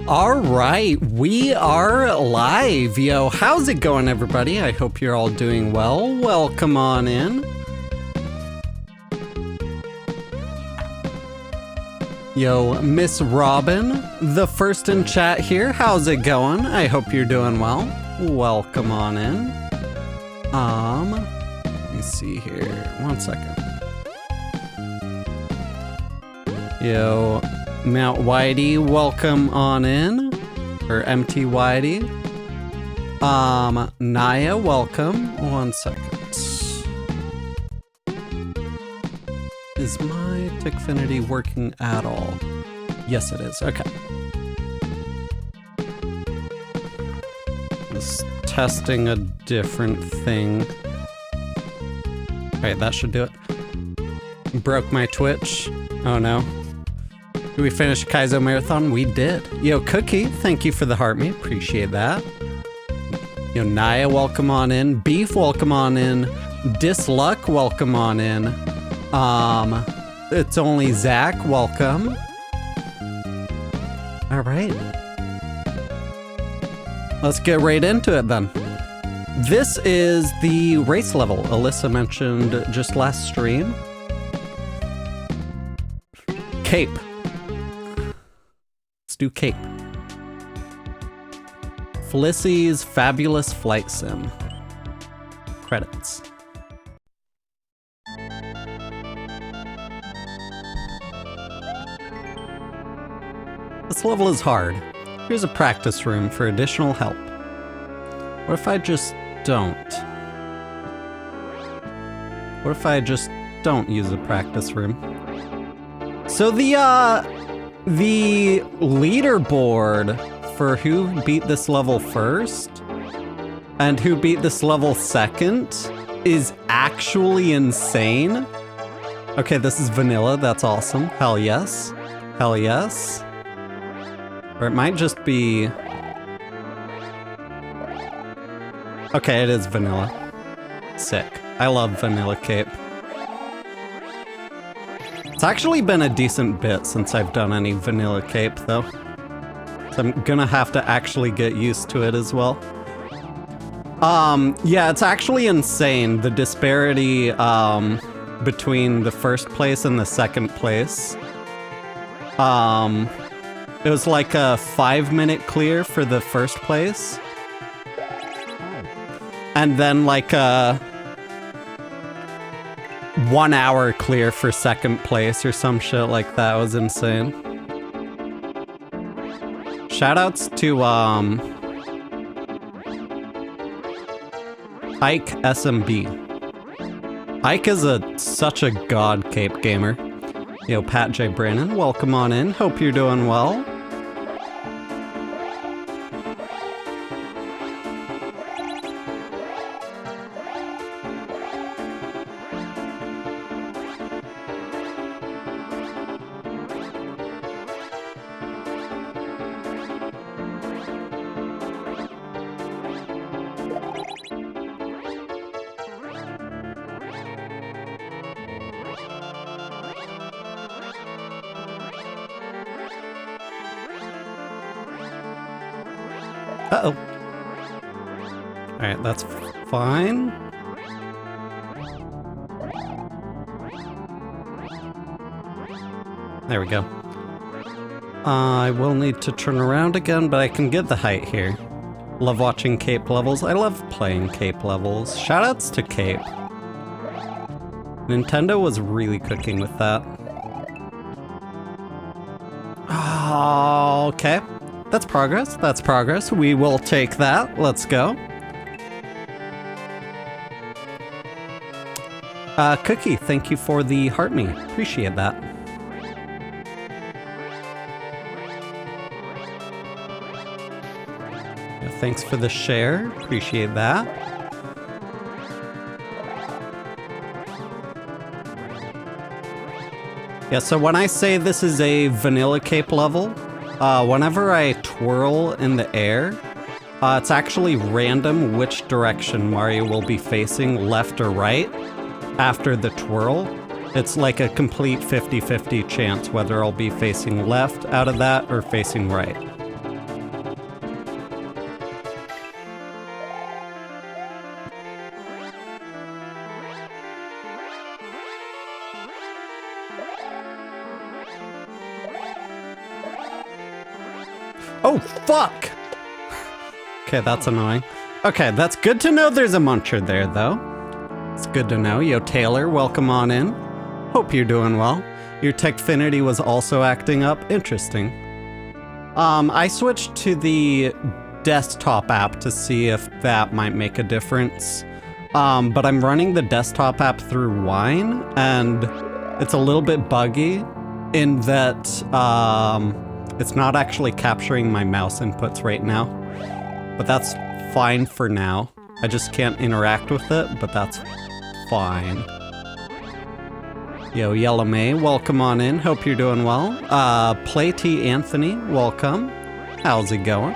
All right, we are live. Yo, how's it going, everybody? I hope you're all doing well. Welcome on in. Yo, Miss Robin, the first in chat here. How's it going? I hope you're doing well. Welcome on in. Let me see here. 1 second. Yo, Mount Whitey, welcome on in. Or MT Whitey. Naya, welcome. 1 second. Is my Tickfinity working at all? Yes, it is. Okay. Just testing a different thing. Alright, that should do it. Broke my Twitch. Oh no. Did we finish Kaizo Marathon? We did. Yo, Cookie, thank you for the heart me. Appreciate that. Yo, Naya, welcome on in. Beef, welcome on in. Disluck, welcome on in. It's only Zach, welcome. All right. Let's get right into it then. This is the race level Alyssa mentioned just last stream. Cape. Let's do Cape. Felicity's Fabulous Flight Sim. Credits. This level is hard. Here's a practice room for additional help. What if I just don't? What if I just don't use a practice room? So the leaderboard for who beat this level first and who beat this level second is actually insane. Okay, this is vanilla. That's awesome. Hell yes. Hell yes. Or it might just be... Okay, it is vanilla. Sick. I love vanilla cape. It's actually been a decent bit since I've done any vanilla cape, though. So I'm gonna have to actually get used to it as well. Yeah, it's actually insane, the disparity between the first place and the second place. It was like a 5-minute clear for the first place. And then like a 1 hour clear for second place or some shit like that. It was insane. Shoutouts to Ike SMB. Ike is such a god cape gamer. Yo, Pat J. Brannon, welcome on in. Hope you're doing well. Uh-oh. Alright, that's fine. There we go. I will need to turn around again, but I can get the height here. Love watching cape levels. I love playing cape levels. Shoutouts to cape. Nintendo was really cooking with that. Oh, okay. That's progress. That's progress. We will take that. Let's go. Cookie, thank you for the heart me. Appreciate that. Yeah, thanks for the share. Appreciate that. Yeah, so when I say this is a vanilla cape level, whenever I twirl in the air, it's actually random which direction Mario will be facing, left or right, after the twirl. It's like a complete 50-50 chance whether I'll be facing left out of that or facing right. Oh, fuck! Okay, that's annoying. Okay, that's good to know there's a muncher there, though. It's good to know. Yo, Taylor, welcome on in. Hope you're doing well. Your Techfinity was also acting up. Interesting. I switched to the desktop app to see if that might make a difference. But I'm running the desktop app through Wine, and it's a little bit buggy in that it's not actually capturing my mouse inputs right now. But that's fine for now. I just can't interact with it, but that's fine. Yo, Yellow May, welcome on in. Hope you're doing well. Platy Anthony, welcome. How's it going?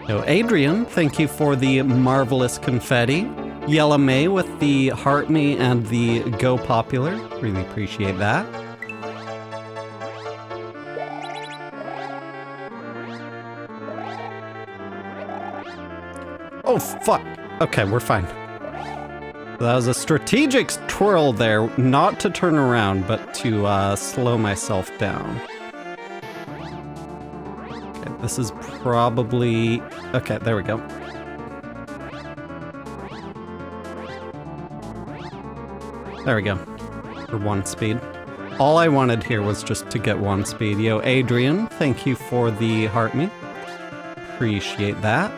Yo, Adrian, thank you for the marvelous confetti. Yellow May with the Heart Me and the Go Popular. Really appreciate that. Oh, fuck. Okay, we're fine. That was a strategic twirl there, not to turn around, but to slow myself down. Okay, this is probably... Okay, there we go. There we go. For 1 speed. All I wanted here was just to get 1 speed. Yo, Adrian, thank you for the Heart Me. Appreciate that.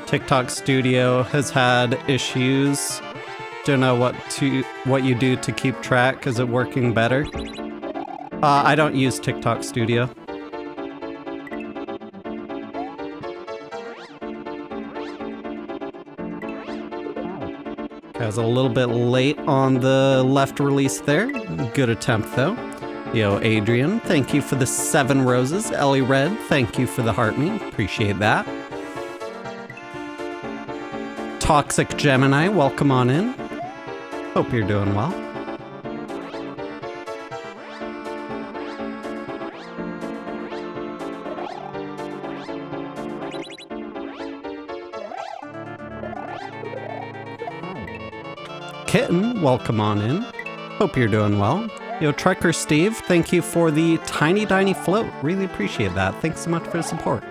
TikTok Studio has had issues. Don't know what you do to keep track. Is it working better? I don't use TikTok Studio. I was a little bit late on the left release there. Good attempt, though. Yo, Adrian, thank you for the 7 roses. Ellie Red, thank you for the Heart Me. Appreciate that. Toxic Gemini, welcome on in. Hope you're doing well. Kitten, welcome on in. Hope you're doing well. Yo, Trekker Steve, thank you for the tiny float. Really appreciate that. Thanks so much for the support.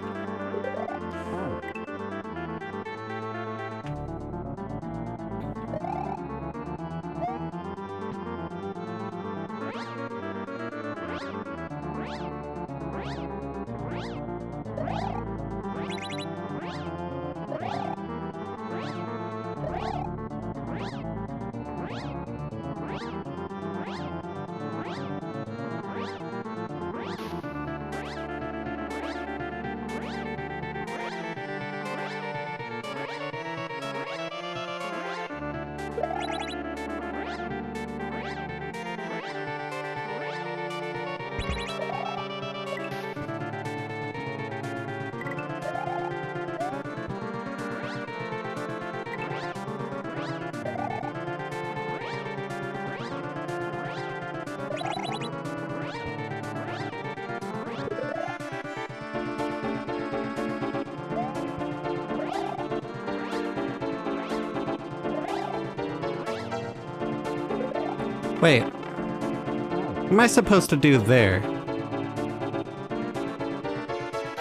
Wait. What am I supposed to do there?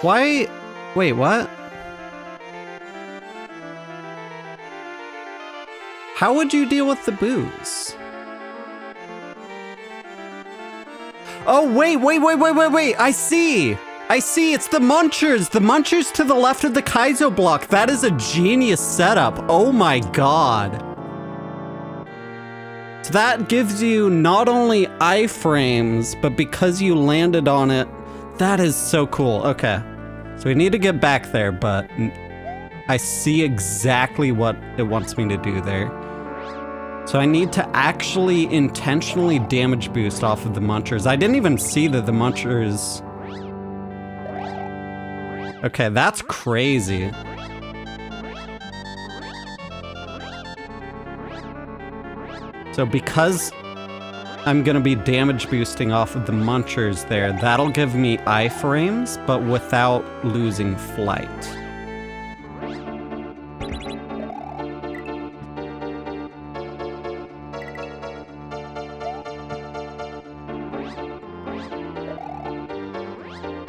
Why? Wait, what? How would you deal with the booze? Oh, wait. I see. It's the munchers. The munchers to the left of the Kaizo block. That is a genius setup. Oh my god. So that gives you not only iframes, but because you landed on it, that is so cool. Okay. So we need to get back there, but I see exactly what it wants me to do there. So I need to actually intentionally damage boost off of the munchers. I didn't even see that the munchers... Okay, that's crazy. So because I'm gonna be damage boosting off of the munchers there. That'll give me iframes, but without losing flight.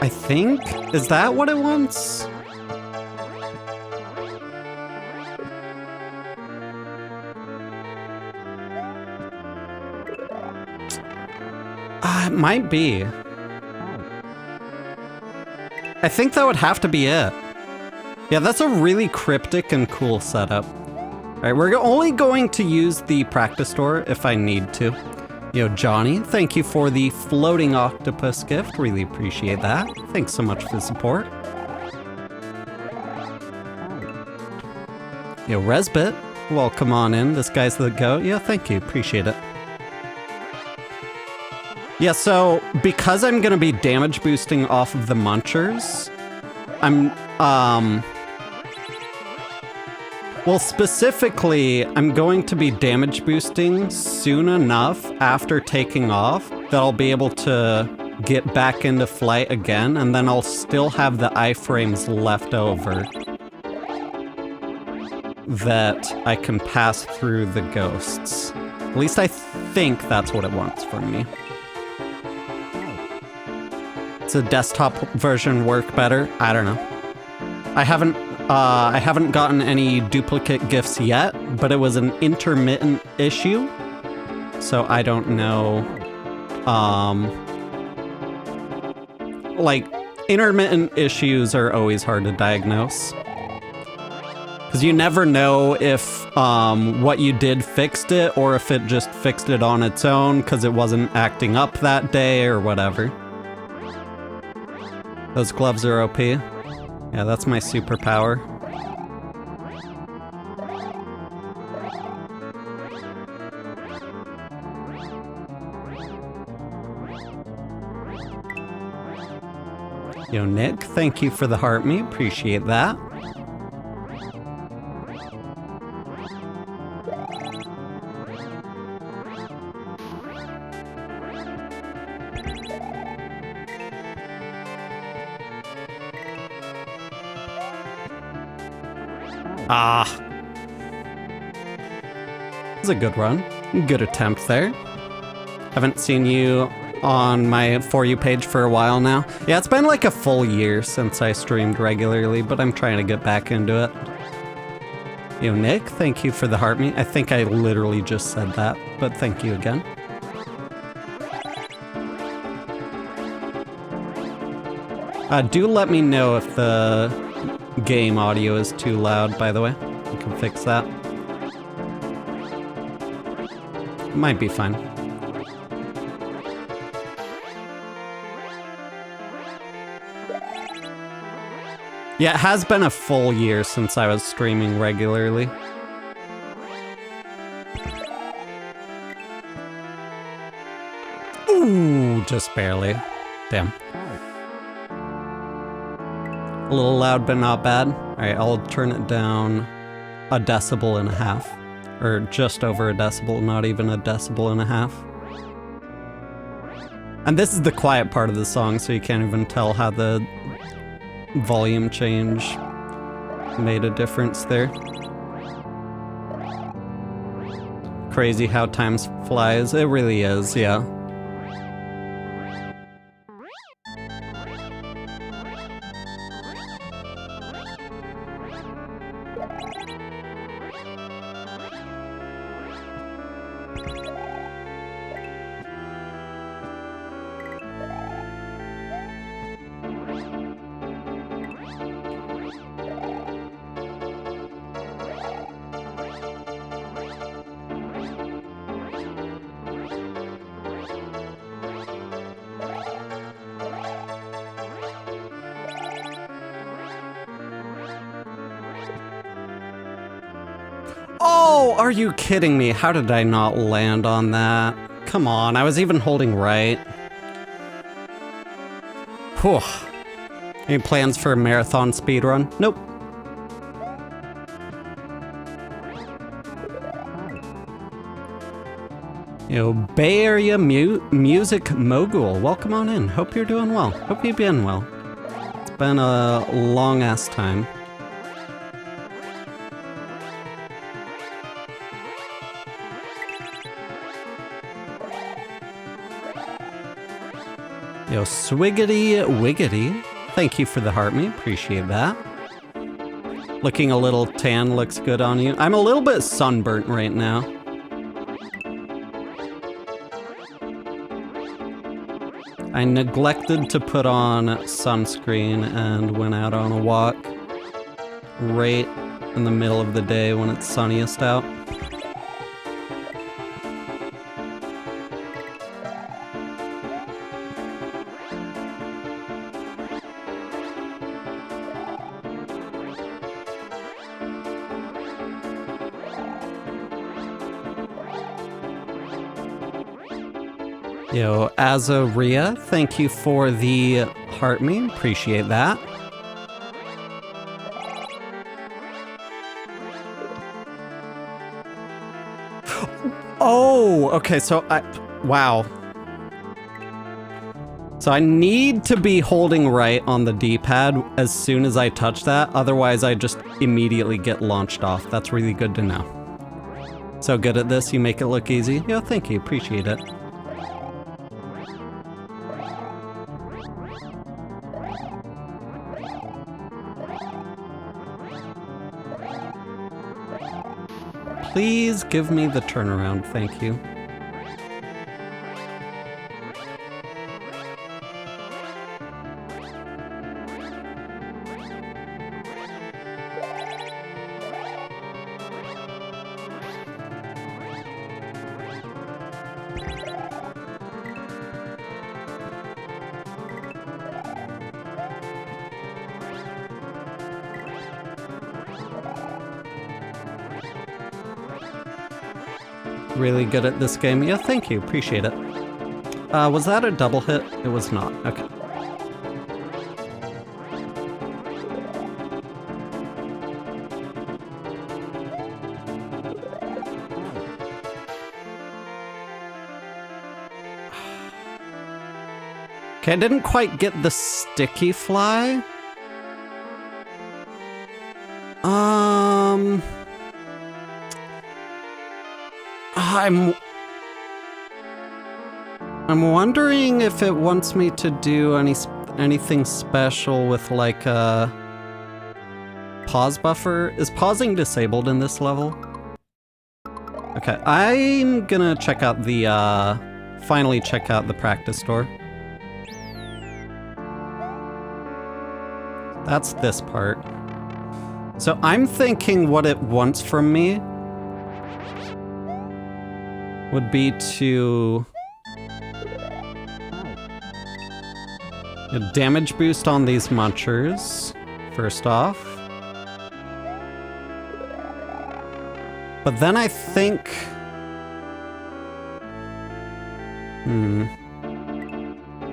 I think? Is that what it wants? It might be. I think that would have to be it. Yeah, that's a really cryptic and cool setup. Alright, we're only going to use the practice store if I need to. Yo, Johnny, thank you for the floating octopus gift. Really appreciate that. Thanks so much for the support. Yo, Resbit, welcome on in. This guy's the goat. Yeah, thank you. Appreciate it. Yeah, so because I'm gonna be damage boosting off of the munchers, well, specifically, I'm going to be damage boosting soon enough after taking off that I'll be able to get back into flight again, and then I'll still have the iframes left over that I can pass through the ghosts. At least I think that's what it wants from me. Does the desktop version work better? I don't know. I haven't gotten any duplicate gifts yet, but it was an intermittent issue, so I don't know. Like, intermittent issues are always hard to diagnose. Because you never know if what you did fixed it, or if it just fixed it on its own because it wasn't acting up that day or whatever. Those gloves are OP. Yeah, that's my superpower. Yo, Nick, thank you for the heart me. Appreciate that. Ah. It was a good run. Good attempt there. Haven't seen you on my For You page for a while now. Yeah, it's been like a full year since I streamed regularly, but I'm trying to get back into it. Yo, Nick, thank you for the heart me. I think I literally just said that, but thank you again. Do let me know if the game audio is too loud, by the way. I can fix that. Might be fine. Yeah, it has been a full year since I was streaming regularly. Ooh, just barely. Damn. A little loud, but not bad. Alright, I'll turn it down a decibel and a half. Or just over a decibel, not even a decibel and a half. And this is the quiet part of the song, so you can't even tell how the volume change made a difference there. Crazy how time flies. It really is, yeah. Oh, are you kidding me? How did I not land on that? Come on, I was even holding right. Whew. Any plans for a marathon speedrun? Nope. Yo, Bay Area Music Mogul, welcome on in. Hope you're doing well. Hope you've been well. It's been a long-ass time. Yo, Swiggity Wiggity, thank you for the heart me, appreciate that. Looking a little tan, looks good on you. I'm a little bit sunburnt right now. I neglected to put on sunscreen and went out on a walk right in the middle of the day when it's sunniest out. Yo, Azaria, thank you for the heart me, appreciate that. Oh, okay, so wow. So I need to be holding right on the D-pad as soon as I touch that, otherwise I just immediately get launched off. That's really good to know. So good at this, you make it look easy. Yo, thank you, appreciate it. Please give me the turnaround, thank you. Really good at this game. Yeah, thank you. Appreciate it. Was that a double hit? It was not. Okay. Okay, I didn't quite get the sticky fly. I'm wondering if it wants me to do anything special with like a pause buffer. Is pausing disabled in this level? Okay, I'm gonna check out the finally check out the practice store. That's this part. So I'm thinking what it wants from me would be to a damage boost on these munchers, first off. But then I think...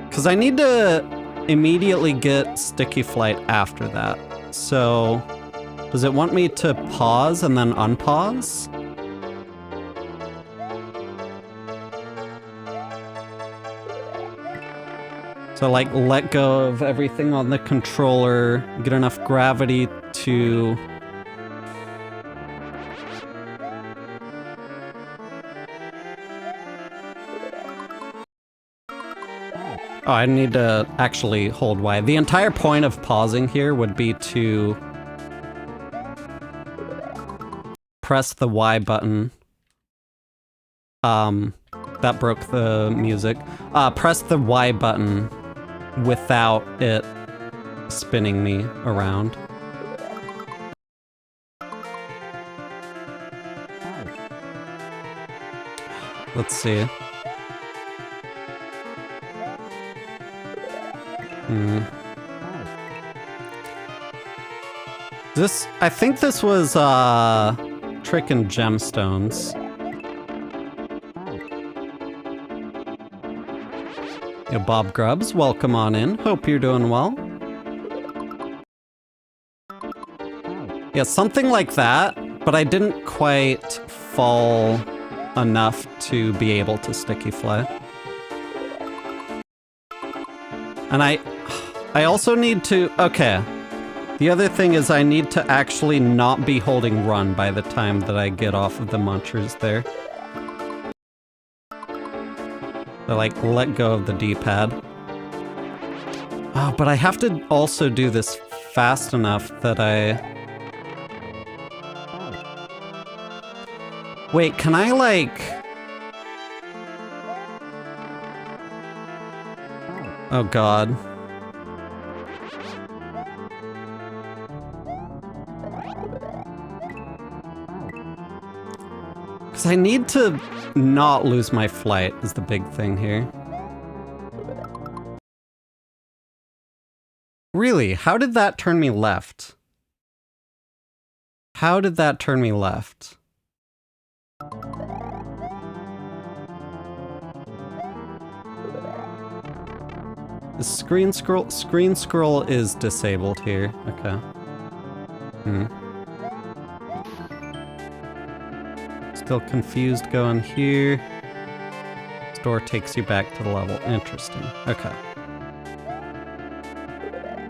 because I need to immediately get Sticky Flight after that. So, does it want me to pause and then unpause? So like let go of everything on the controller, get enough gravity to... Oh, I need to actually hold Y. The entire point of pausing here would be to press the Y button. That broke the music. Press the Y button without it spinning me around. Let's see. I think this was, Trick and Gemstones. Yo, Bob Grubbs, welcome on in. Hope you're doing well. Yeah, something like that, but I didn't quite fall enough to be able to sticky fly. And I also need to, okay. The other thing is I need to actually not be holding run by the time that I get off of the munchers there. So like, let go of the D-pad. Oh, but I have to also do this fast enough that Wait, can I like... Oh god. Because I need to not lose my flight is the big thing here. Really? How did that turn me left? How did that turn me left? The screen scroll is disabled here. Okay. Still confused going here. This door takes you back to the level. Interesting. Okay.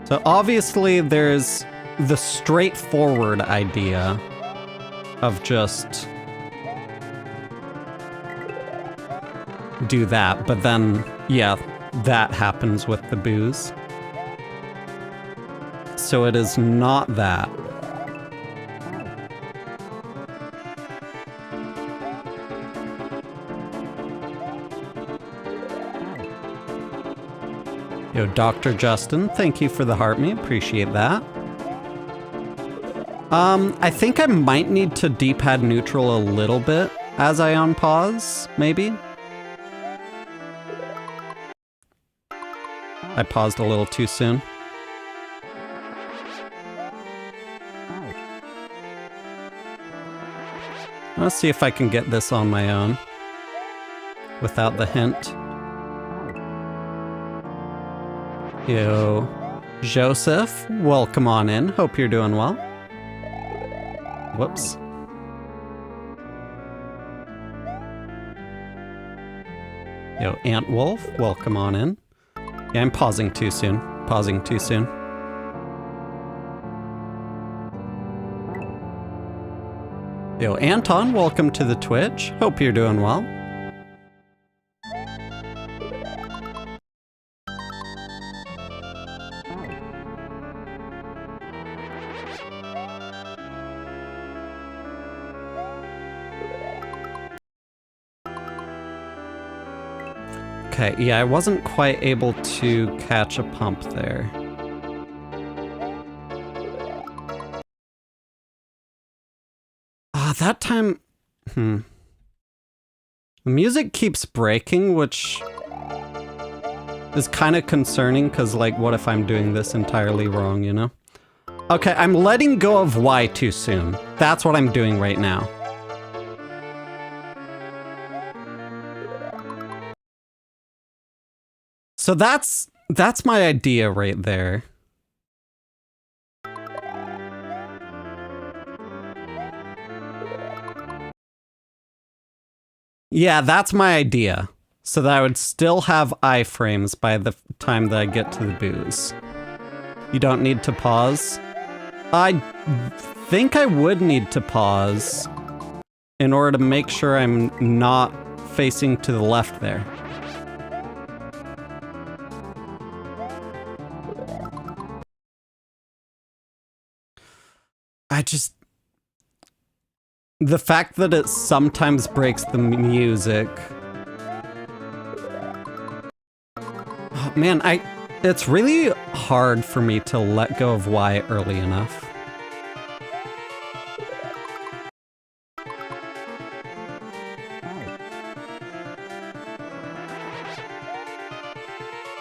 So obviously there's the straightforward idea of just do that, but then, yeah, that happens with the booze. So it is not that. Yo, Dr. Justin, thank you for the heart me, appreciate that. I think I might need to D-pad neutral a little bit as I unpause, maybe? I paused a little too soon. Let's see if I can get this on my own without the hint. Yo, Joseph, welcome on in. Hope you're doing well. Whoops. Yo, Ant Wolf, welcome on in. Yeah, I'm pausing too soon. Pausing too soon. Yo, Anton, welcome to the Twitch. Hope you're doing well. Okay, yeah, I wasn't quite able to catch a pump there. That time... The music keeps breaking, which is kind of concerning, because, like, what if I'm doing this entirely wrong, you know? Okay, I'm letting go of Y too soon. That's what I'm doing right now. So that's my idea right there. Yeah, that's my idea. So that I would still have iframes by the time that I get to the booze. You don't need to pause? I think I would need to pause in order to make sure I'm not facing to the left there. The fact that it sometimes breaks the music. Oh, man, it's really hard for me to let go of Y early enough.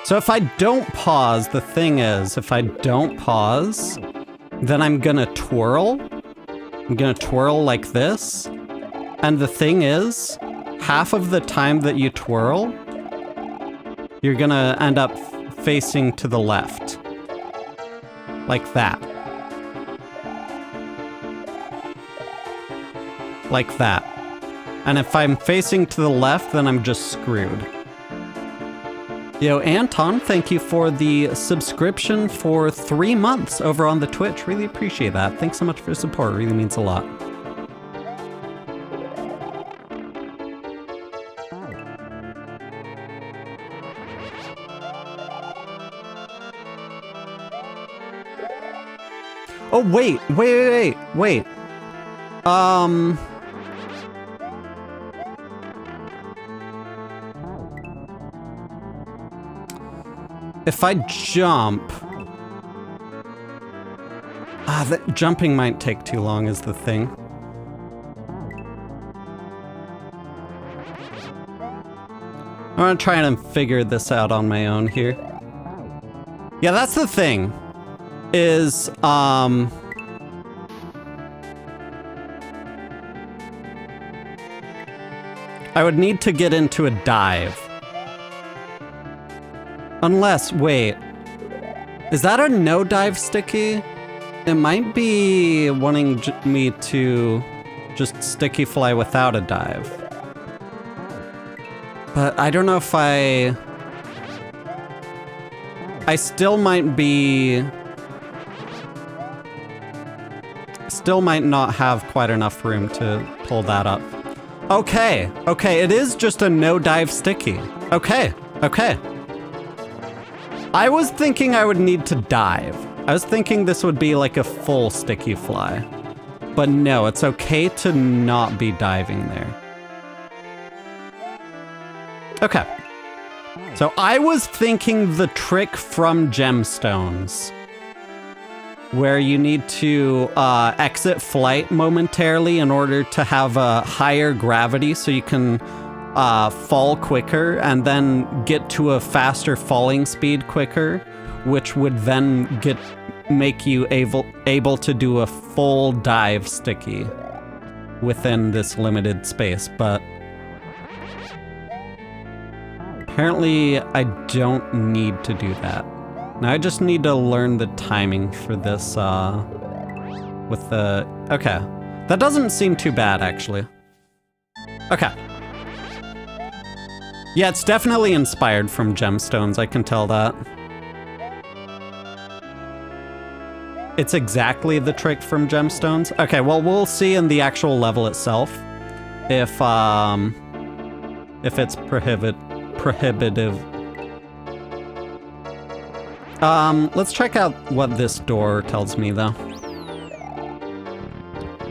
So if I don't pause, the thing is, if I don't pause, then I'm gonna twirl. I'm gonna twirl like this. And the thing is, half of the time that you twirl, you're gonna end up facing to the left. Like that. Like that. And if I'm facing to the left, then I'm just screwed. Yo, Anton, thank you for the subscription for 3 months over on the Twitch. Really appreciate that. Thanks so much for your support. It really means a lot. Oh, wait. If I jump... that jumping might take too long is the thing. I'm gonna try and figure this out on my own here. Yeah, that's the thing. Is, I would need to get into a dive. Unless, wait. Is that a no dive sticky? It might be wanting me to just sticky fly without a dive. But I don't know if I still might be... Still might not have quite enough room to pull that up. Okay, it is just a no dive sticky. Okay. I was thinking I would need to dive. I was thinking this would be like a full sticky fly. But no, it's okay to not be diving there. Okay. So I was thinking the trick from gemstones, where you need to exit flight momentarily in order to have a higher gravity so you can fall quicker and then get to a faster falling speed quicker, which would then make you able to do a full dive sticky within this limited space, but apparently I don't need to do that. Now I just need to learn the timing for this with the... Okay. That doesn't seem too bad, actually. Okay. Yeah, it's definitely inspired from gemstones, I can tell that. It's exactly the trick from gemstones. Okay, well, we'll see in the actual level itself if it's prohibitive. Let's check out what this door tells me, though.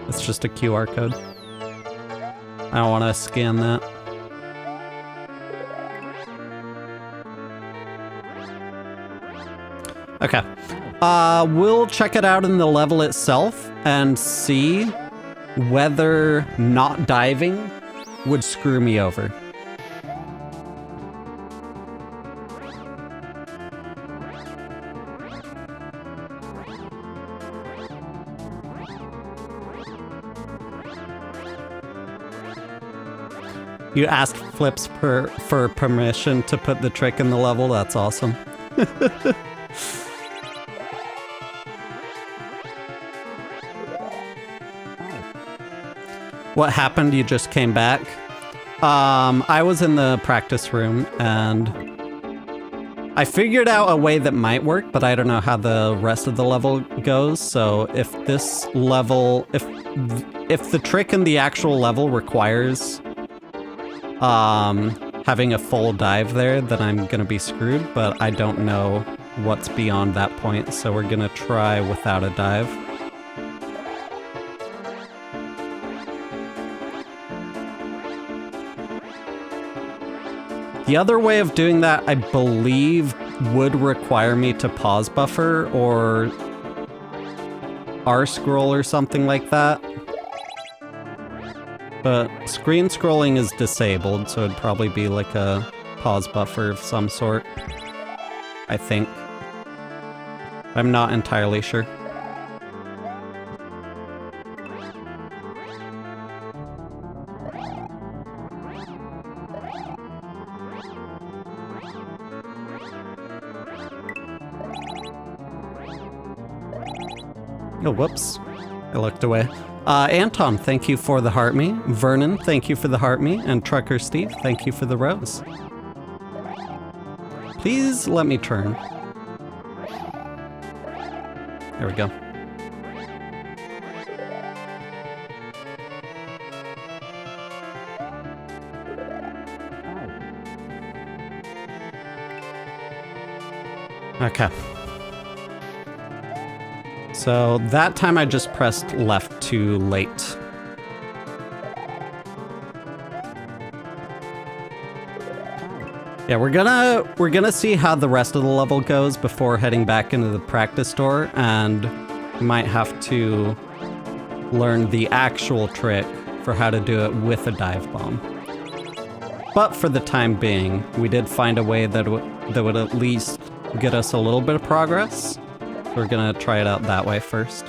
It's just a QR code. I don't want to scan that. Okay. We'll check it out in the level itself and see whether not diving would screw me over. You asked Flips for permission to put the trick in the level? That's awesome. What happened? You just came back? I was in the practice room and I figured out a way that might work, but I don't know how the rest of the level goes. So if this level, if the trick in the actual level requires having a full dive there, then I'm gonna be screwed, but I don't know what's beyond that point, so we're gonna try without a dive. The other way of doing that, I believe, would require me to pause buffer or R-scroll or something like that. But screen scrolling is disabled, so it'd probably be like a pause buffer of some sort, I think. I'm not entirely sure. Oh, whoops. I looked away. Anton, thank you for the heart me. Vernon, thank you for the heart me. And Trucker Steve, thank you for the rose. Please let me turn. There we go. Okay. So that time I just pressed left too late. Yeah, we're gonna see how the rest of the level goes before heading back into the practice store, and might have to learn the actual trick for how to do it with a dive bomb. But for the time being, we did find a way that would at least get us a little bit of progress. So we're gonna try it out that way first.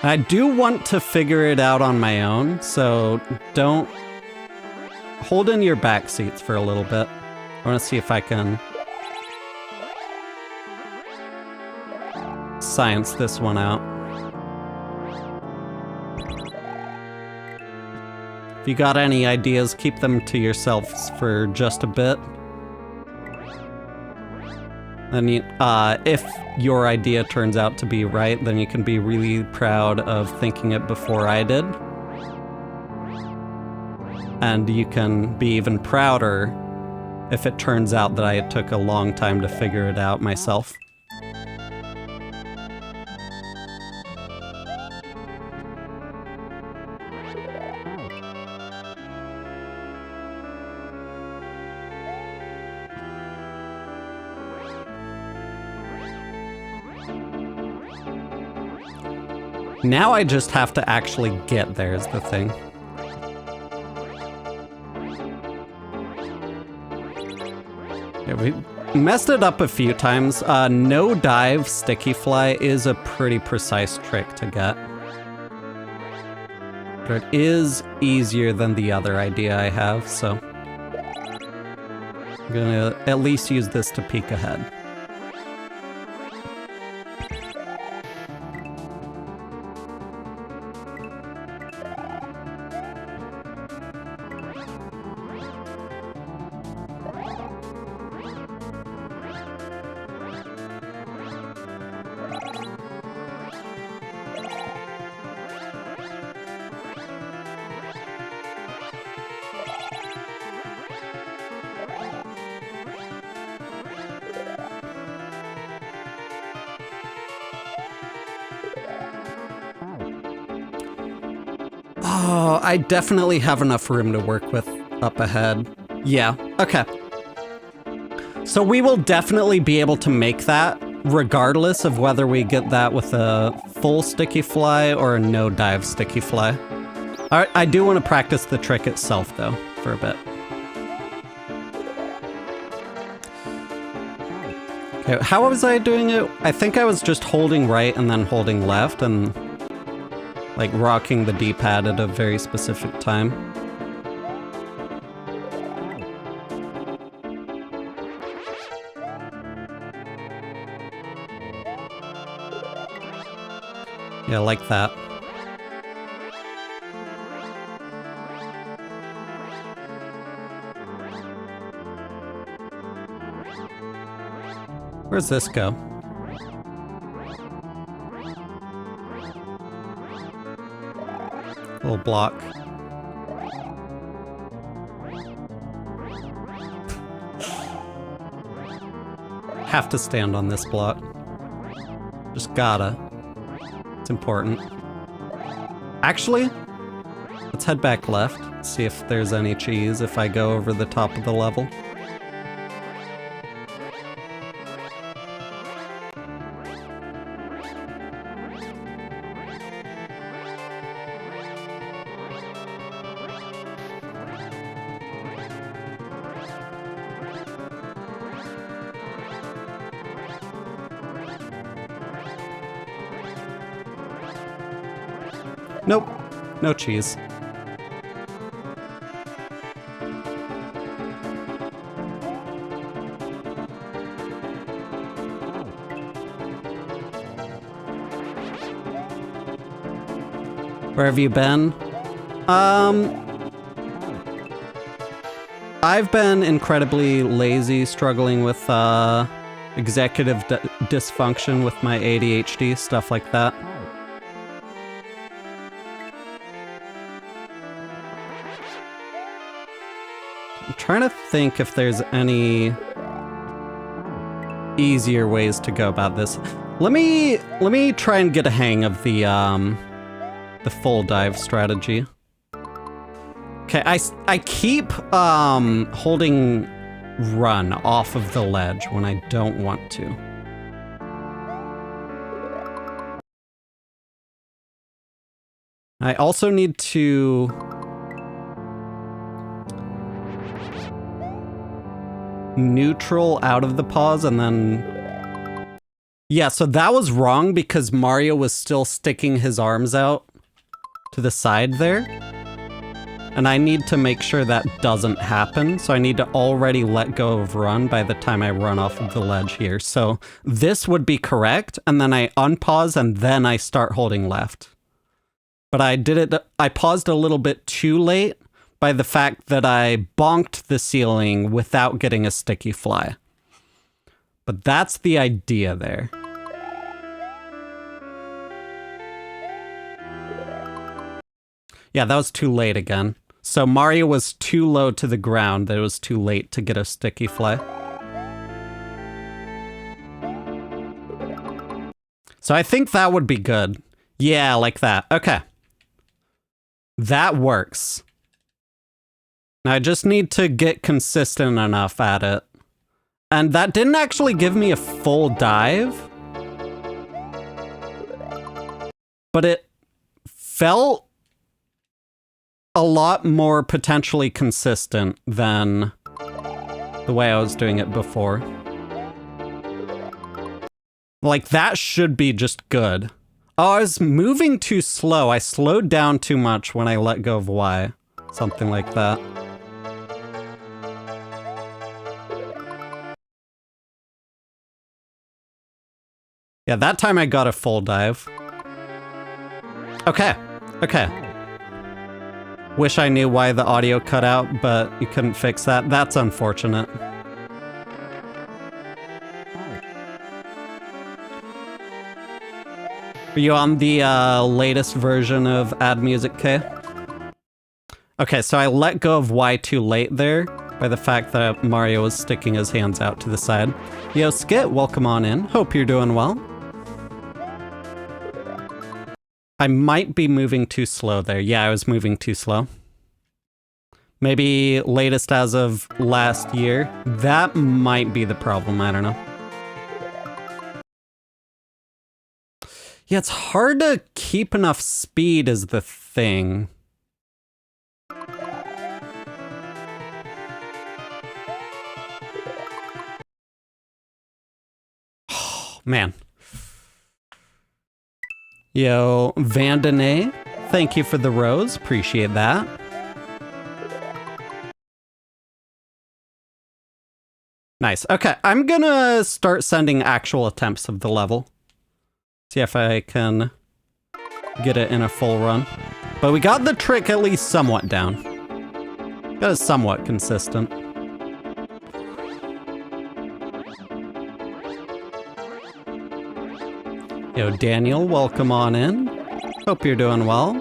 I do want to figure it out on my own, so don't hold in your back seats for a little bit. I want to see if I can science this one out. If you got any ideas, keep them to yourselves for just a bit. Then if your idea turns out to be right, then you can be really proud of thinking it before I did. And you can be even prouder if it turns out that I took a long time to figure it out myself. Now I just have to actually get there is the thing. Yeah, we messed it up a few times. No dive sticky fly is a pretty precise trick to get. But it is easier than the other idea I have, so I'm gonna at least use this to peek ahead. Oh, I definitely have enough room to work with up ahead. Yeah, okay. So we will definitely be able to make that regardless of whether we get that with a full sticky fly or a no dive sticky fly. All right, I do want to practice the trick itself though, for a bit. Okay, how was I doing it? I think I was just holding right and then holding left and like rocking the D-pad at a very specific time. Yeah, like that. Where's this go? Little block. Have to stand on this block. Just gotta. It's important. Actually, let's head back left, see if there's any cheese if I go over the top of the level. Nope, no cheese. Where have you been? I've been incredibly lazy, struggling with executive dysfunction with my ADHD, stuff like that. I'm trying to think if there's any easier ways to go about this. Let me try and get a hang of the full dive strategy. Okay, I keep holding run off of the ledge when I don't want to. I also need to neutral out of the pause and then... Yeah, so that was wrong because Mario was still sticking his arms out to the side there. And I need to make sure that doesn't happen, so I need to already let go of run by the time I run off of the ledge here. So this would be correct, and then I unpause and then I start holding left. But I paused a little bit too late by the fact that I bonked the ceiling without getting a sticky fly. But that's the idea there. Yeah, that was too late again. So Mario was too low to the ground that it was too late to get a sticky fly. So I think that would be good. Yeah, like that. Okay. That works. Now I just need to get consistent enough at it. And that didn't actually give me a full dive. But it felt a lot more potentially consistent than the way I was doing it before. Like, that should be just good. Oh, I was moving too slow. I slowed down too much when I let go of Y. Something like that. Yeah, that time I got a full dive. Okay, okay. Wish I knew why the audio cut out, but you couldn't fix that. That's unfortunate. Are you on the latest version of Add Music K? Okay, so I let go of Y too late there by the fact that Mario was sticking his hands out to the side. Yo, Skit, welcome on in. Hope you're doing well. I might be moving too slow there. Yeah, I was moving too slow. Maybe latest as of last year. That might be the problem, I don't know. Yeah, it's hard to keep enough speed is the thing. Oh, man. Yo, Vandene, thank you for the rose. Appreciate that. Nice. Okay, I'm gonna start sending actual attempts of the level. See if I can get it in a full run. But we got the trick at least somewhat down. Got it somewhat consistent. Yo, Daniel, welcome on in. Hope you're doing well.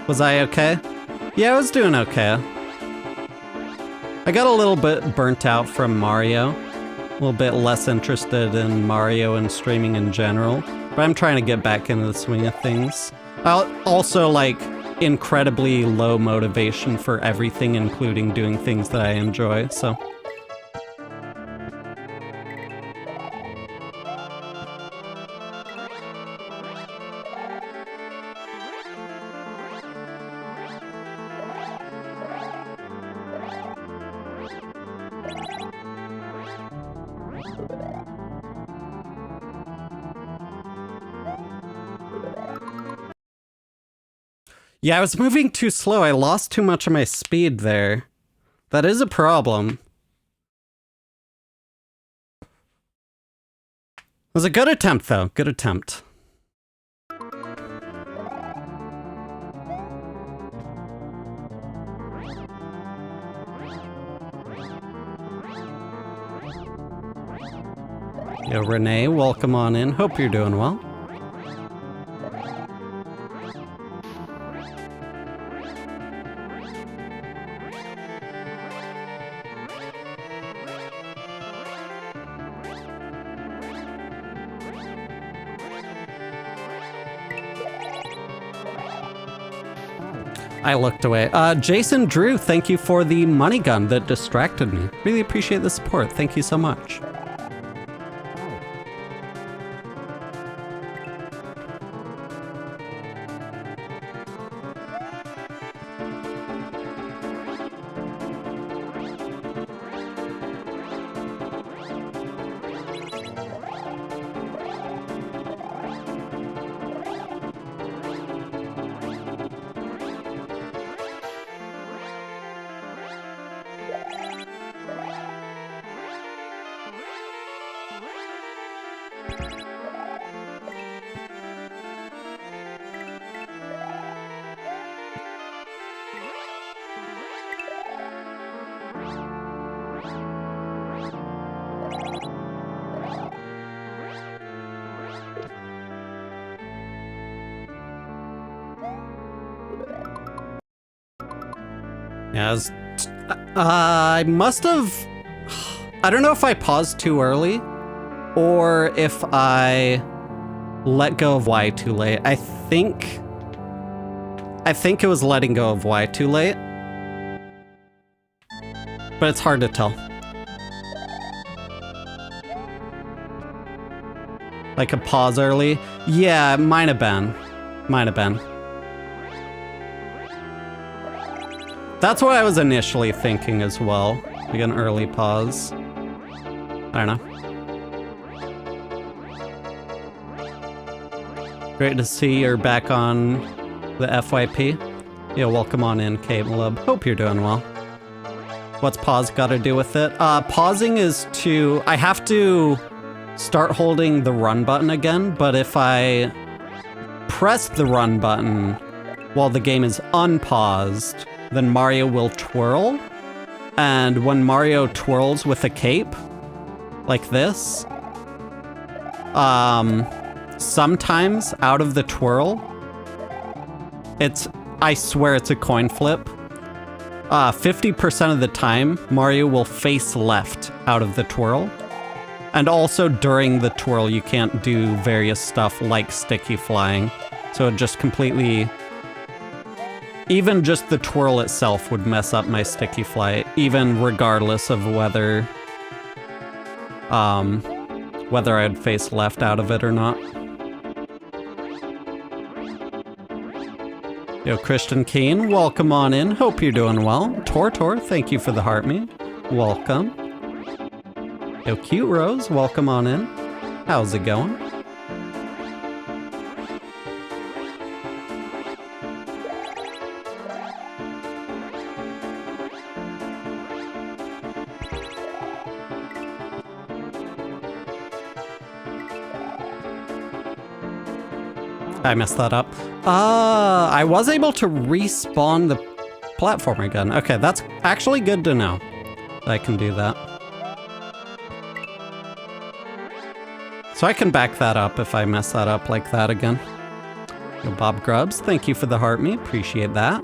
Was I okay? Yeah, I was doing okay. I got a little bit burnt out from Mario. A little bit less interested in Mario and streaming in general. But I'm trying to get back into the swing of things. Also, like, incredibly low motivation for everything, including doing things that I enjoy, so... Yeah, I was moving too slow. I lost too much of my speed there. That is a problem. was a good attempt, though. Good attempt. Yo, Renee, welcome on in. Hope you're doing well. I looked away. Jason Drew, thank you for the money gun that distracted me. Really appreciate the support. Thank you so much. Yeah, I must have... I don't know if I paused too early or if I let go of Y too late. I think it was letting go of Y too late, but it's hard to tell. Like a pause early? Yeah, it might have been. Might have been. That's what I was initially thinking as well. Like an early pause. I don't know. Great to see you're back on the FYP. Yeah, welcome on in, Caleb. Hope you're doing well. What's pause got to do with it? Pausing is to... I have to start holding the run button again, but if I press the run button while the game is unpaused, then Mario will twirl. And when Mario twirls with a cape, like this, sometimes out of the twirl, I swear it's a coin flip. 50% of the time, Mario will face left out of the twirl. And also during the twirl, you can't do various stuff like sticky flying. So it just completely... Even just the twirl itself would mess up my sticky flight, even regardless of whether I'd face left out of it or not. Yo, Christian Keen, welcome on in. Hope you're doing well. Tortor, thank you for the heart me. Welcome. Yo, Cute Rose, welcome on in. How's it going? I messed that up. I was able to respawn the platformer again. Okay, that's actually good to know. I can do that. So I can back that up if I mess that up like that again. Yo, Bob Grubbs, thank you for the heart me. Appreciate that.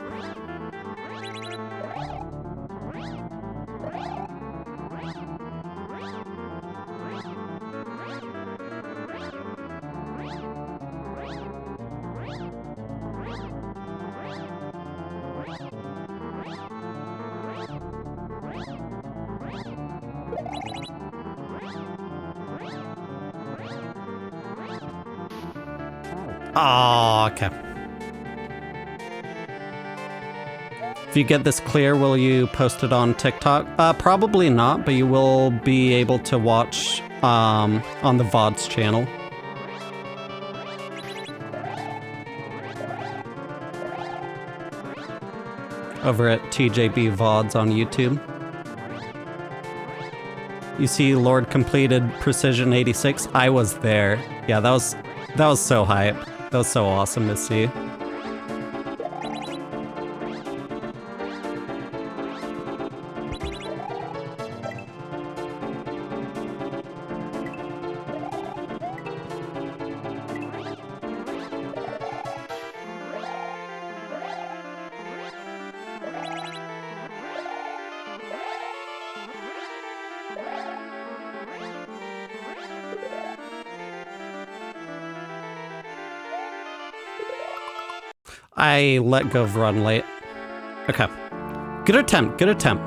Oh, okay. If you get this clear, will you post it on TikTok? Probably not, but you will be able to watch on the VODs channel. Over at TJB VODs on YouTube. You see Lord completed Precision 86. I was there. Yeah, that was so hype. That was so awesome to see. I let go of run late. Okay. Good attempt, good attempt.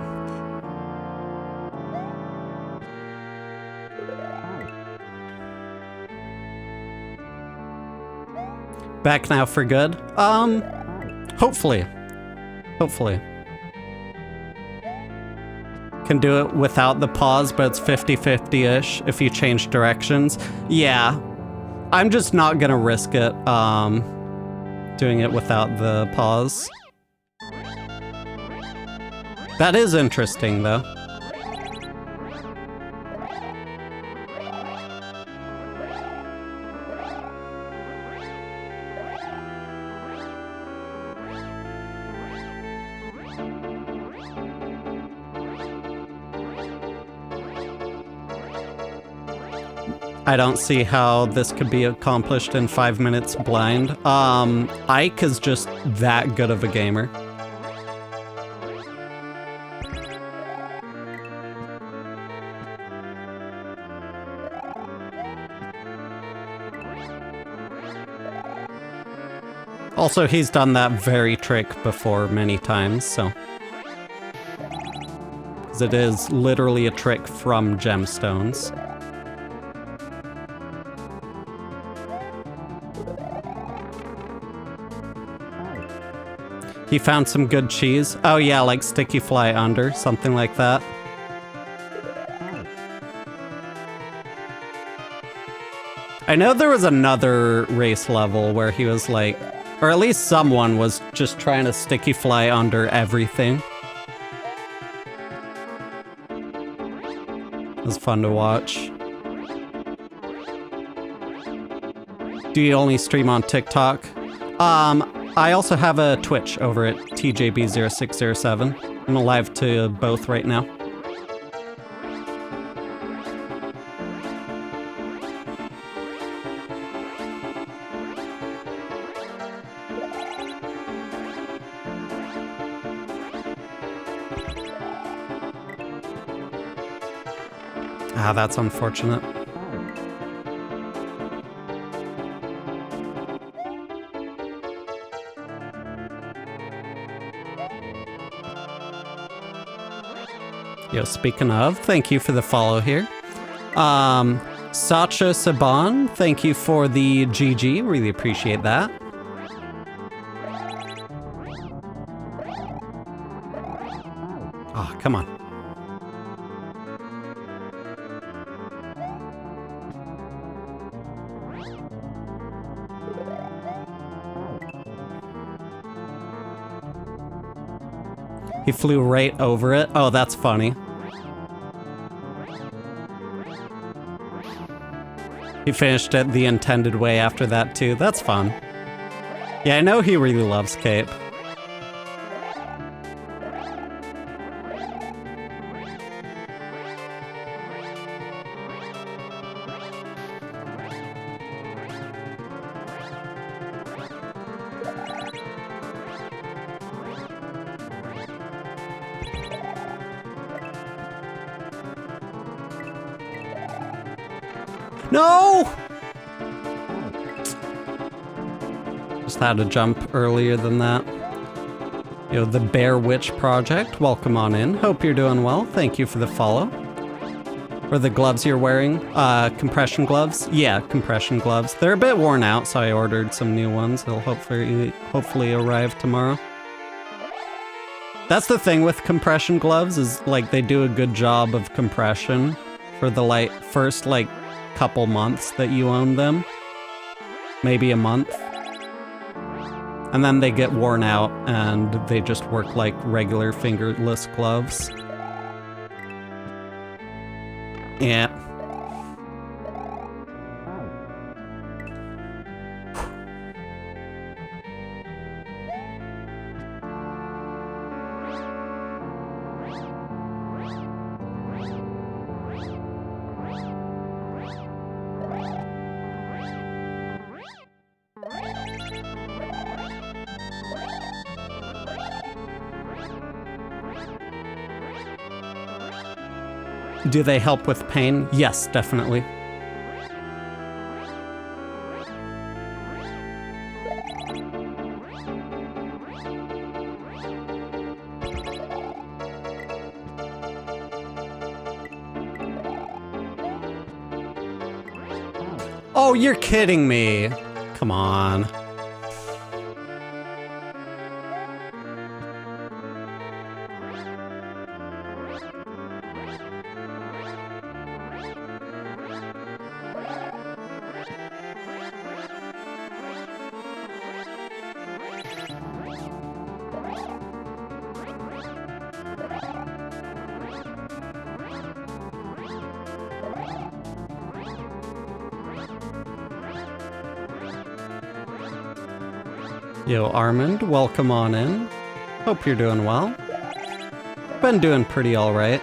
Back now for good? Hopefully. Hopefully. Can do it without the pause, but it's 50-50-ish if you change directions. Yeah. I'm just not gonna risk it, doing it without the pause. That is interesting, though. I don't see how this could be accomplished in 5 minutes blind. Ike is just that good of a gamer. Also, he's done that very trick before many times, so. Because it is literally a trick from gemstones. He found some good cheese. Oh yeah, like sticky fly under, something like that. I know there was another race level where he was like, or at least someone was just trying to sticky fly under everything. It was fun to watch. Do you only stream on TikTok? I also have a Twitch over at TJB0607. I'm alive to both right now. Ah, that's unfortunate. Yo, speaking of, thank you for the follow here. Sacha Saban, thank you for the GG, really appreciate that. Oh, come on. He flew right over it. Oh, that's funny. He finished it the intended way after that, too. That's fun. Yeah, I know he really loves Cape. No! Just had to jump earlier than that. Yo, the Bear Witch Project, welcome on in. Hope you're doing well. Thank you for the follow. Or the gloves you're wearing. Compression gloves? Yeah, compression gloves. They're a bit worn out, so I ordered some new ones. They'll hopefully arrive tomorrow. That's the thing with compression gloves, is like they do a good job of compression for the first couple months that you own them. Maybe a month. And then they get worn out and they just work like regular fingerless gloves. Yeah. Do they help with pain? Yes, definitely. Oh, you're kidding me. Come on. Yo, Armand, welcome on in. Hope you're doing well. Been doing pretty alright.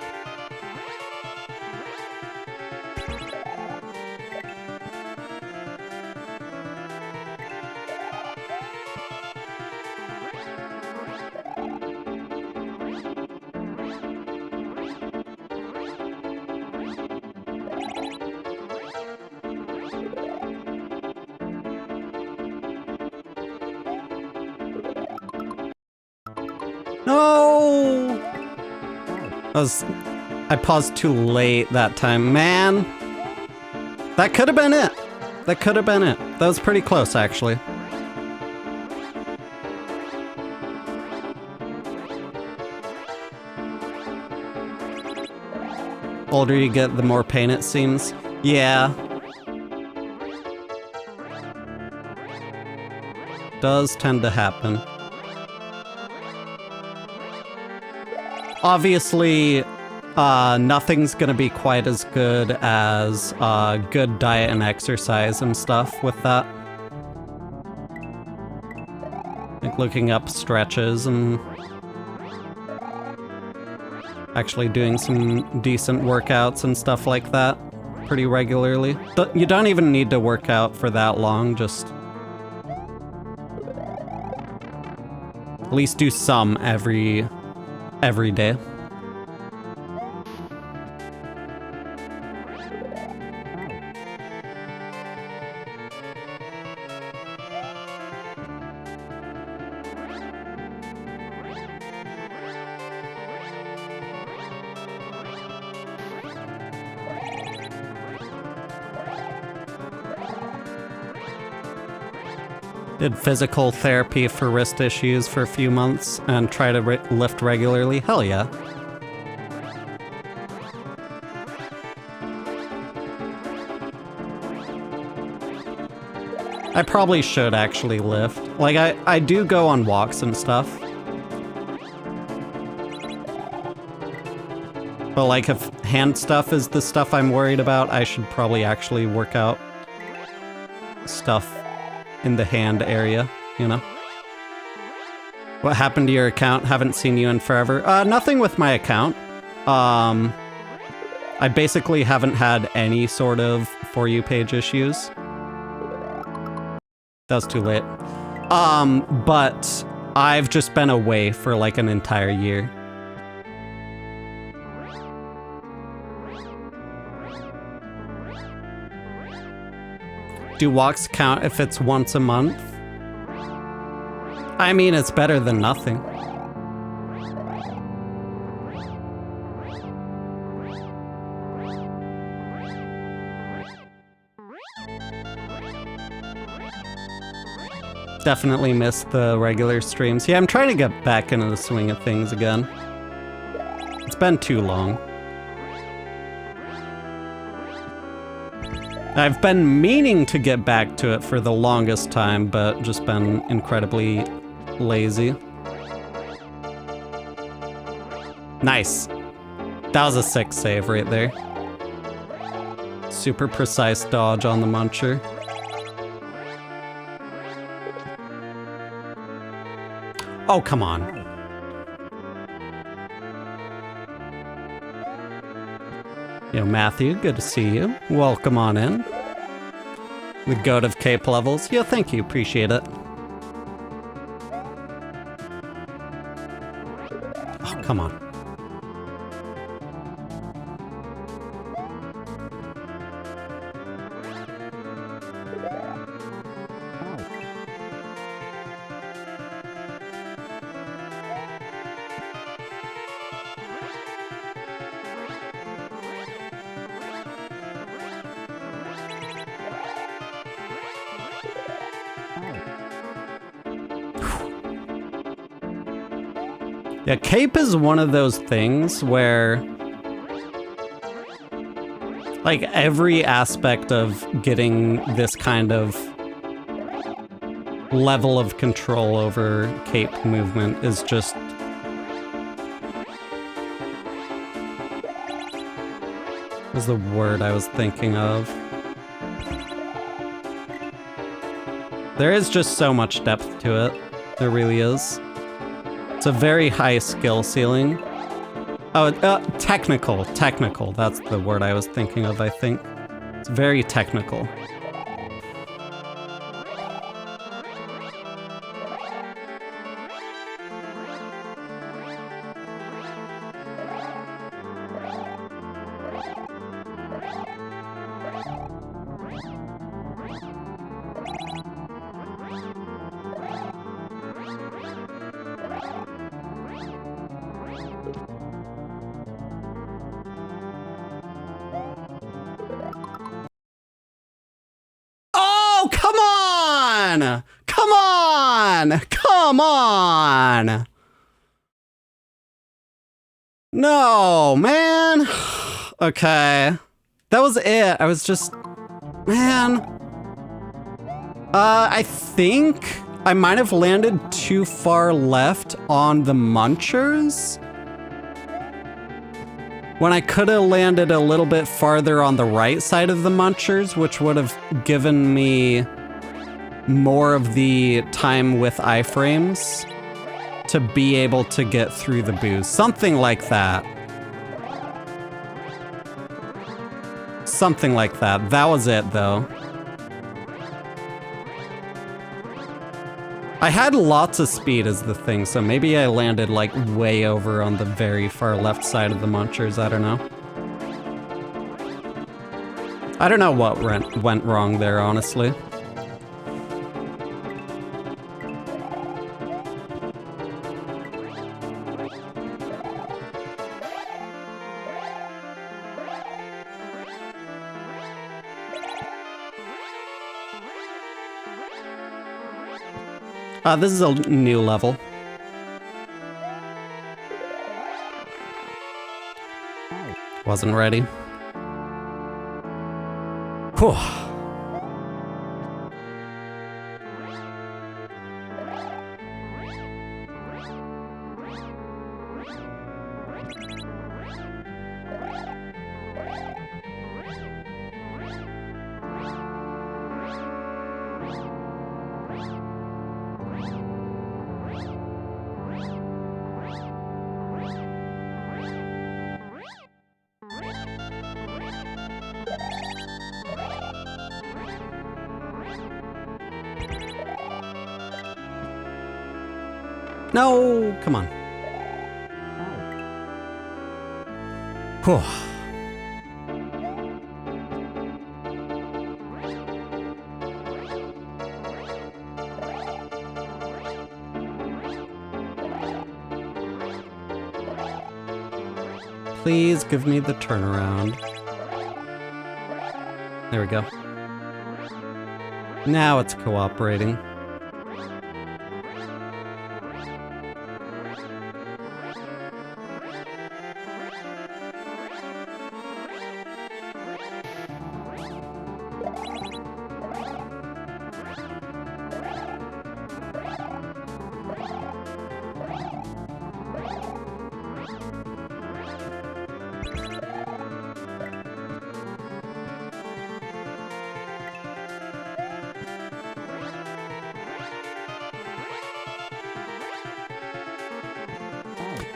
No! I paused too late that time. Man! That could have been it. That could have been it. That was pretty close, actually. Older you get, the more pain it seems. Yeah. Does tend to happen. Obviously, nothing's gonna be quite as good as good diet and exercise and stuff with that. Like looking up stretches and actually doing some decent workouts and stuff like that pretty regularly. You don't even need to work out for that long, just at least do some every day. Did physical therapy for wrist issues for a few months and try to lift regularly. Hell yeah. I probably should actually lift. Like, I do go on walks and stuff. But like, if hand stuff is the stuff I'm worried about, I should probably actually work out stuff in the hand area, you know? What happened to your account? Haven't seen you in forever. Nothing with my account. I basically haven't had any sort of For You page issues. That was too late. But I've just been away for like an entire year. Do walks count if it's once a month? I mean, it's better than nothing. Definitely missed the regular streams. Yeah, I'm trying to get back into the swing of things again. It's been too long. I've been meaning to get back to it for the longest time, but just been incredibly lazy. Nice. That was a sick save right there. Super precise dodge on the muncher. Oh, come on. Yo, Matthew, good to see you. Welcome on in. The goat of cape levels. Yo, thank you, appreciate it. Oh, come on. Yeah, cape is one of those things where, like, every aspect of getting this kind of level of control over cape movement is just was the word I was thinking of. There is just so much depth to it. There really is. It's a very high skill ceiling. Oh, technical. Technical. That's the word I was thinking of, I think. It's very technical. Come on! No, man! Okay. That was it. I was just... Man. I think I might have landed too far left on the munchers. When I could have landed a little bit farther on the right side of the munchers, which would have given me more of the time with iframes to be able to get through the boost. Something like that. Something like that. That was it, though. I had lots of speed is the thing, so maybe I landed like way over on the very far left side of the munchers. I don't know. I don't know what went wrong there, honestly. This is a new level. Wasn't ready. Whew. No, come on. Whew. Please give me the turnaround. There we go. Now it's cooperating.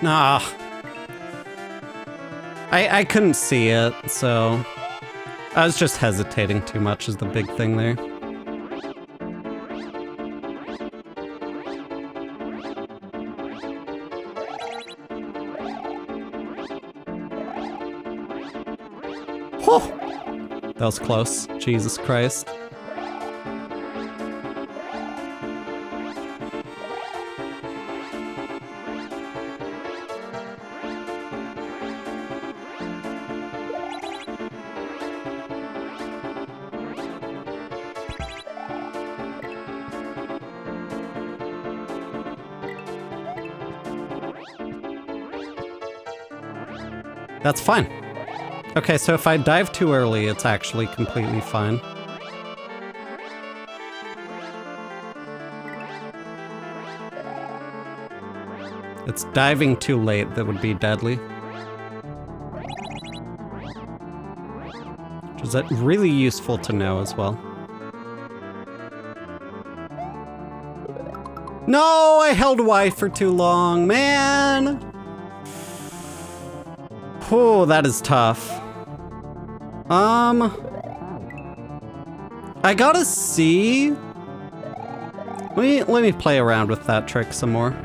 Nah. I couldn't see it, so I was just hesitating too much is the big thing there. Oh! That was close. Jesus Christ. That's fine. Okay, so if I dive too early, it's actually completely fine. It's diving too late that would be deadly. Which is really useful to know as well. No, I held Y for too long, man! Oh, that is tough. I gotta see. Let me play around with that trick some more.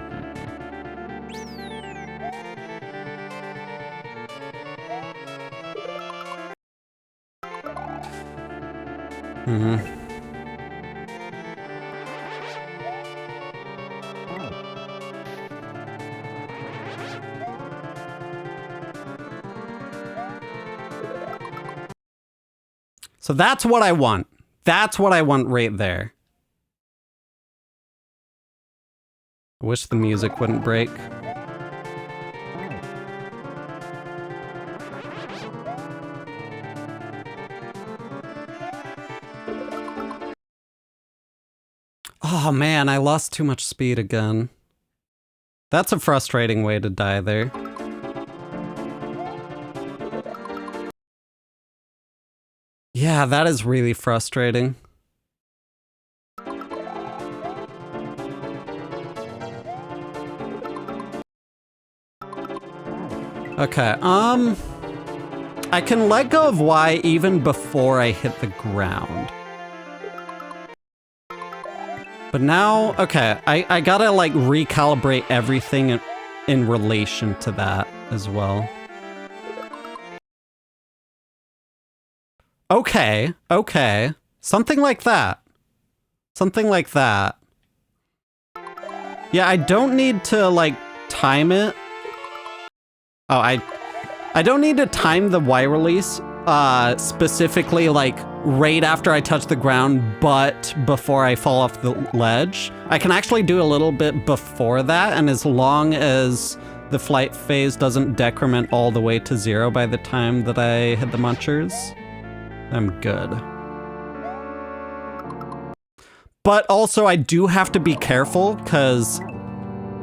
So that's what I want. That's what I want right there. I wish the music wouldn't break. Oh man, I lost too much speed again. That's a frustrating way to die there. Yeah, that is really frustrating. Okay, I can let go of Y even before I hit the ground. But now, okay, I gotta like recalibrate everything in relation to that as well. Okay, okay. Something like that. Something like that. Yeah, I don't need to, like, time it. Oh, I don't need to time the Y release, specifically, like, right after I touch the ground, but before I fall off the ledge. I can actually do a little bit before that, and as long as the flight phase doesn't decrement all the way to 0 by the time that I hit the munchers, I'm good. But also I do have to be careful because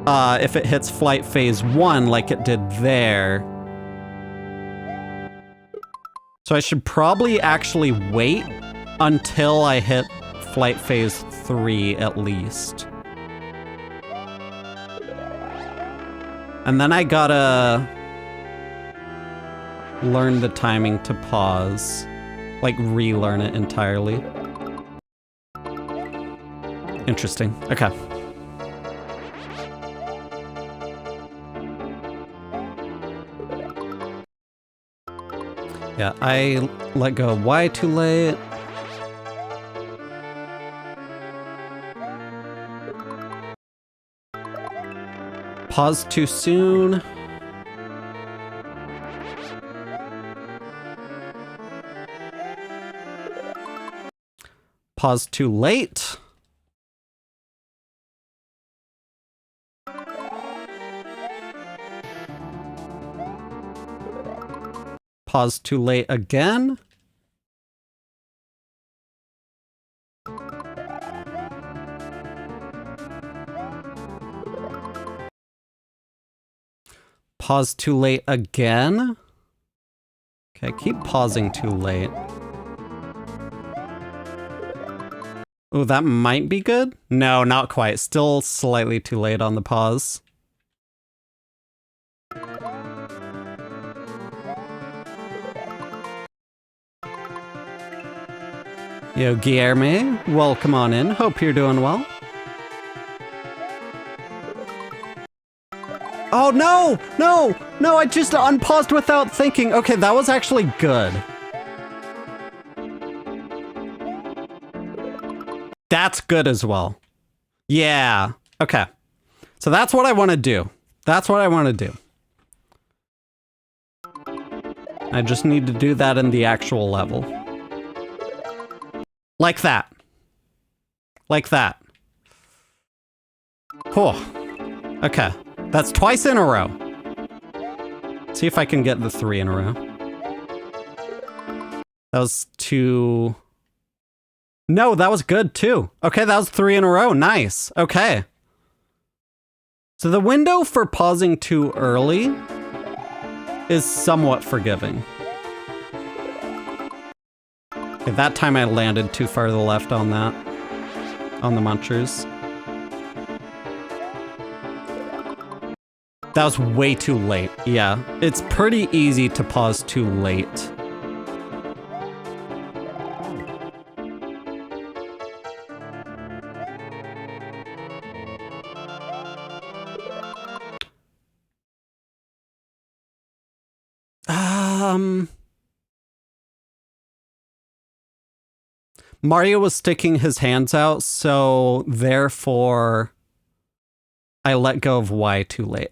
if it hits flight phase 1 like it did there. So I should probably actually wait until I hit flight phase 3 at least. And then I gotta learn the timing to pause. Like, relearn it entirely. Interesting. Okay. Yeah, I let go of Y too late. Pause too soon. Pause too late. Pause too late again. Pause too late again. Okay, keep pausing too late. Oh, that might be good? No, not quite. Still slightly too late on the pause. Yo, Guillermo, welcome on in. Hope you're doing well. Oh, no! No! No, I just unpaused without thinking. Okay, that was actually good. That's good as well. Yeah. Okay. So that's what I want to do. That's what I want to do. I just need to do that in the actual level. Like that. Like that. Oh. Okay. That's twice in a row. See if I can get the 3 in a row. That was 2. No, that was good too. Okay, that was 3 in a row. Nice. Okay. So the window for pausing too early is somewhat forgiving. Okay, that time I landed too far to the left on that. On the munchers. That was way too late. Yeah, it's pretty easy to pause too late. Mario was sticking his hands out, so therefore I let go of Y too late.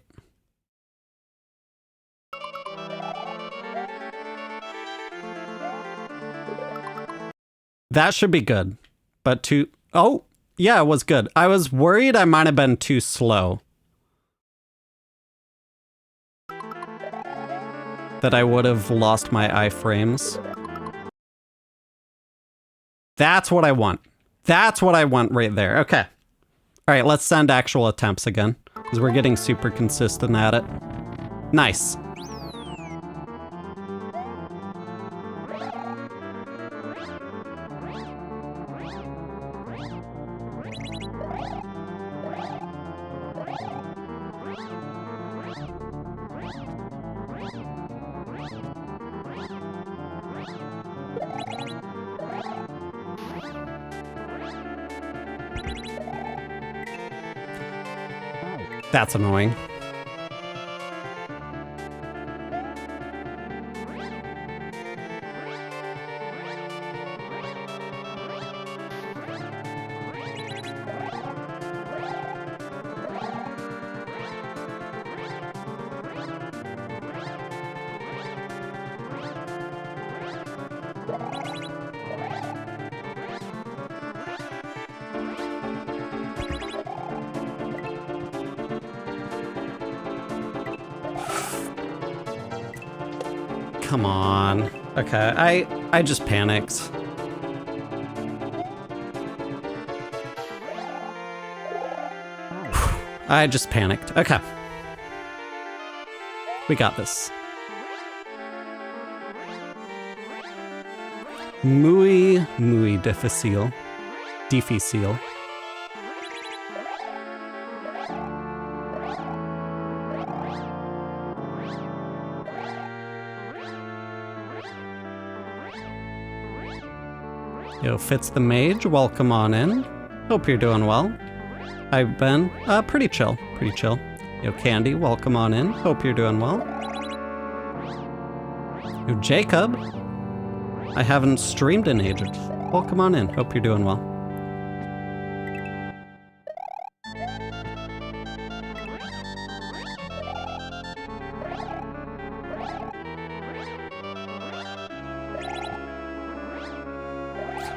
That should be good, but too... Oh, yeah, it was good. I was worried I might have been too slow. That I would have lost my iframes. That's what I want. That's what I want right there. Okay. All right, let's send actual attempts again, because we're getting super consistent at it. Nice. That's annoying. Come on. Okay, I just panicked. I just panicked. Okay. We got this. Muy difícil. Difícil. Yo, Fitz the Mage, welcome on in. Hope you're doing well. I've been pretty chill, pretty chill. Yo, Candy, welcome on in. Hope you're doing well. Yo, Jacob, I haven't streamed in ages. Welcome on in. Hope you're doing well.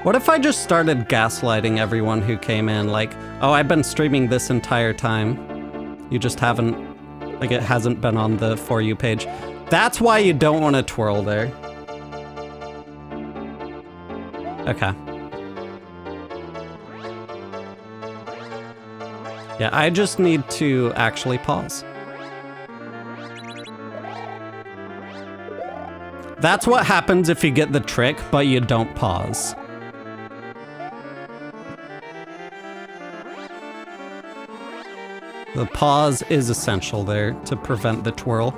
What if I just started gaslighting everyone who came in, like, oh, I've been streaming this entire time. You just haven't, like, it hasn't been on the For You page. That's why you don't want to twirl there. Okay. Yeah, I just need to actually pause. That's what happens if you get the trick, but you don't pause. The pause is essential there to prevent the twirl.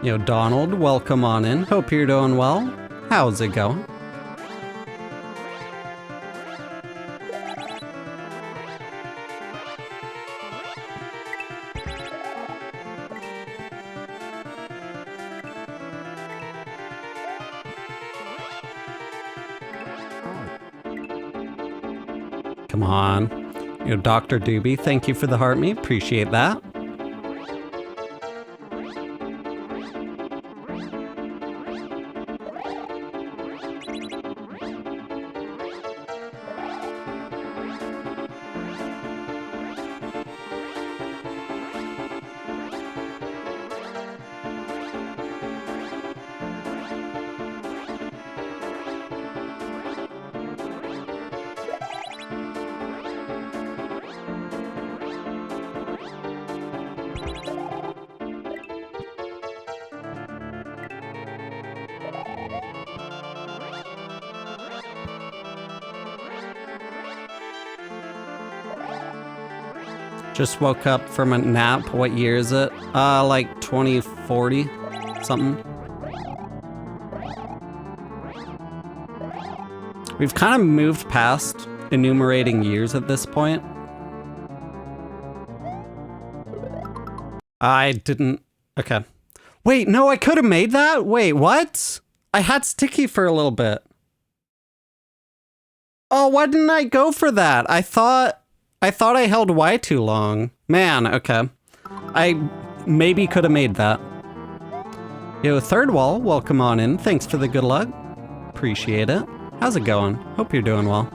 Yo, Donald, welcome on in. Hope you're doing well. How's it going? Come on. You know, Dr. Doobie, thank you for the heart me. Appreciate that. Just woke up from a nap. What year is it? Like 2040 something. We've kind of moved past enumerating years at this point. I didn't. Okay. Wait, no, I could have made that? Wait, what? I had sticky for a little bit. Oh, why didn't I go for that? I thought I held Y too long. Man, okay. I maybe could have made that. Yo, Third Wall, welcome on in. Thanks for the good luck. Appreciate it. How's it going? Hope you're doing well.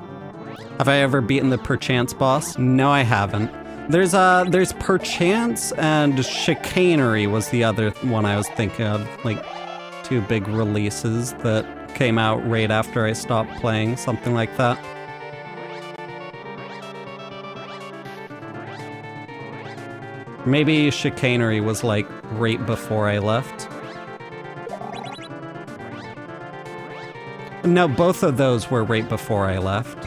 Have I ever beaten the Perchance boss? No, I haven't. There's Perchance and Chicanery was the other one I was thinking of. Like, two big releases that came out right after I stopped playing, something like that. Maybe Chicanery was like right before I left. No, both of those were right before I left.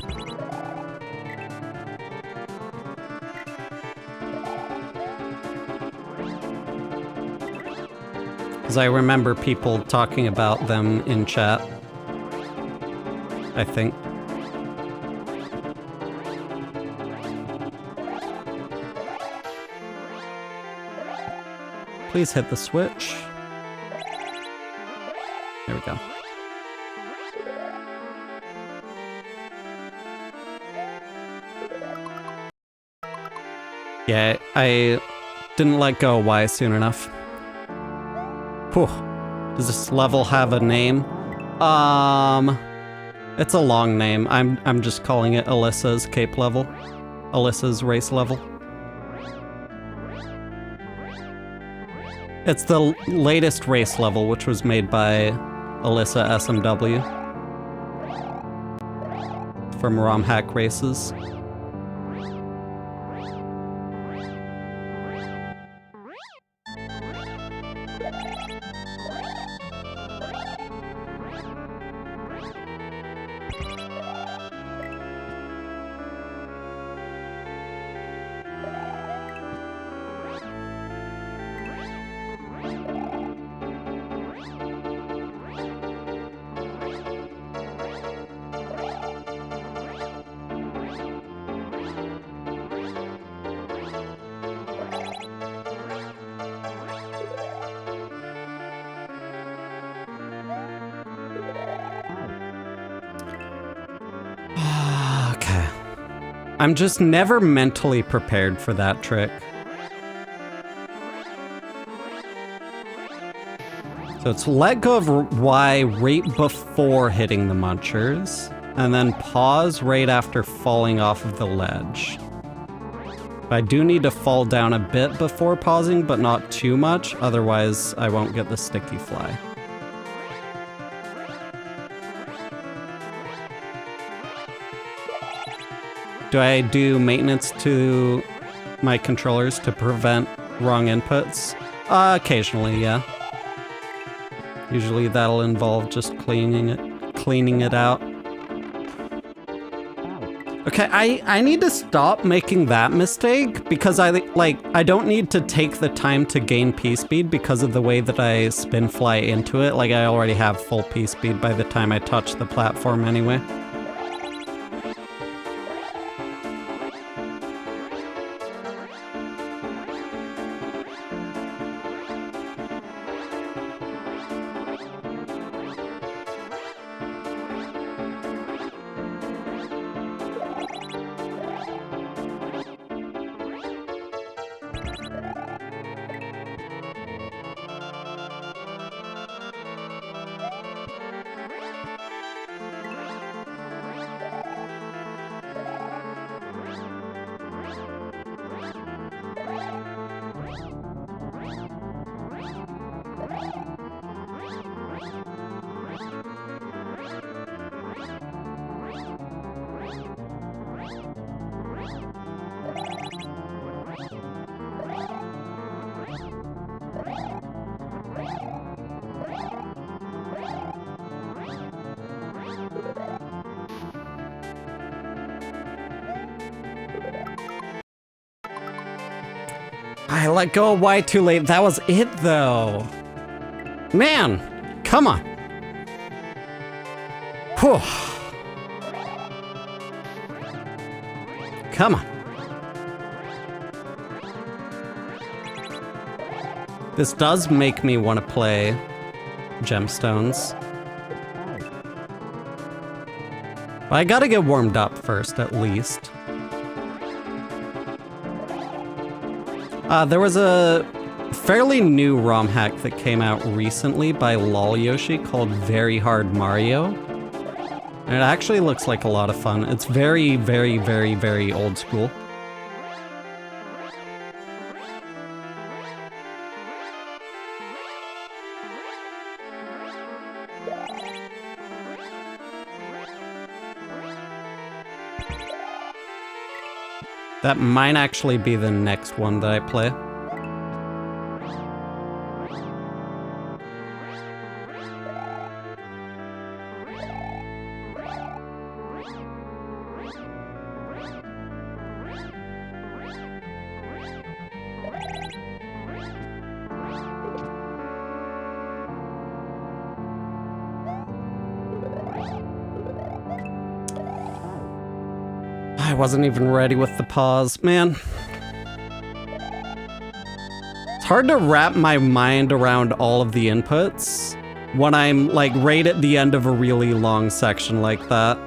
Because I remember people talking about them in chat, I think. Please hit the switch. There we go. Yeah, I didn't let go of Y soon enough. Whew. Does this level have a name? It's a long name. I'm just calling it Alyssa's cape level. Alyssa's race level. It's the latest race level, which was made by AlyssaSMW from ROM Hack Races. I'm just never mentally prepared for that trick. So it's let go of Y right before hitting the munchers, and then pause right after falling off of the ledge. I do need to fall down a bit before pausing, but not too much, otherwise I won't get the sticky fly. Do I do maintenance to my controllers to prevent wrong inputs? Occasionally, yeah. Usually that'll involve just cleaning it out. Okay, I need to stop making that mistake because I don't need to take the time to gain P-speed because of the way that I spin fly into it. Like I already have full P-speed by the time I touch the platform anyway. I let go of Y too late. That was it, though. Man, come on. Whew. Come on. This does make me want to play Gemstones. But I gotta get warmed up first, at least. There was a fairly new ROM hack that came out recently by Lol Yoshi called Very Hard Mario. And it actually looks like a lot of fun. It's very, very, very, very old school. That might actually be the next one that I play. I wasn't even ready with the pause, man. It's hard to wrap my mind around all of the inputs when I'm like right at the end of a really long section like that.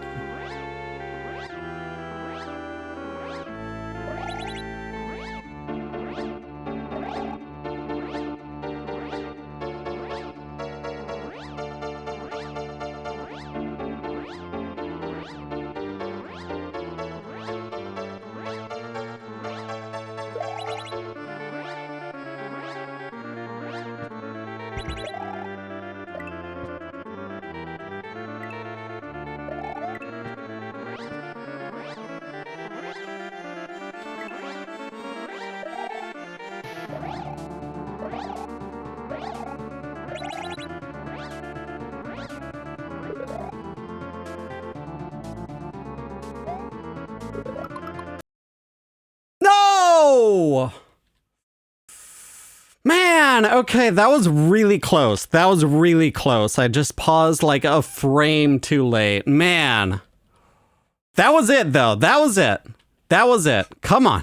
No! Man, okay, that was really close. That was really close. I just paused like a frame too late. Man. That was it, though. That was it. That was it. Come on.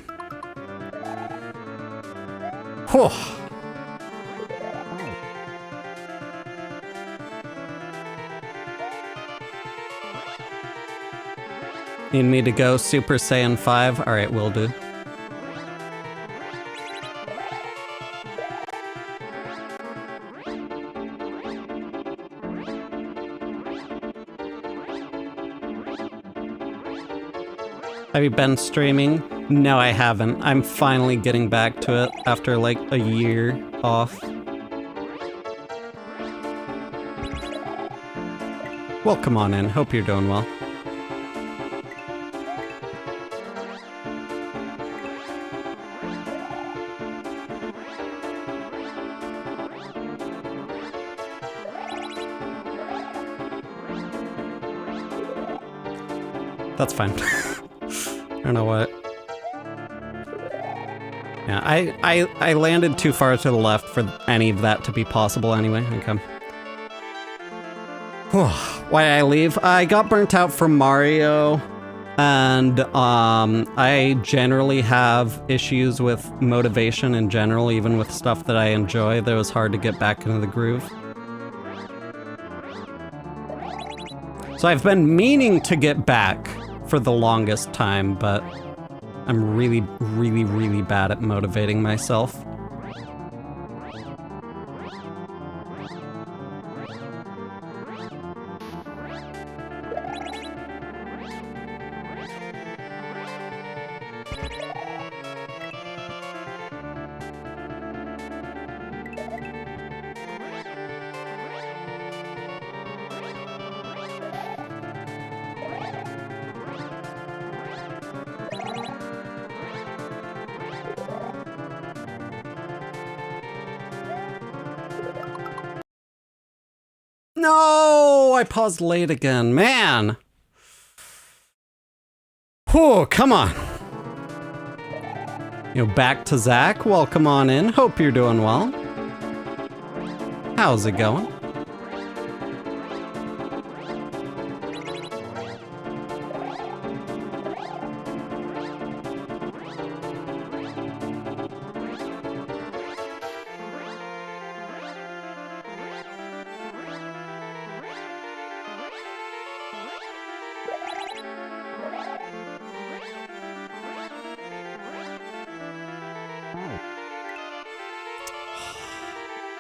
Whew. Need me to go Super Saiyan 5? Alright, will do. Have you been streaming? No, I haven't. I'm finally getting back to it after like a year off. Well, come on in. Hope you're doing well. That's fine. don't know what. Yeah, I landed too far to the left for any of that to be possible anyway. Okay. Why did I leave? I got burnt out from Mario, and I generally have issues with motivation in general, even with stuff that I enjoy. That it was hard to get back into the groove. So I've been meaning to get back for the longest time, but I'm really, really, really bad at motivating myself. No, I paused late again, man. Whew, come on. You know, back to Zach. Welcome on in. Hope you're doing well. How's it going?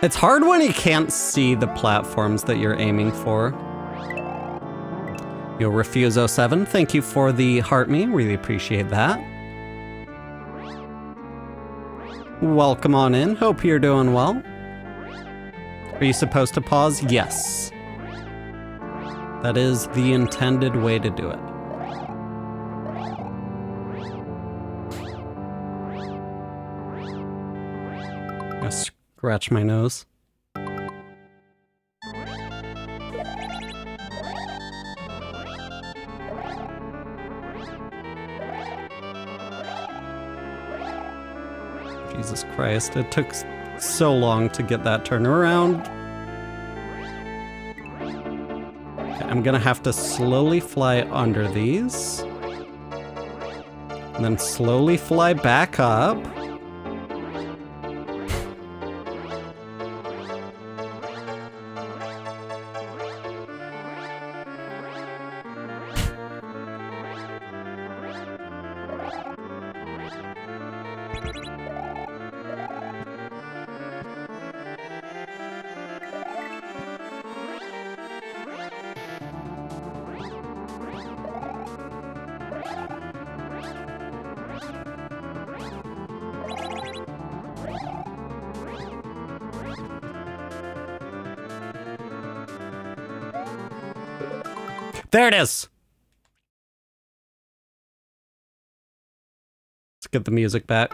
It's hard when you can't see the platforms that you're aiming for. Yo, Refuse07, thank you for the heart me, really appreciate that. Welcome on in, hope you're doing well. Are you supposed to pause? Yes. That is the intended way to do it. Scratch my nose. Jesus Christ, it took so long to get that turnaround. Okay, I'm gonna have to slowly fly under these. And then slowly fly back up. There it is! Let's get the music back.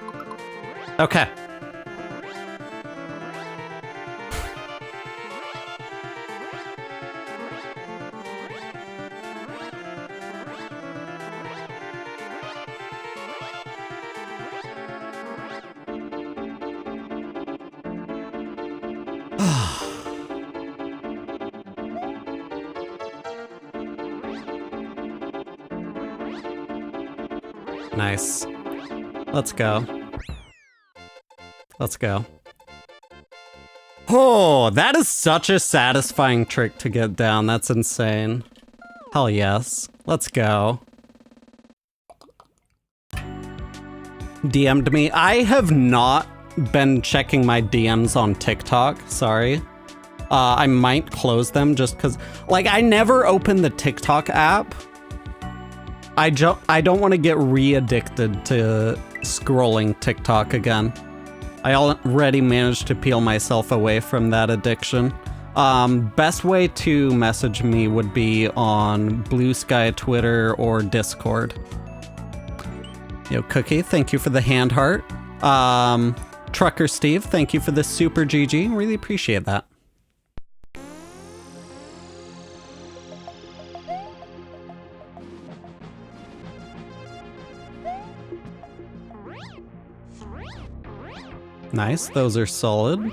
Okay. Nice. Let's go. Let's go. Oh, that is such a satisfying trick to get down. That's insane. Hell yes. Let's go. DM'd me. I have not been checking my DMs on TikTok. Sorry. I might close them just because, like, I never open the TikTok app. I don't want to get re-addicted to scrolling TikTok again. I already managed to peel myself away from that addiction. Best way to message me would be on Blue Sky, Twitter, or Discord. Yo, Cookie, thank you for the hand heart. Trucker Steve, thank you for the super GG. Really appreciate that. Nice, those are solid.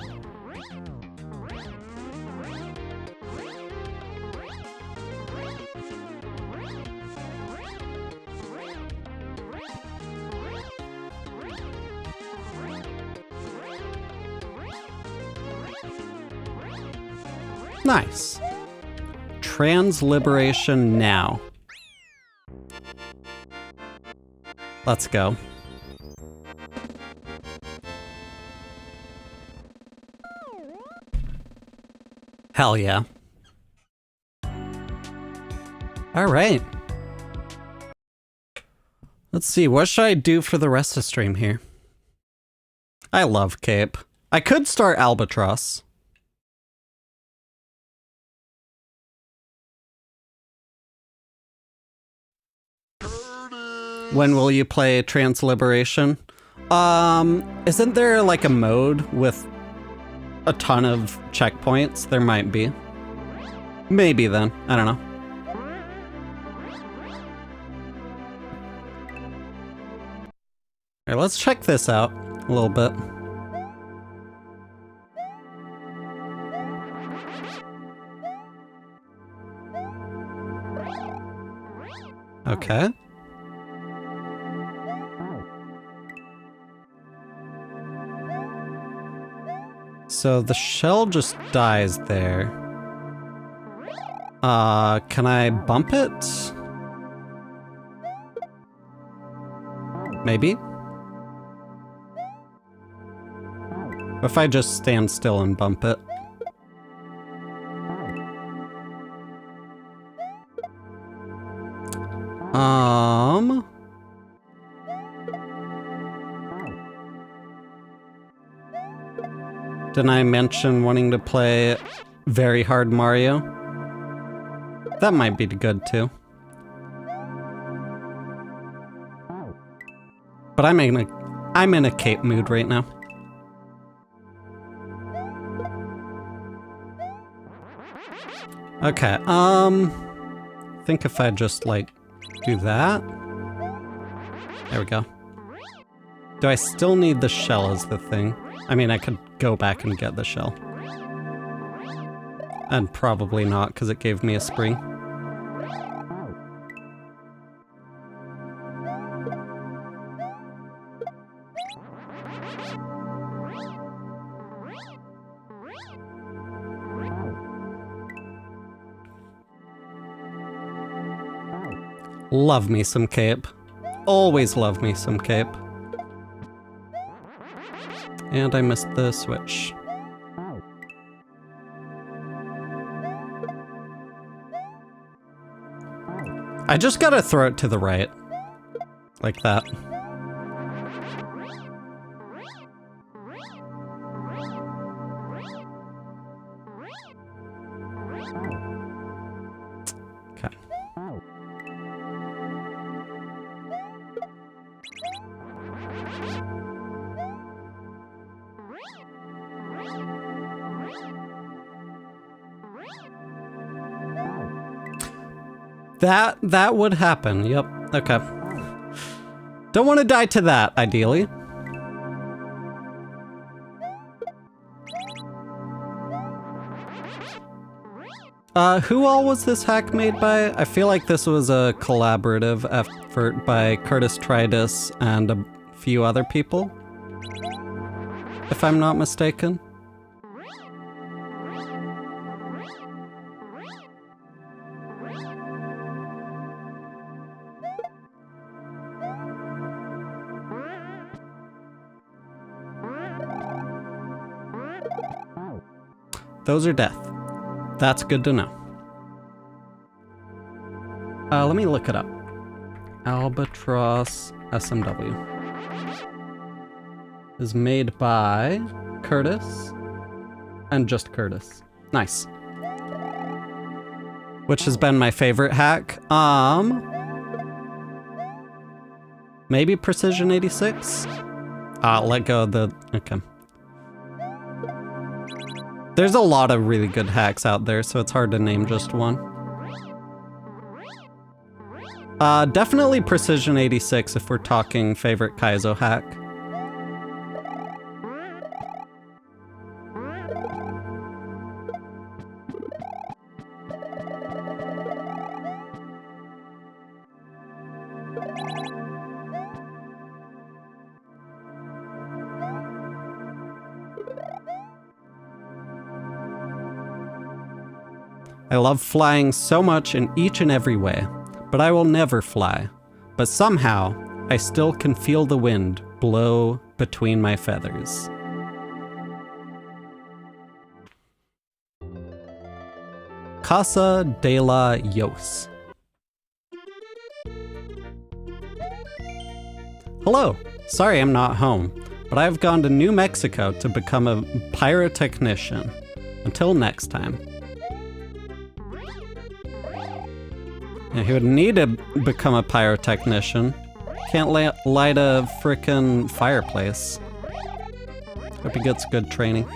Nice. Trans-liberation now. Let's go. Hell yeah. All right. Let's see, what should I do for the rest of stream here? I love Cape. I could start Albatros. When will you play Trans-Liberation? Isn't there like a mode with a ton of checkpoints? There might be. Maybe then, I don't know. All right, let's check this out a little bit. Okay. So the shell just dies there. Can I bump it? Maybe? If I just stand still and bump it. Didn't I mention wanting to play very hard Mario? That might be good too. But I'm in a Cape mood right now. Okay, I think if I just like do that. There we go. Do I still need the shell as the thing? I mean, I could go back and get the shell. And probably not, because it gave me a spring. Love me some Cape. Always love me some Cape. And I missed the switch. I just gotta throw it to the right. Like that. Okay. That would happen, yep, okay. Don't want to die to that, ideally. Who all was this hack made by? I feel like this was a collaborative effort by Curtis Tridus and a few other people, if I'm not mistaken. Those are death. That's good to know. Let me look it up. Albatros SMW. Is made by Curtis and just Curtis. Nice. Which has been my favorite hack. Maybe Precision 86? I'll let go of the... Okay. There's a lot of really good hacks out there, so it's hard to name just one. Definitely Precision 86 if we're talking favorite Kaizo hack. I love flying so much in each and every way, but I will never fly. But somehow, I still can feel the wind blow between my feathers. Casa de la Yos. Hello, sorry I'm not home, but I've gone to New Mexico to become a pyrotechnician. Until next time. Yeah, he would need to become a pyrotechnician. Can't light a frickin' fireplace. Hope he gets good training.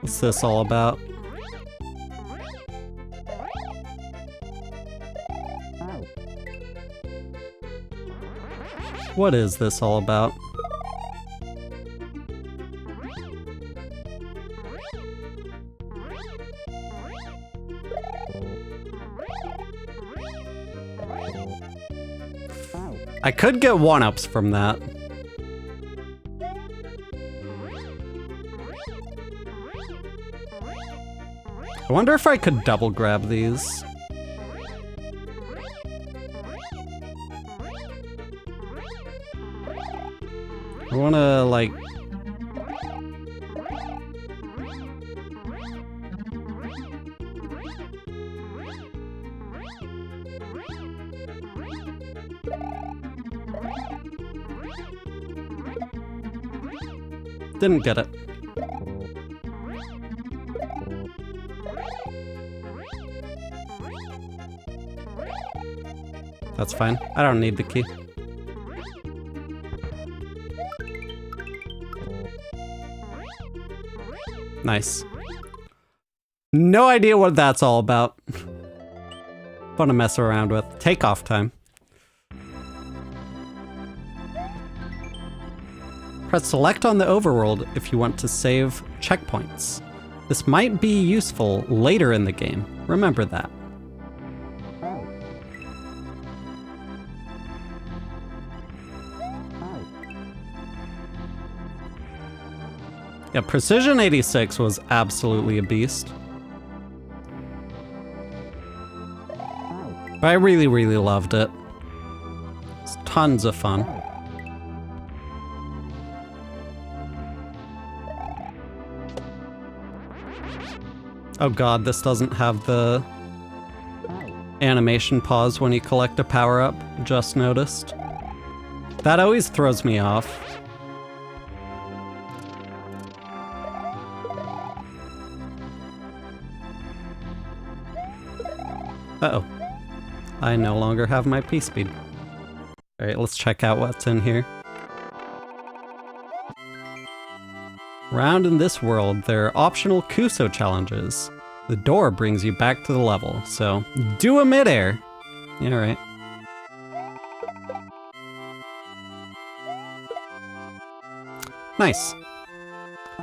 What's this all about? What is this all about? I could get one-ups from that. I wonder if I could double grab these. I wanna, like... Didn't get it. That's fine. I don't need the key. Nice. No idea what that's all about. Fun to mess around with. Takeoff time. Press select on the overworld if you want to save checkpoints. This might be useful later in the game. Remember that. Yeah, Precision 86 was absolutely a beast. I really, really loved it. It's tons of fun. Oh god, this doesn't have the animation pause when you collect a power-up. Just noticed. That always throws me off. Uh-oh. I no longer have my P-speed. Alright, let's check out what's in here. Round in this world, there are optional Kuso challenges. The door brings you back to the level, so do a midair. Yeah, right. Nice.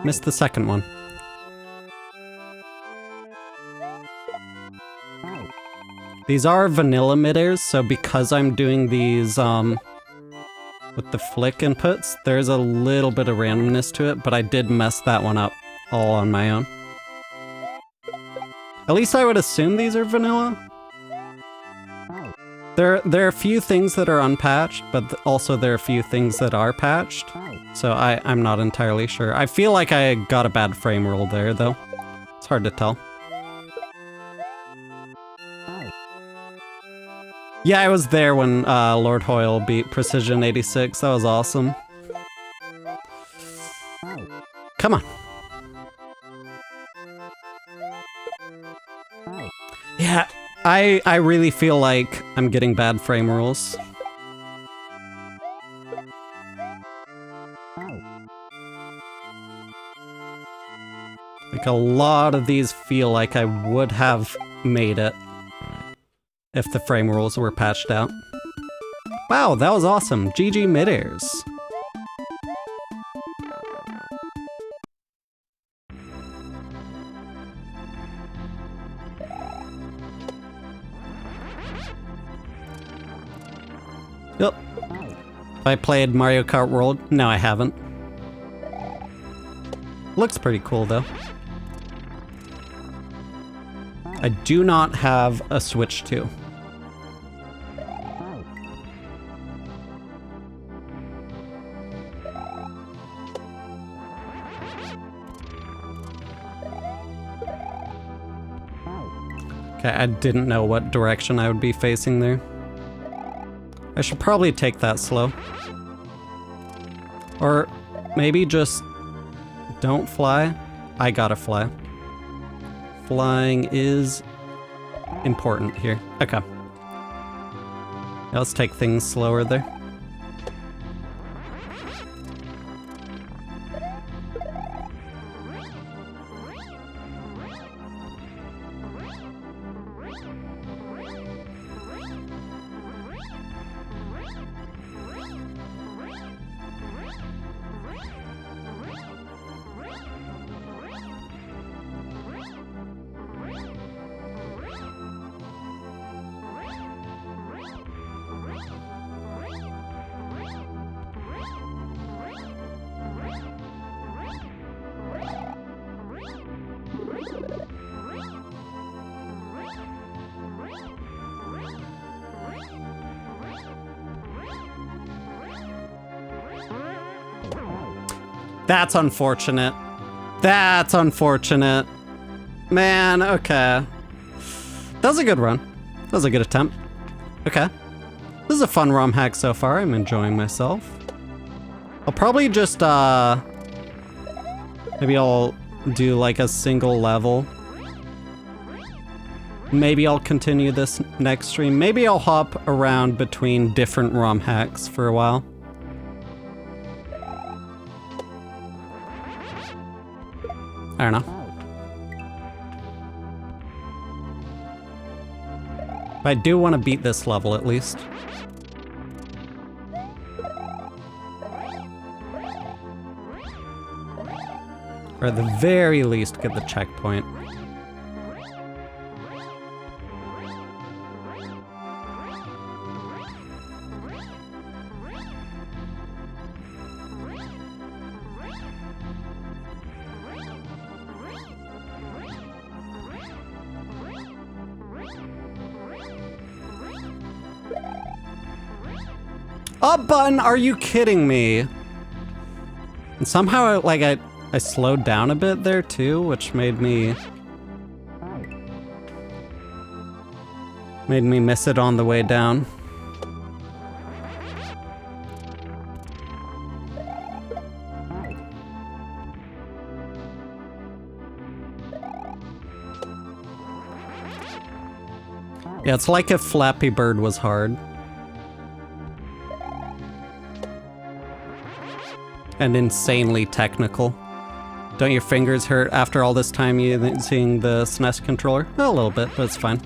Missed the second one. These are vanilla midairs, so because I'm doing these with the flick inputs, there's a little bit of randomness to it, but I did mess that one up all on my own. At least I would assume these are vanilla. There are a few things that are unpatched, but also there are a few things that are patched. So I'm not entirely sure. I feel like I got a bad frame roll there, though. It's hard to tell. Yeah, I was there when Lord Hoyle beat Precision 86. That was awesome. Come on. Yeah, I really feel like I'm getting bad frame rolls. Like a lot of these feel like I would have made it if the frame rules were patched out. Wow, that was awesome. GG midairs. Yep. Have I played Mario Kart World? No, I haven't. Looks pretty cool, though. I do not have a Switch 2. Okay, I didn't know what direction I would be facing there. I should probably take that slow. Or maybe just don't fly. I gotta fly. Flying is important here. Okay. Yeah, let's take things slower there. That's unfortunate. That's unfortunate. Man, okay. That was a good run. That was a good attempt. Okay. This is a fun ROM hack so far. I'm enjoying myself. I'll probably just, maybe I'll do like a single level. Maybe I'll continue this next stream. Maybe I'll hop around between different ROM hacks for a while. I don't know. But I do want to beat this level at least. Or at the very least get the checkpoint. Up button, are you kidding me? And somehow, like, I slowed down a bit there too, which made me miss it on the way down. Yeah, it's like if Flappy Bird was hard. And insanely technical. Don't your fingers hurt after all this time using the SNES controller? A little bit, but it's fine.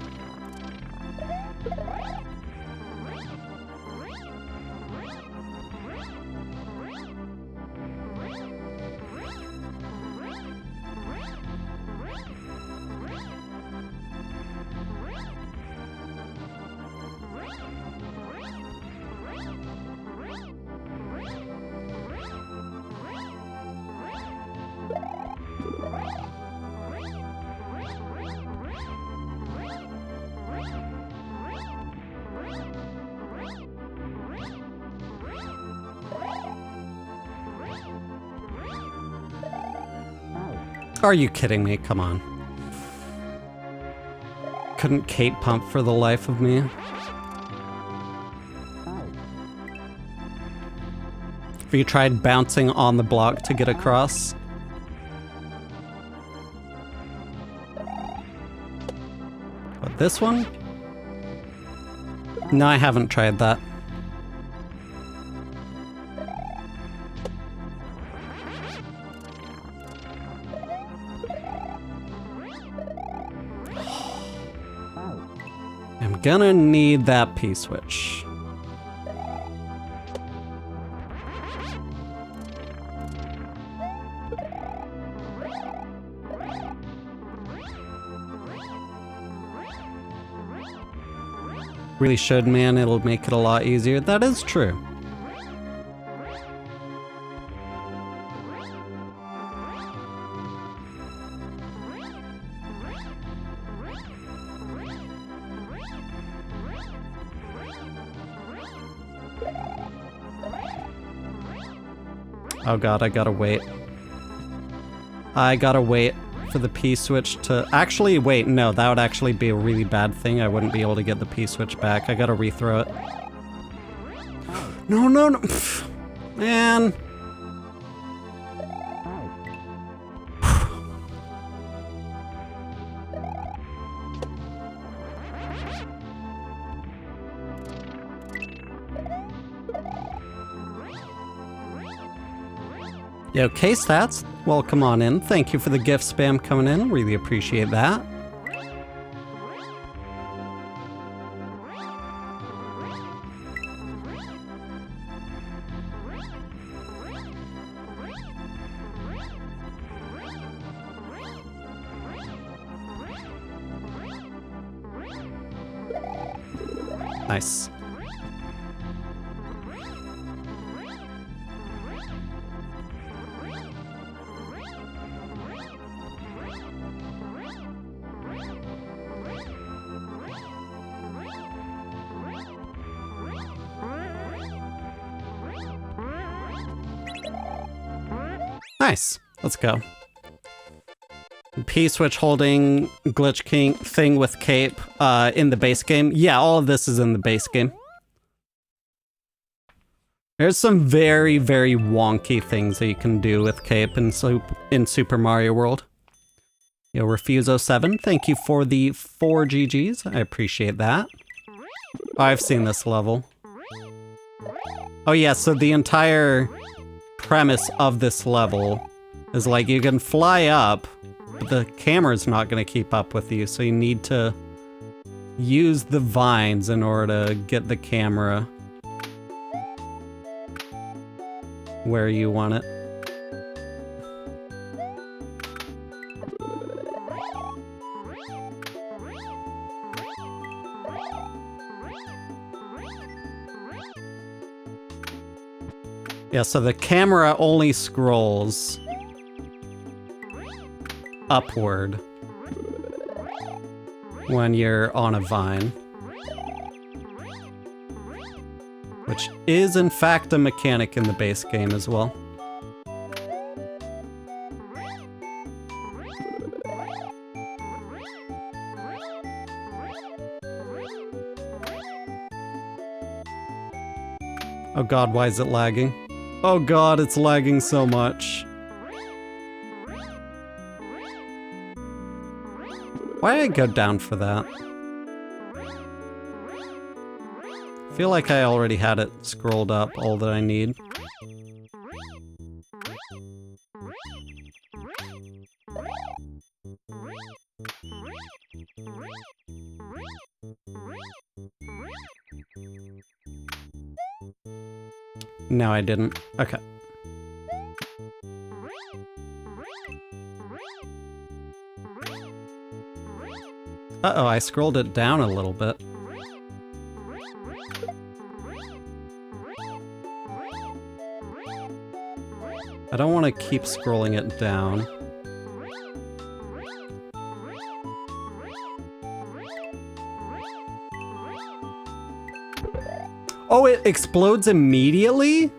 Are you kidding me? Come on. Couldn't Kate pump for the life of me. Have you tried bouncing on the block to get across? But this one? No, I haven't tried that. I'm gonna need that P-switch. Really should, man. It'll make it a lot easier. That is true. Oh god, I gotta wait. I gotta wait for the P-switch to... Actually, wait, no, that would actually be a really bad thing. I wouldn't be able to get the P-switch back. I gotta rethrow it. No, no, no. Pfft. Man. Yo, K-Stats, welcome on in. Thank you for the gift spam coming in. Really appreciate that. Nice. Nice. Let's go. P-switch holding glitch king thing with cape in the base game. Yeah, all of this is in the base game. There's some very, very wonky things that you can do with cape in Super Mario World. Yo, Refuso7, thank you for the 4 GGs. I appreciate that. Oh, I've seen this level. Oh yeah, so the entire premise of this level is like you can fly up, but the camera's not going to keep up with you, so you need to use the vines in order to get the camera where you want it. Yeah, so the camera only scrolls upward when you're on a vine, which is in fact a mechanic in the base game as well. Oh god, why is it lagging? Oh god, it's lagging so much. Why did I go down for that? I feel like I already had it scrolled up, all that I need. No, I didn't. Okay. Uh-oh, I scrolled it down a little bit. I don't want to keep scrolling it down. Oh, it explodes immediately?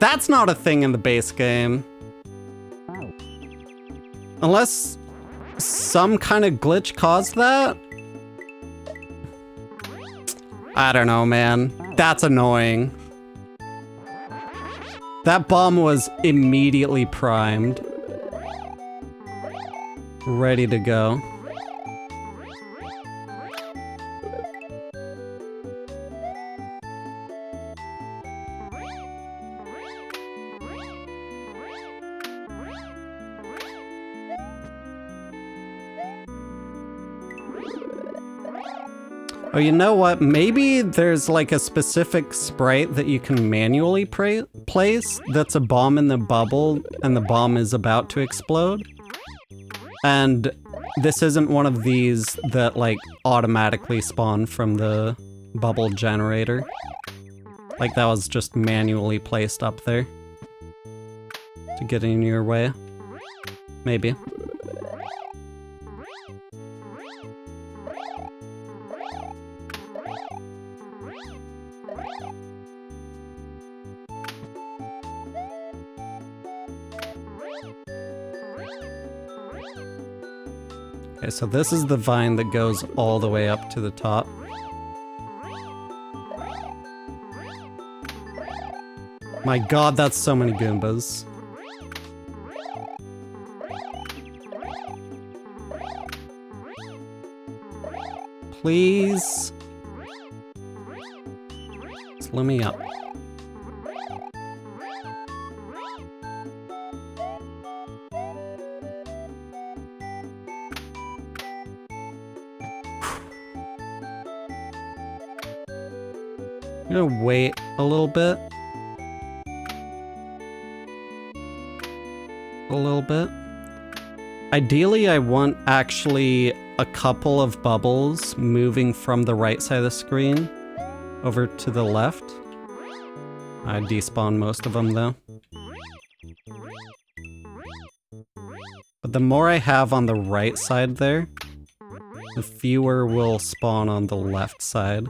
That's not a thing in the base game. Unless some kind of glitch caused that? I don't know, man. That's annoying. That bomb was immediately primed. Ready to go. Oh, you know what? Maybe there's like a specific sprite that you can manually place that's a bomb in the bubble and the bomb is about to explode. And this isn't one of these that like automatically spawn from the bubble generator. Like that was just manually placed up there to get in your way. Maybe. Okay, so this is the vine that goes all the way up to the top. My god, that's so many Goombas. Please. Slow me up. I'm gonna wait a little bit. A little bit. Ideally, I want actually a couple of bubbles moving from the right side of the screen over to the left. I despawn most of them though. But the more I have on the right side there, the fewer will spawn on the left side.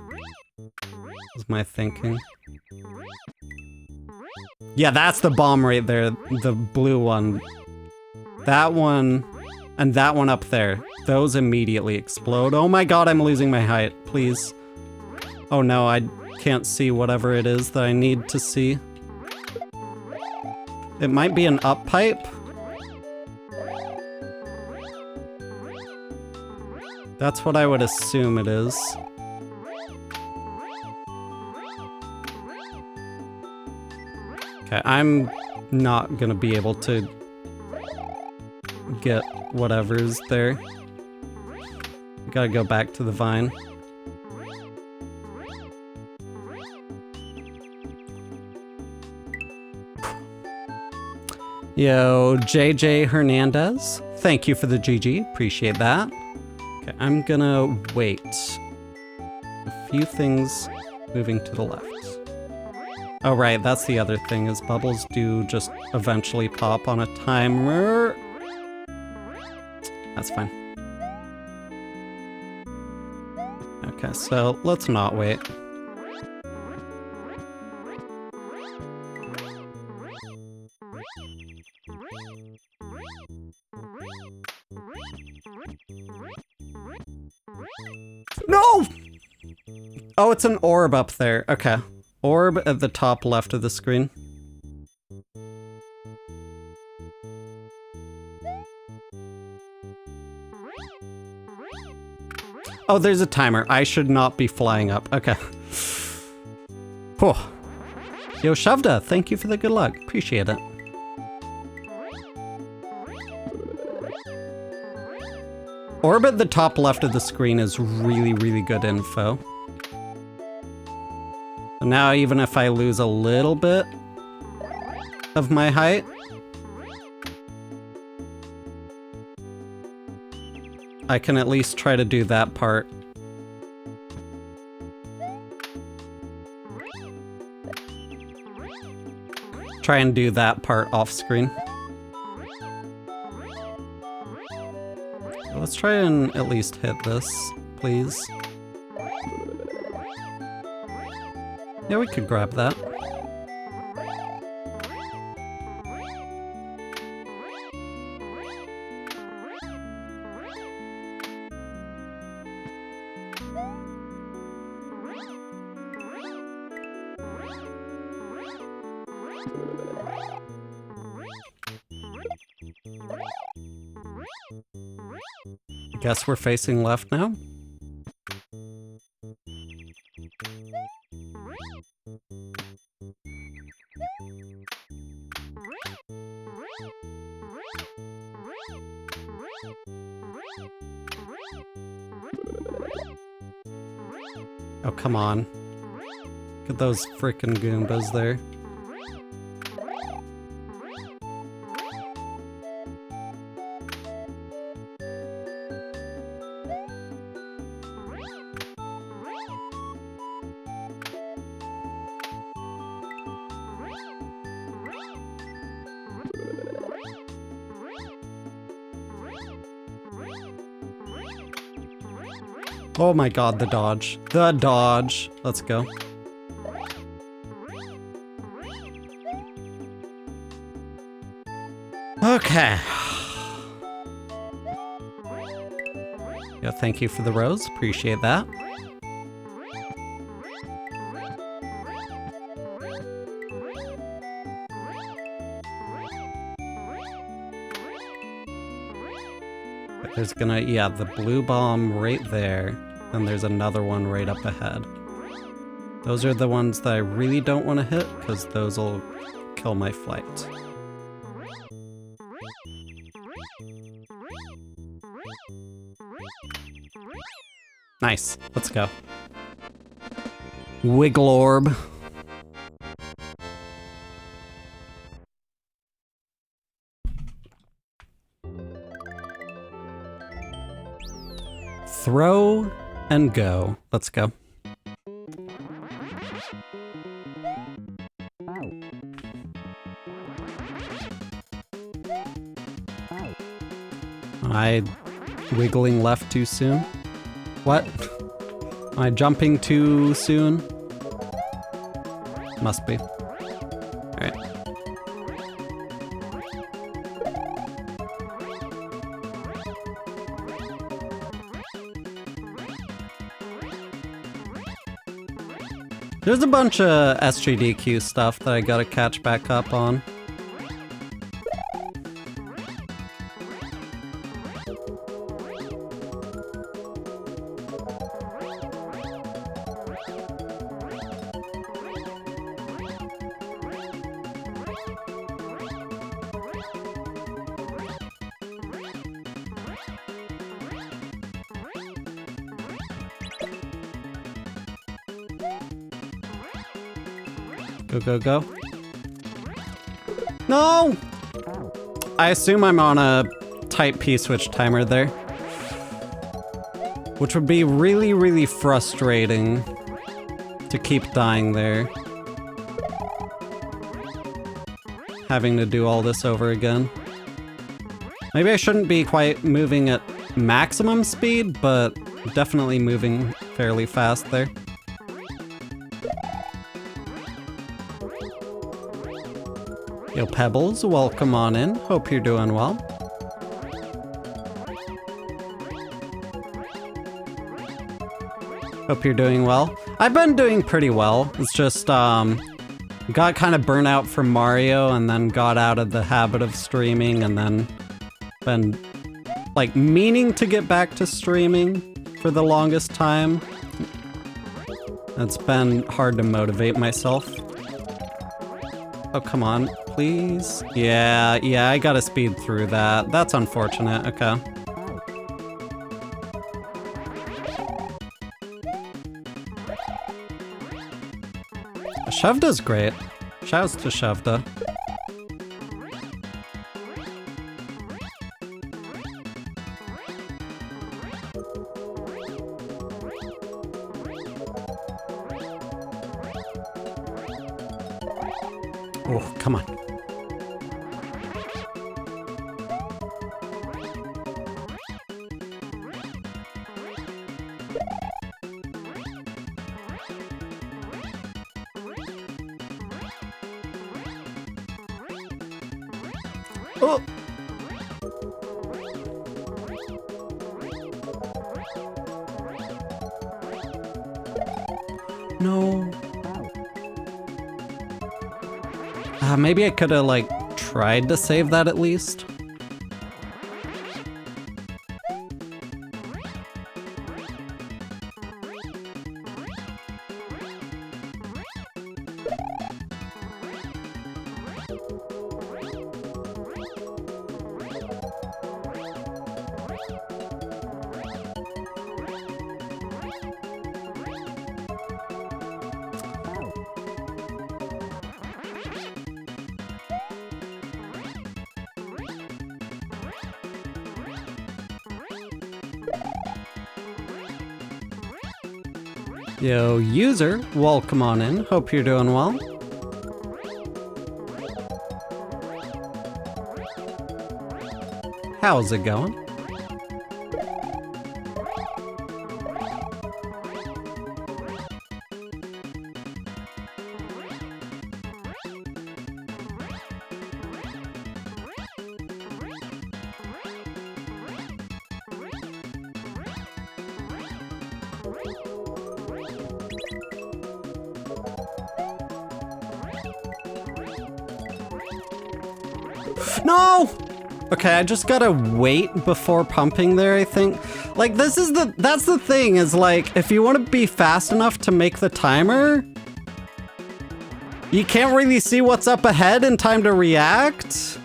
Is my thinking. Yeah, that's the bomb right there, the blue one. That one, and that one up there. Those immediately explode. Oh my god, I'm losing my height, please. Oh no, I can't see whatever it is that I need to see. It might be an up pipe. That's what I would assume it is. Okay, I'm not gonna be able to get whatever's there. I gotta go back to the vine. Yo, JJ Hernandez, thank you for the GG, appreciate that. Okay, I'm gonna wait. A few things moving to the left. Oh right, that's the other thing, is bubbles do just eventually pop on a timer. That's fine. Okay, so let's not wait. No! Oh, it's an orb up there. Okay. Orb at the top left of the screen. Oh, there's a timer. I should not be flying up. Okay. Whew. Yo, Shavda, thank you for the good luck. Appreciate it. Orb at the top left of the screen is really, really good info. Now, even if I lose a little bit of my height, I can at least try to do that part. Try and do that part off screen. Let's try and at least hit this, please. Yeah, we could grab that. Guess we're facing left now? Oh, come on. Look at those frickin' Goombas there. Oh my god, the dodge. The dodge. Let's go. Okay. Yeah, thank you for the rose. Appreciate that. There's gonna, yeah, the blue bomb right there. And there's another one right up ahead. Those are the ones that I really don't want to hit, because those will kill my flight. Nice. Let's go. Wiggle orb. Throw and go. Let's go. Am I wiggling left too soon? What? Am I jumping too soon? Must be. Alright. There's a bunch of SGDQ stuff that I gotta catch back up on. Go, go, go. No! I assume I'm on a tight P-switch timer there. Which would be really, really frustrating to keep dying there. Having to do all this over again. Maybe I shouldn't be quite moving at maximum speed, but definitely moving fairly fast there. Yo, Pebbles, welcome on in. Hope you're doing well. Hope you're doing well. I've been doing pretty well. It's just, got kind of burnt out from Mario and then got out of the habit of streaming and then been, like, meaning to get back to streaming for the longest time. It's been hard to motivate myself. Oh, come on. Please? Yeah, I gotta speed through that. That's unfortunate. Okay. Shovda's great. Shouts to Shovda. Oh, come on. Oh! No. Maybe I could have, like, tried to save that at least. Yo, user, welcome on in. Hope you're doing well. How's it going? No! Okay, I just gotta wait before pumping there, I think. Like, that's the thing, is like, if you want to be fast enough to make the timer, you can't really see what's up ahead in time to react.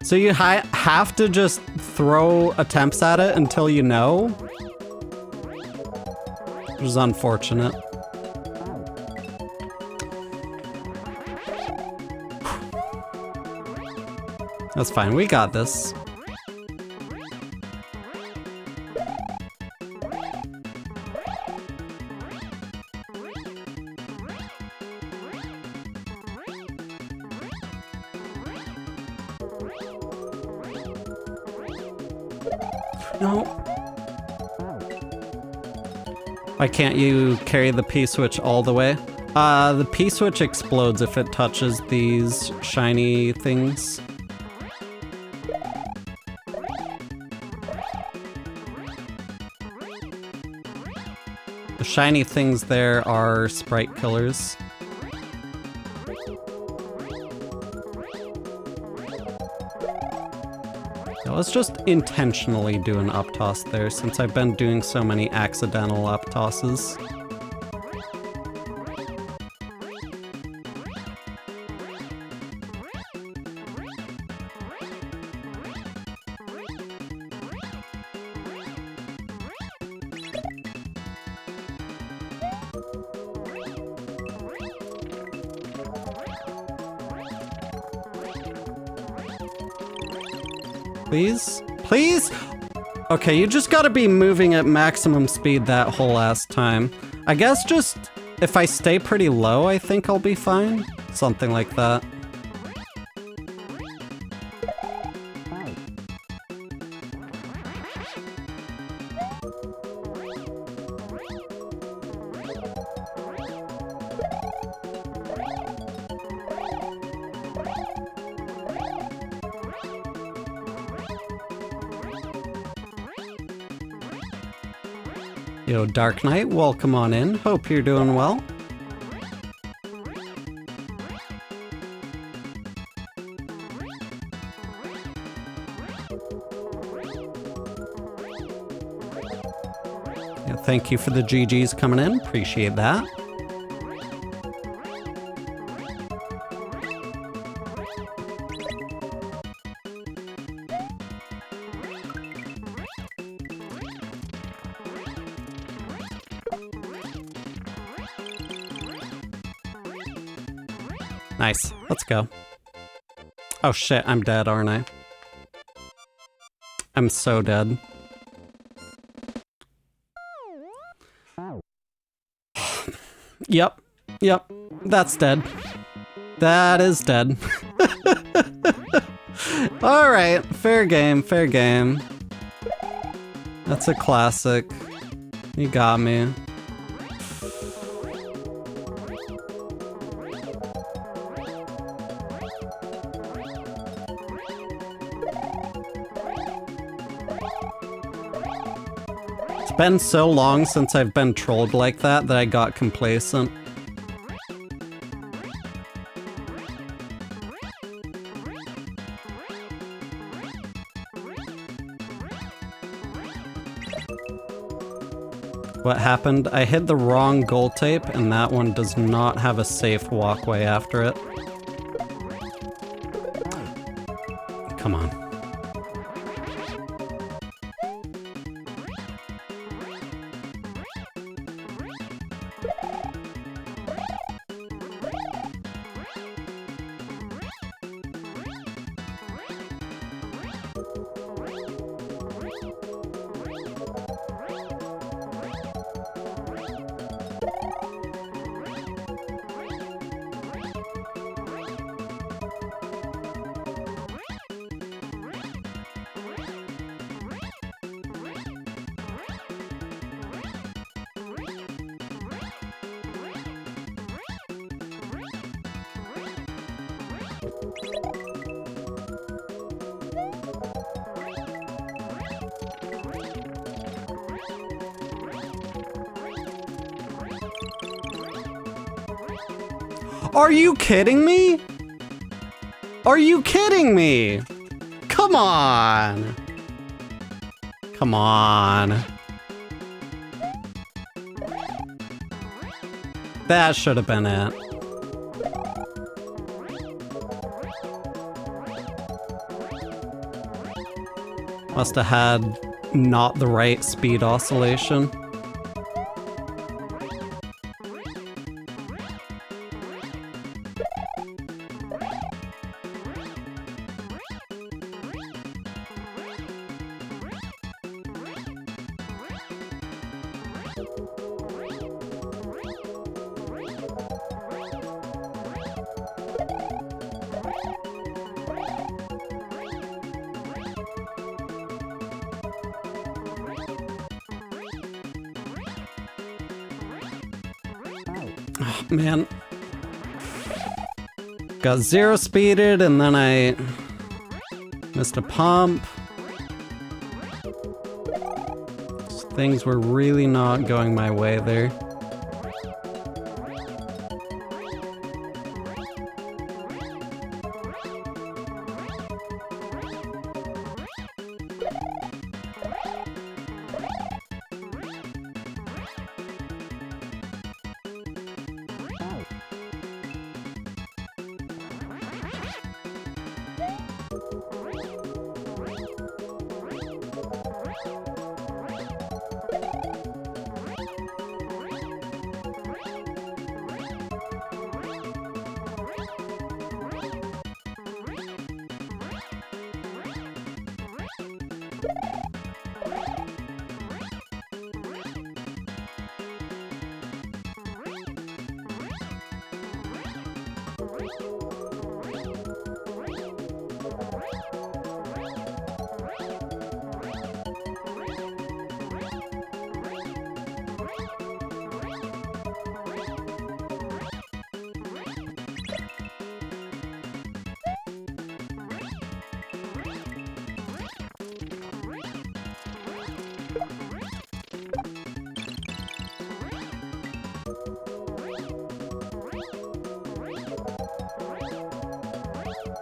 So you have to just throw attempts at it until you know. Which is unfortunate. That's fine, we got this. No. Why can't you carry the P-switch all the way? The P-switch explodes if it touches these shiny things. The shiny things there are sprite killers. Now let's just intentionally do an up toss there, since I've been doing so many accidental up tosses. Please? Please? Okay, you just gotta be moving at maximum speed that whole ass time. I guess just, if I stay pretty low, I think I'll be fine. Something like that. Yo, Dark Knight, welcome on in. Hope you're doing well. Yeah, thank you for the GGs coming in. Appreciate that. Nice. Let's go. Oh shit, I'm dead, aren't I? I'm so dead. Yep. Yep. That's dead. That is dead. Alright. Fair game. Fair game. That's a classic. You got me. Been so long since I've been trolled like that I got complacent. What happened? I hit the wrong gold tape and that one does not have a safe walkway after it. Come on. Are you kidding me? Are you kidding me? Come on. Come on. That should have been it. Must have had not the right speed oscillation. Oh, man. Got zero speeded and then I missed a pump. Things were really not going my way there.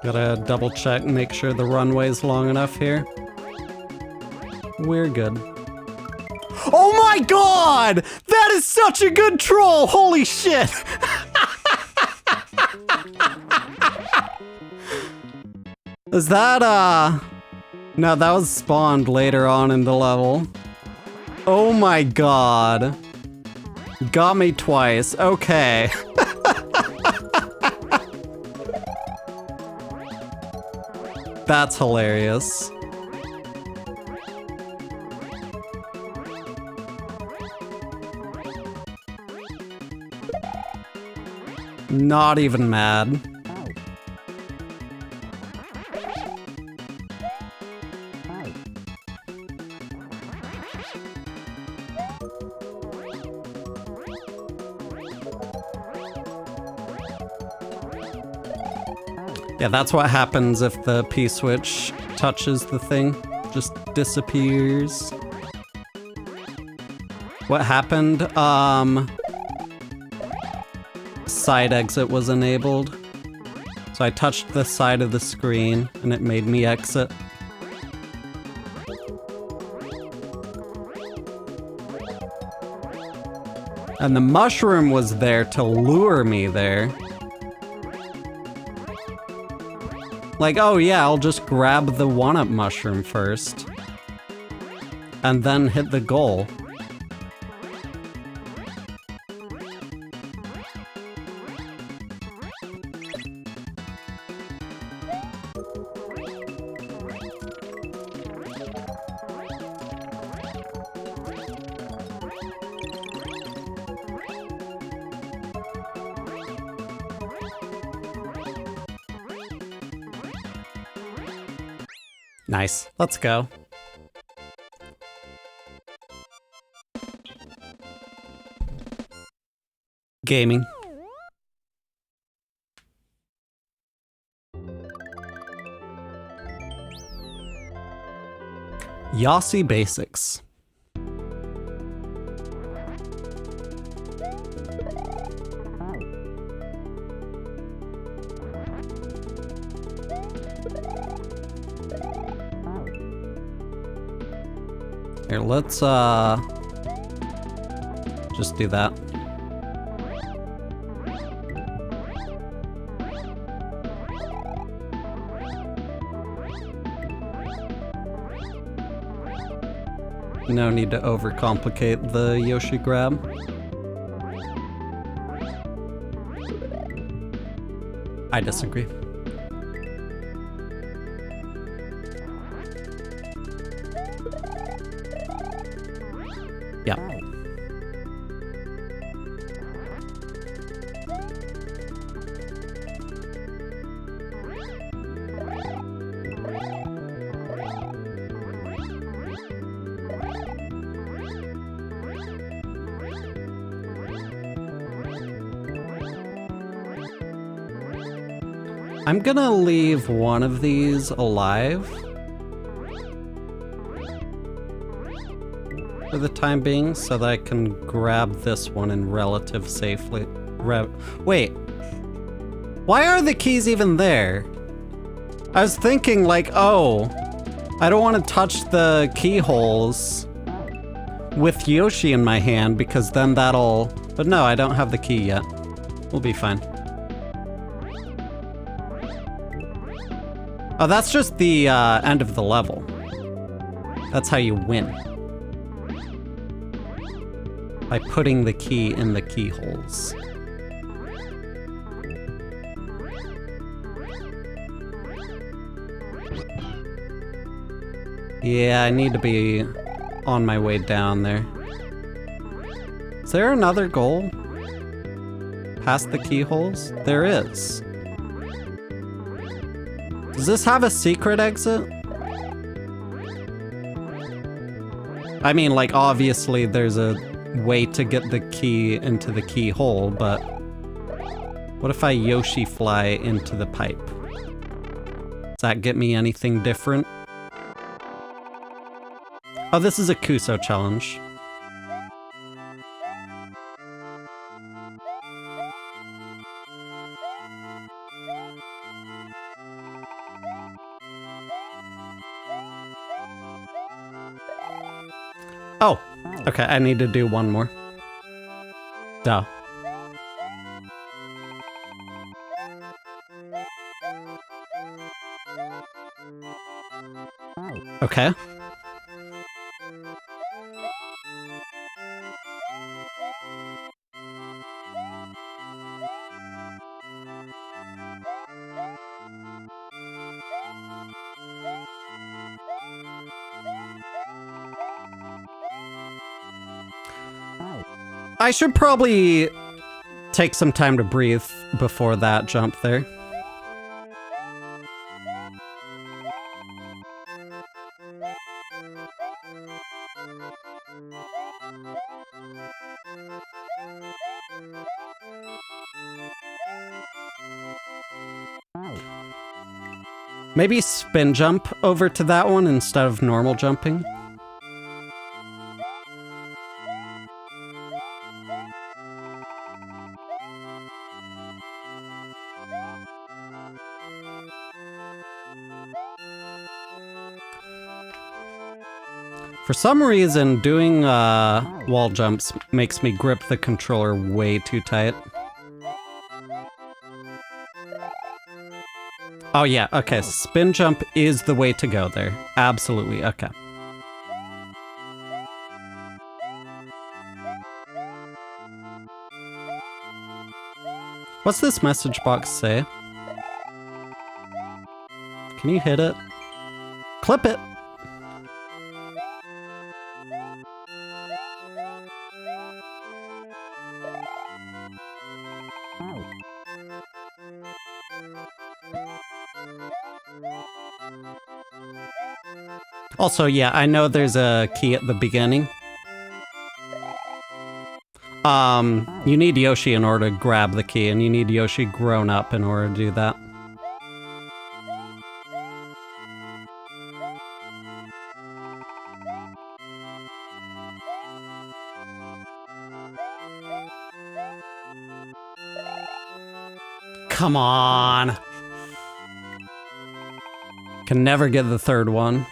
Gotta double check and make sure the runway's long enough here. We're good. Oh my god! That is such a good troll! Holy shit! Is that, no, that was spawned later on in the level. Oh my god. Got me twice. Okay. That's hilarious. Not even mad. Yeah, that's what happens if the P-switch touches the thing. Just disappears. What happened? Side exit was enabled. So I touched the side of the screen and it made me exit. And the mushroom was there to lure me there. Like, oh yeah, I'll just grab the 1-up mushroom first. And then hit the goal. Nice. Let's go. Gaming. Yossi Basics. Here, let's just do that. No need to overcomplicate the Yoshi grab. I disagree. Yeah. I'm gonna leave one of these alive for the time being so that I can grab this one in relative safely. Wait, why are the keys even there? I was thinking like, oh, I don't want to touch the keyholes with Yoshi in my hand because then that'll... But no, I don't have the key yet. We'll be fine. Oh, that's just the end of the level. That's how you win. By putting the key in the keyholes. Yeah, I need to be on my way down there. Is there another goal? Past the keyholes? There is. Does this have a secret exit? I mean, like, obviously there's a way to get the key into the keyhole, but what if I Yoshi fly into the pipe? Does that get me anything different? Oh, this is a Kuso challenge. Oh, okay, I need to do one more. Duh. Okay. I should probably take some time to breathe before that jump there. Maybe spin jump over to that one instead of normal jumping. For some reason, doing wall jumps makes me grip the controller way too tight. Oh yeah, okay, spin jump is the way to go there. Absolutely, okay. What's this message box say? Can you hit it? Clip it! Also, yeah, I know there's a key at the beginning. You need Yoshi in order to grab the key, and you need Yoshi grown up in order to do that. Come on! Can never get the third one.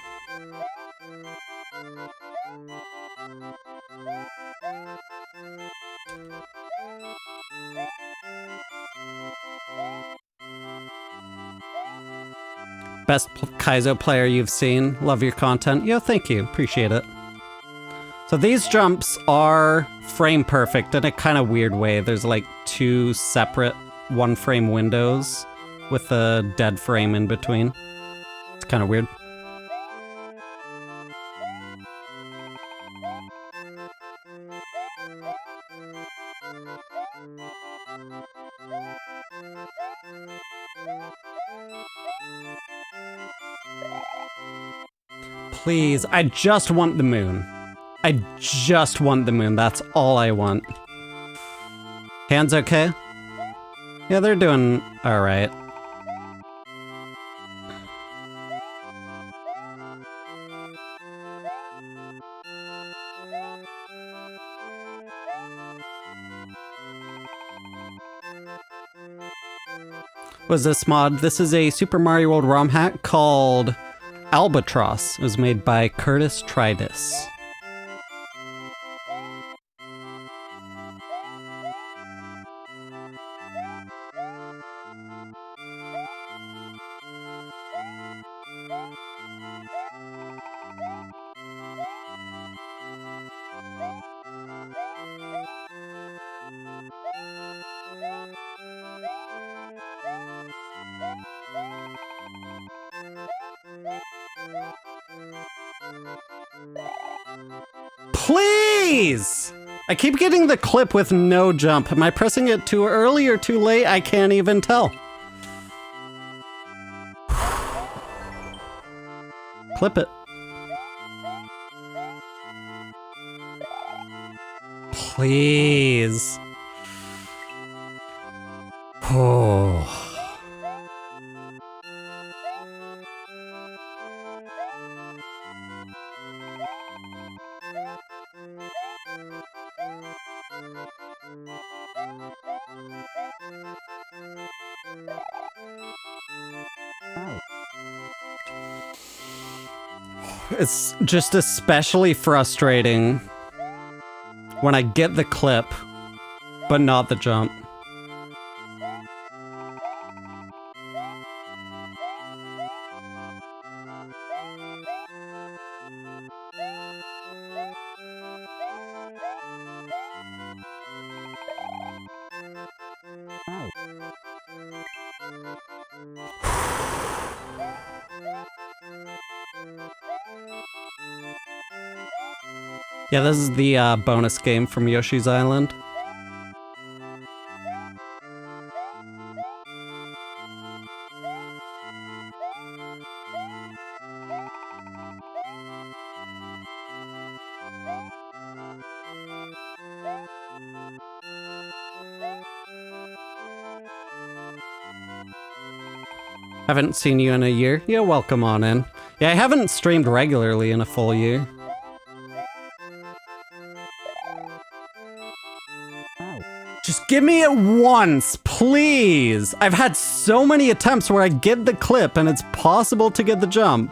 Best Kaizo player you've seen. Love your content. Yo, thank you. Appreciate it. So these jumps are frame perfect in a kind of weird way. There's like 2 separate 1-frame windows with a dead frame in between. It's kind of weird. Please, I just want the moon. I just want the moon. That's all I want. Hands okay? Yeah, they're doing all right. What is this mod? This is a Super Mario World ROM hack called Albatros. It was made by Curtis Tridis. Please! I keep getting the clip with no jump. Am I pressing it too early or too late? I can't even tell. Clip it. Please. Oh. It's just especially frustrating when I get the clip, but not the jump. Yeah, this is the bonus game from Yoshi's Island. Haven't seen you in a year. Yeah, welcome on in. Yeah, I haven't streamed regularly in a full year. Just give me it once, please! I've had so many attempts where I get the clip and it's possible to get the jump.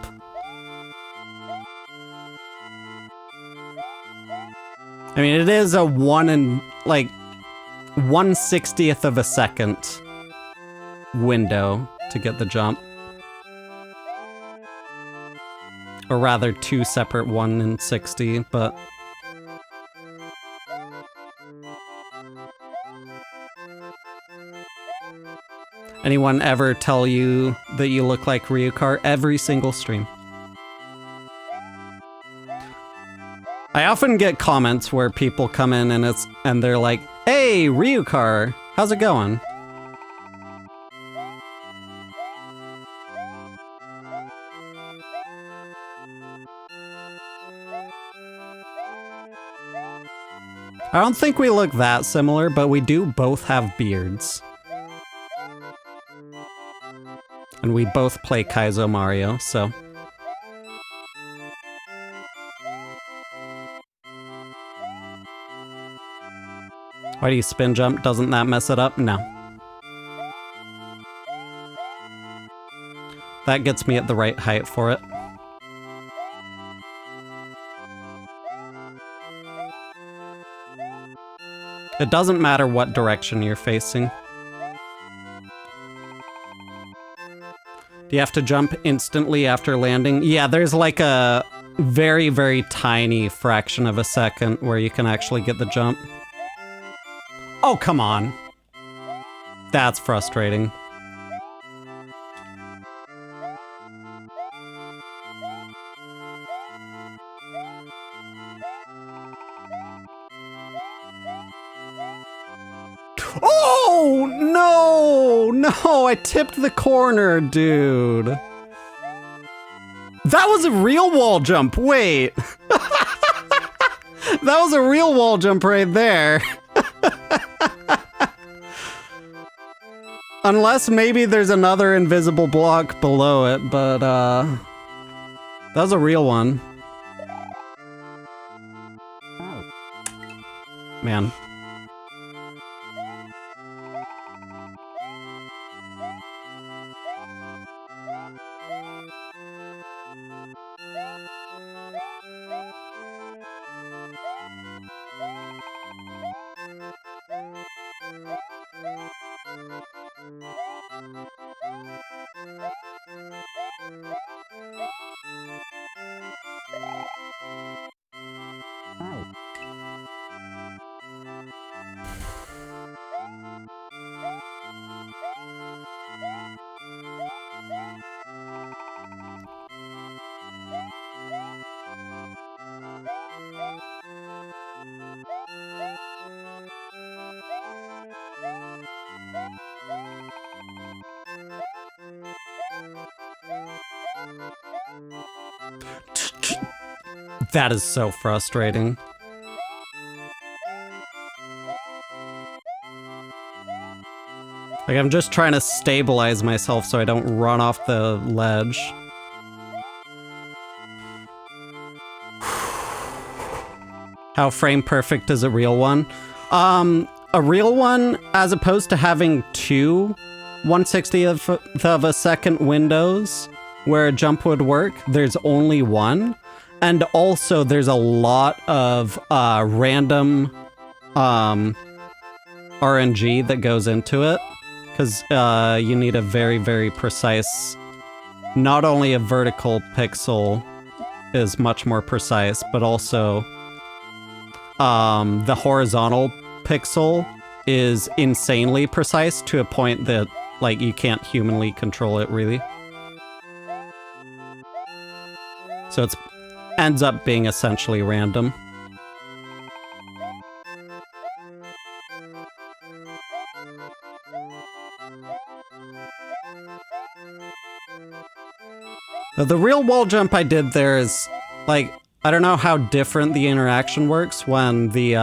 I mean, it is a 1/60th of a second window to get the jump. Or rather, 2 separate 1 in 60, but... Anyone ever tell you that you look like Ryukar? Every single stream. I often get comments where people come in and they're like, "Hey, Ryukar, how's it going?" I don't think we look that similar, but we do both have beards. And we both play Kaizo Mario, so... Why do you spin jump? Doesn't that mess it up? No. That gets me at the right height for it. It doesn't matter what direction you're facing. Do you have to jump instantly after landing? Yeah, there's like a very, very tiny fraction of a second where you can actually get the jump. Oh, come on. That's frustrating. Oh, no! No, I tipped the corner, dude. That was a real wall jump. Wait. That was a real wall jump right there. Unless maybe there's another invisible block below it, but that was a real one. Man. That is so frustrating. Like, I'm just trying to stabilize myself so I don't run off the ledge. How frame perfect is a real one? A real one, as opposed to having two 1/60th of a second windows where a jump would work, there's only one. And also, there's a lot of random RNG that goes into it. Because you need a very, very precise... Not only a vertical pixel is much more precise, but also the horizontal pixel is insanely precise to a point that, like, you can't humanly control it, really. So it's ends up being essentially random. The real wall jump I did there is, like, I don't know how different the interaction works when the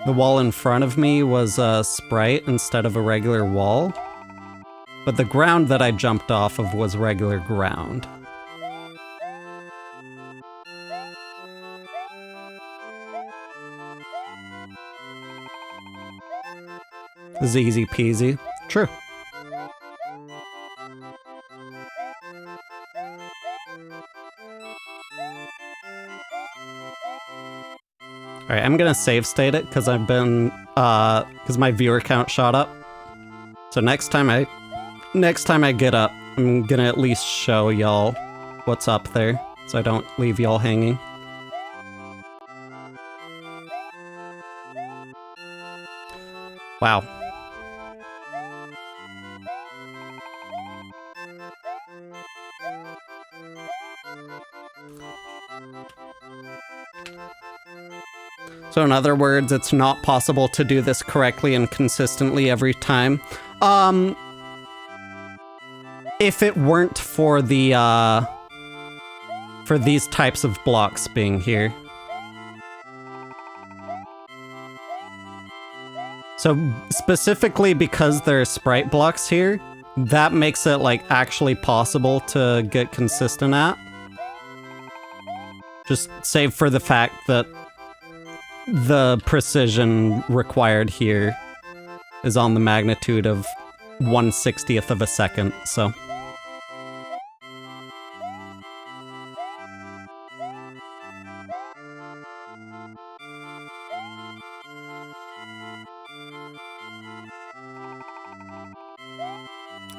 wall in front of me was a sprite instead of a regular wall. But the ground that I jumped off of was regular ground. This is easy peasy. True. Alright, I'm gonna save state it because I've been, because my viewer count shot up. So next time I get up, I'm gonna at least show y'all what's up there, so I don't leave y'all hanging. Wow. So in other words, it's not possible to do this correctly and consistently every time. If it weren't for the, for these types of blocks being here. So specifically because there are sprite blocks here, that makes it, like, actually possible to get consistent at. Just save for the fact that the precision required here is on the magnitude of 1/60th of a second, so.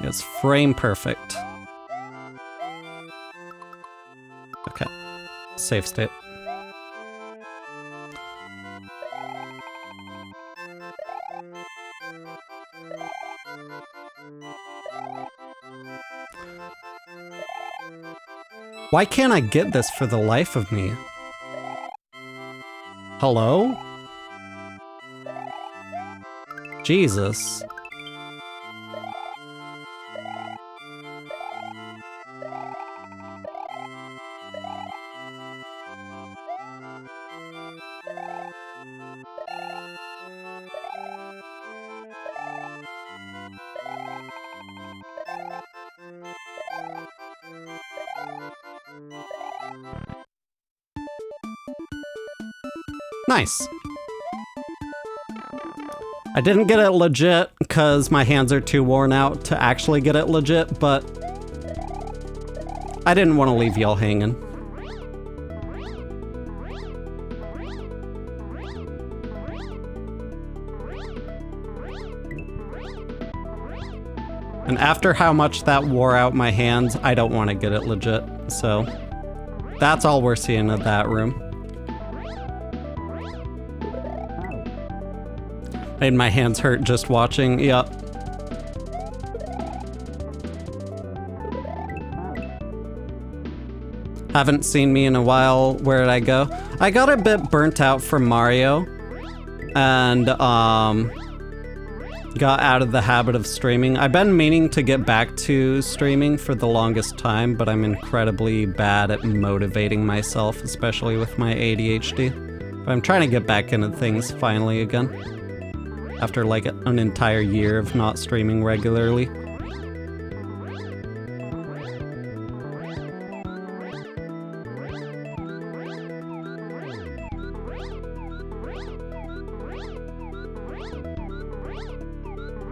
It's frame perfect. Okay, save state. Why can't I get this for the life of me? Hello? Jesus. Nice. I didn't get it legit because my hands are too worn out to actually get it legit, but I didn't want to leave y'all hanging. And after how much that wore out my hands, I don't want to get it legit, so that's all we're seeing in that room. Made my hands hurt just watching, yep. Haven't seen me in a while, where did I go? I got a bit burnt out from Mario, and got out of the habit of streaming. I've been meaning to get back to streaming for the longest time, but I'm incredibly bad at motivating myself, especially with my ADHD. But I'm trying to get back into things finally again. After like an entire year of not streaming regularly.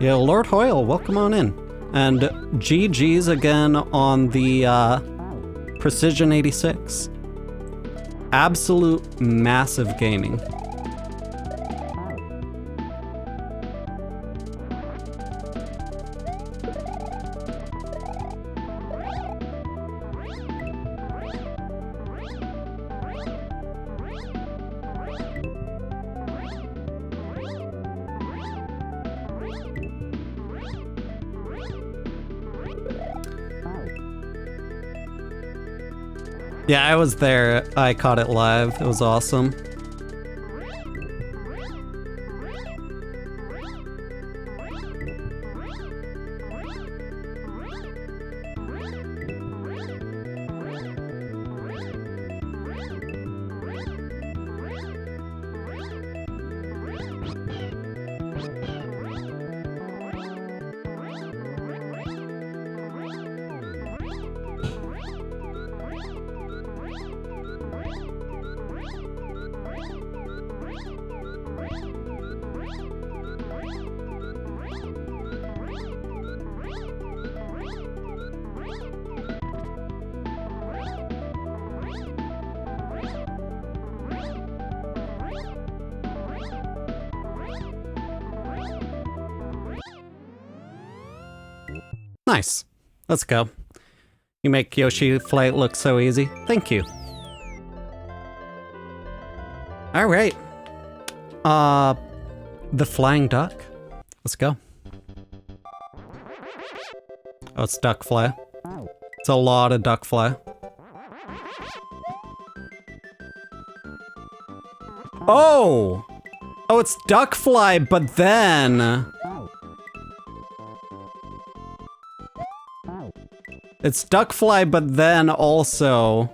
Yeah, Lord Hoyle, welcome on in. And GG's again on the Precision 86. Absolute massive gaming. Yeah, I was there. I caught it live. It was awesome. Nice. Let's go. You make Yoshi flight look so easy. Thank you. All right. The flying duck. Let's go. Oh, it's duck fly. It's a lot of duck fly. Oh! Oh, it's duck fly, but then... It's duck fly, but then also...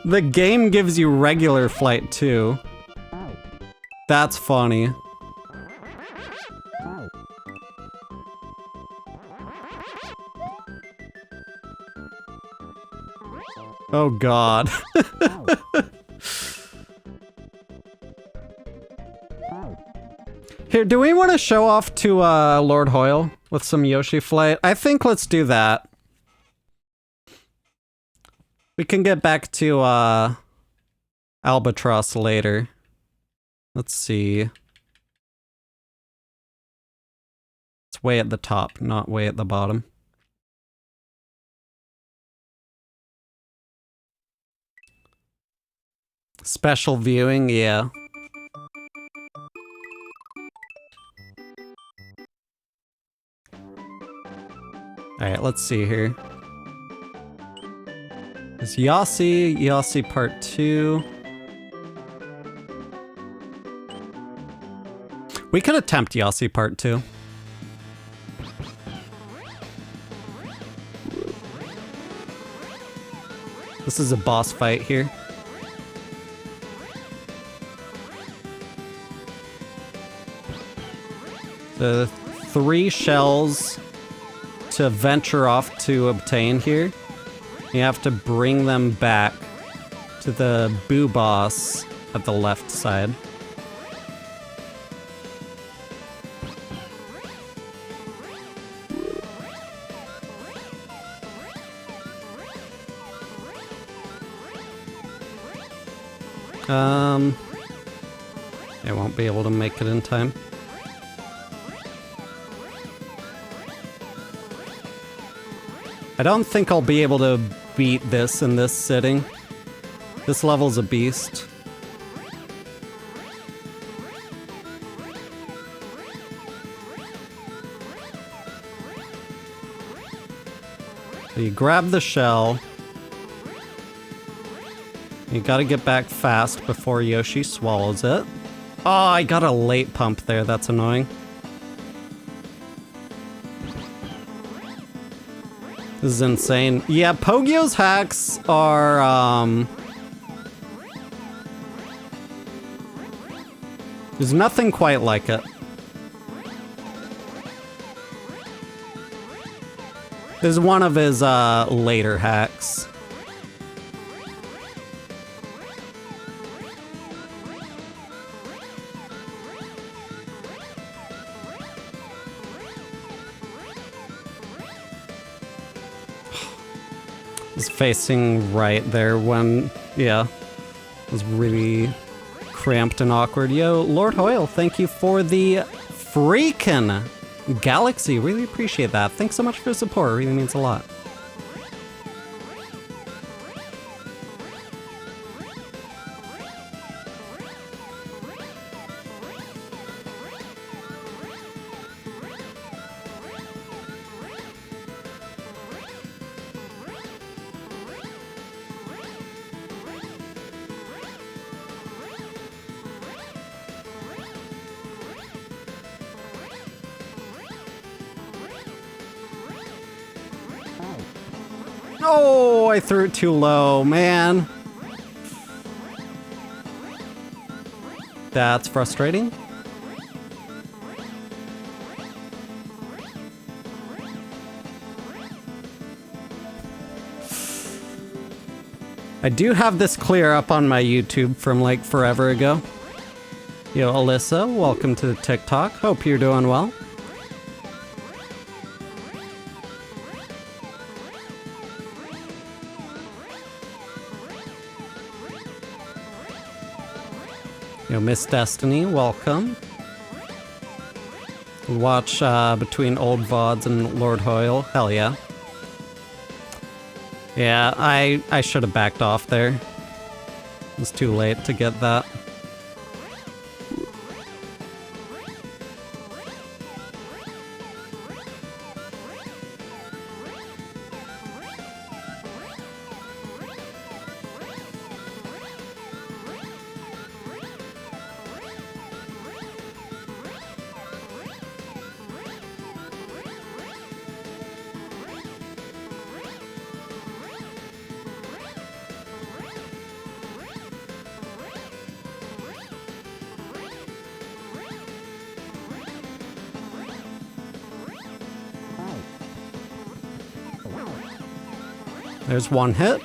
The game gives you regular flight too. That's funny. Oh god. Here, do we want to show off to Lord Hoyle with some Yoshi Flight? I think let's do that. We can get back to Albatros later. Let's see. It's way at the top, not way at the bottom. Special viewing, yeah. Alright, let's see here. There's Yossi Part 2. We could attempt Yossi Part 2. This is a boss fight here. The 3 shells to venture off to obtain here. You have to bring them back to the Boo boss at the left side. I won't be able to make it in time. I don't think I'll be able to beat this in this sitting. This level's a beast. So you grab the shell. You gotta get back fast before Yoshi swallows it. Oh, I got a late pump there, that's annoying. This is insane. Yeah, Pogyo's hacks are, there's nothing quite like it. This is one of his, later hacks. Is facing right there when, yeah, it was really cramped and awkward. Yo, Lord Hoyle, thank you for the freaking galaxy. Really appreciate that. Thanks so much for the support. It really means a lot. Oh, I threw it too low, man. That's frustrating. I do have this clear up on my YouTube from like forever ago. Yo, Alyssa, welcome to the TikTok. Hope you're doing well. Yo, Miss Destiny, welcome. Watch between old VODs and Lord Hoyle. Hell yeah. Yeah, I should have backed off there. It was too late to get that. There's one hit.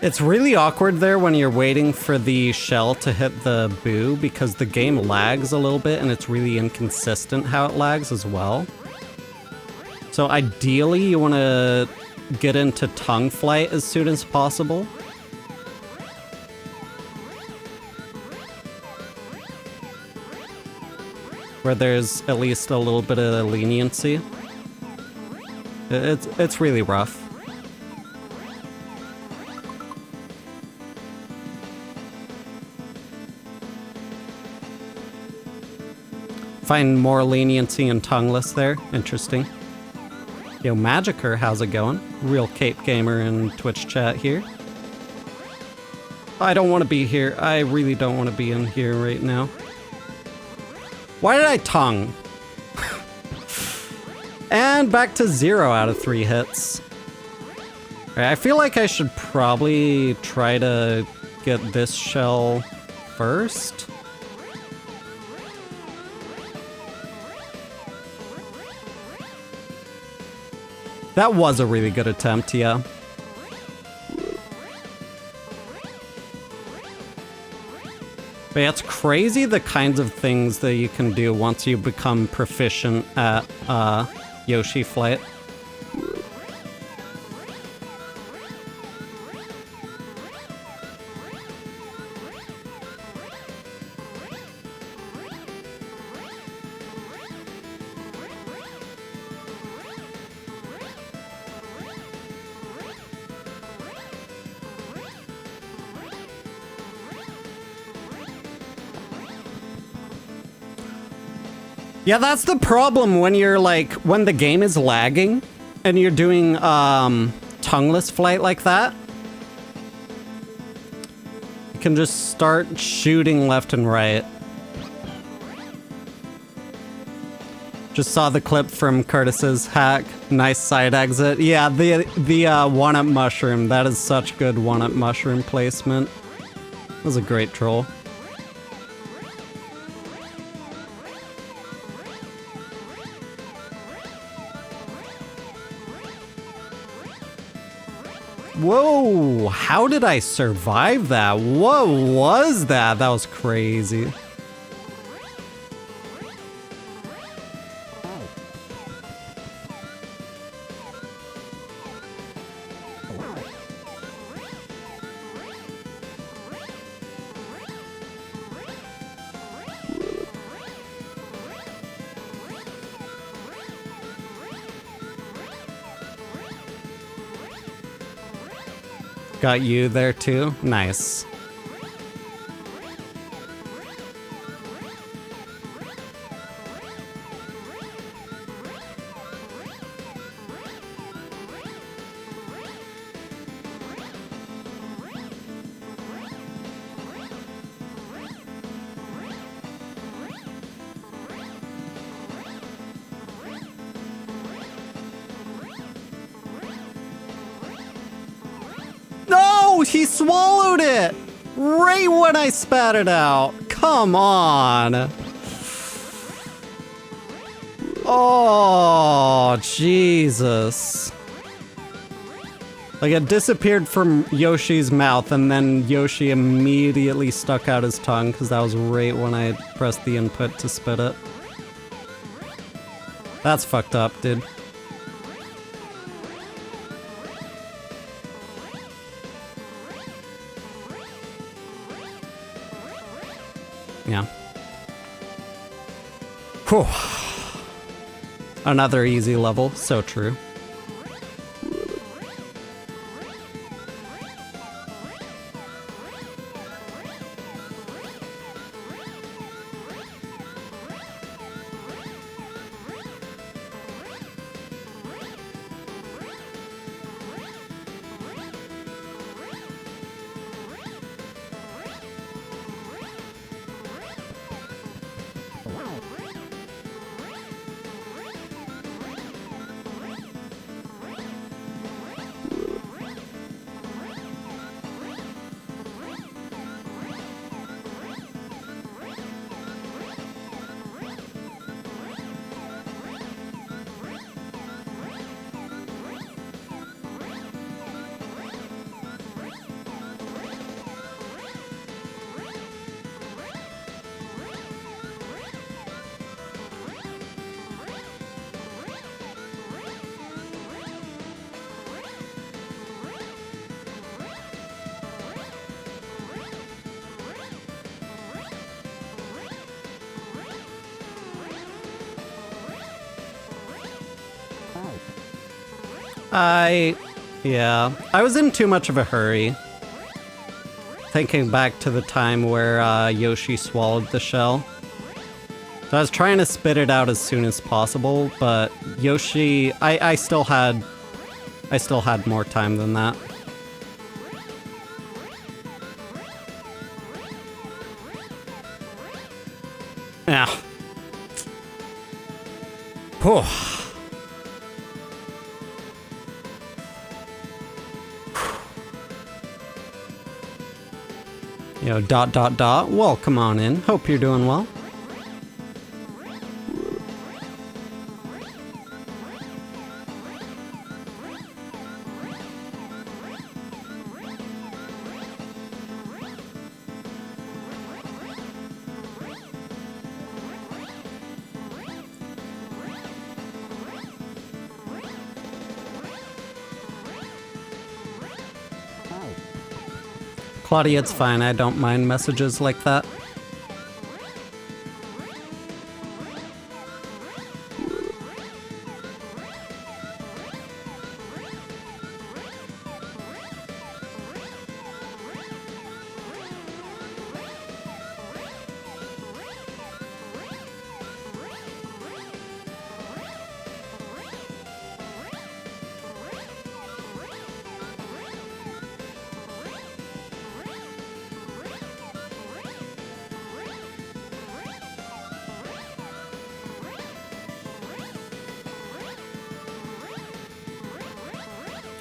It's really awkward there when you're waiting for the shell to hit the boo because the game lags a little bit and it's really inconsistent how it lags as well. So ideally you want to get into tongue flight as soon as possible. Where there's at least a little bit of leniency. It's really rough. Find more leniency in tongueless there. Interesting. Yo, Magicer, how's it going? Real Cape Gamer in Twitch chat here. I don't want to be here. I really don't want to be in here right now. Why did I tongue? And back to 0 out of 3 hits. Right, I feel like I should probably try to get this shell first. That was a really good attempt, yeah. But yeah, it's crazy the kinds of things that you can do once you become proficient at Yoshi Flight. Yeah, that's the problem when you're like, when the game is lagging and you're doing tongueless flight like that. You can just start shooting left and right. Just saw the clip from Curtis's hack. Nice side exit. Yeah, the one-up mushroom. That is such good one-up mushroom placement. That was a great troll. Whoa, how did I survive that? What was that? That was crazy. Got you there too? Nice. He swallowed it! Right when I spat it out! Come on! Oh, Jesus. Like, it disappeared from Yoshi's mouth, and then Yoshi immediately stuck out his tongue, because that was right when I pressed the input to spit it. That's fucked up, dude. Yeah. Whew. Another easy level, so true. Yeah, I was in too much of a hurry. Thinking back to the time where Yoshi swallowed the shell. So I was trying to spit it out as soon as possible, but Yoshi, I still had more time than that. Yeah. Whew. Yo, ... Well, come on in. Hope you're doing well. Claudia, it's fine. I don't mind messages like that.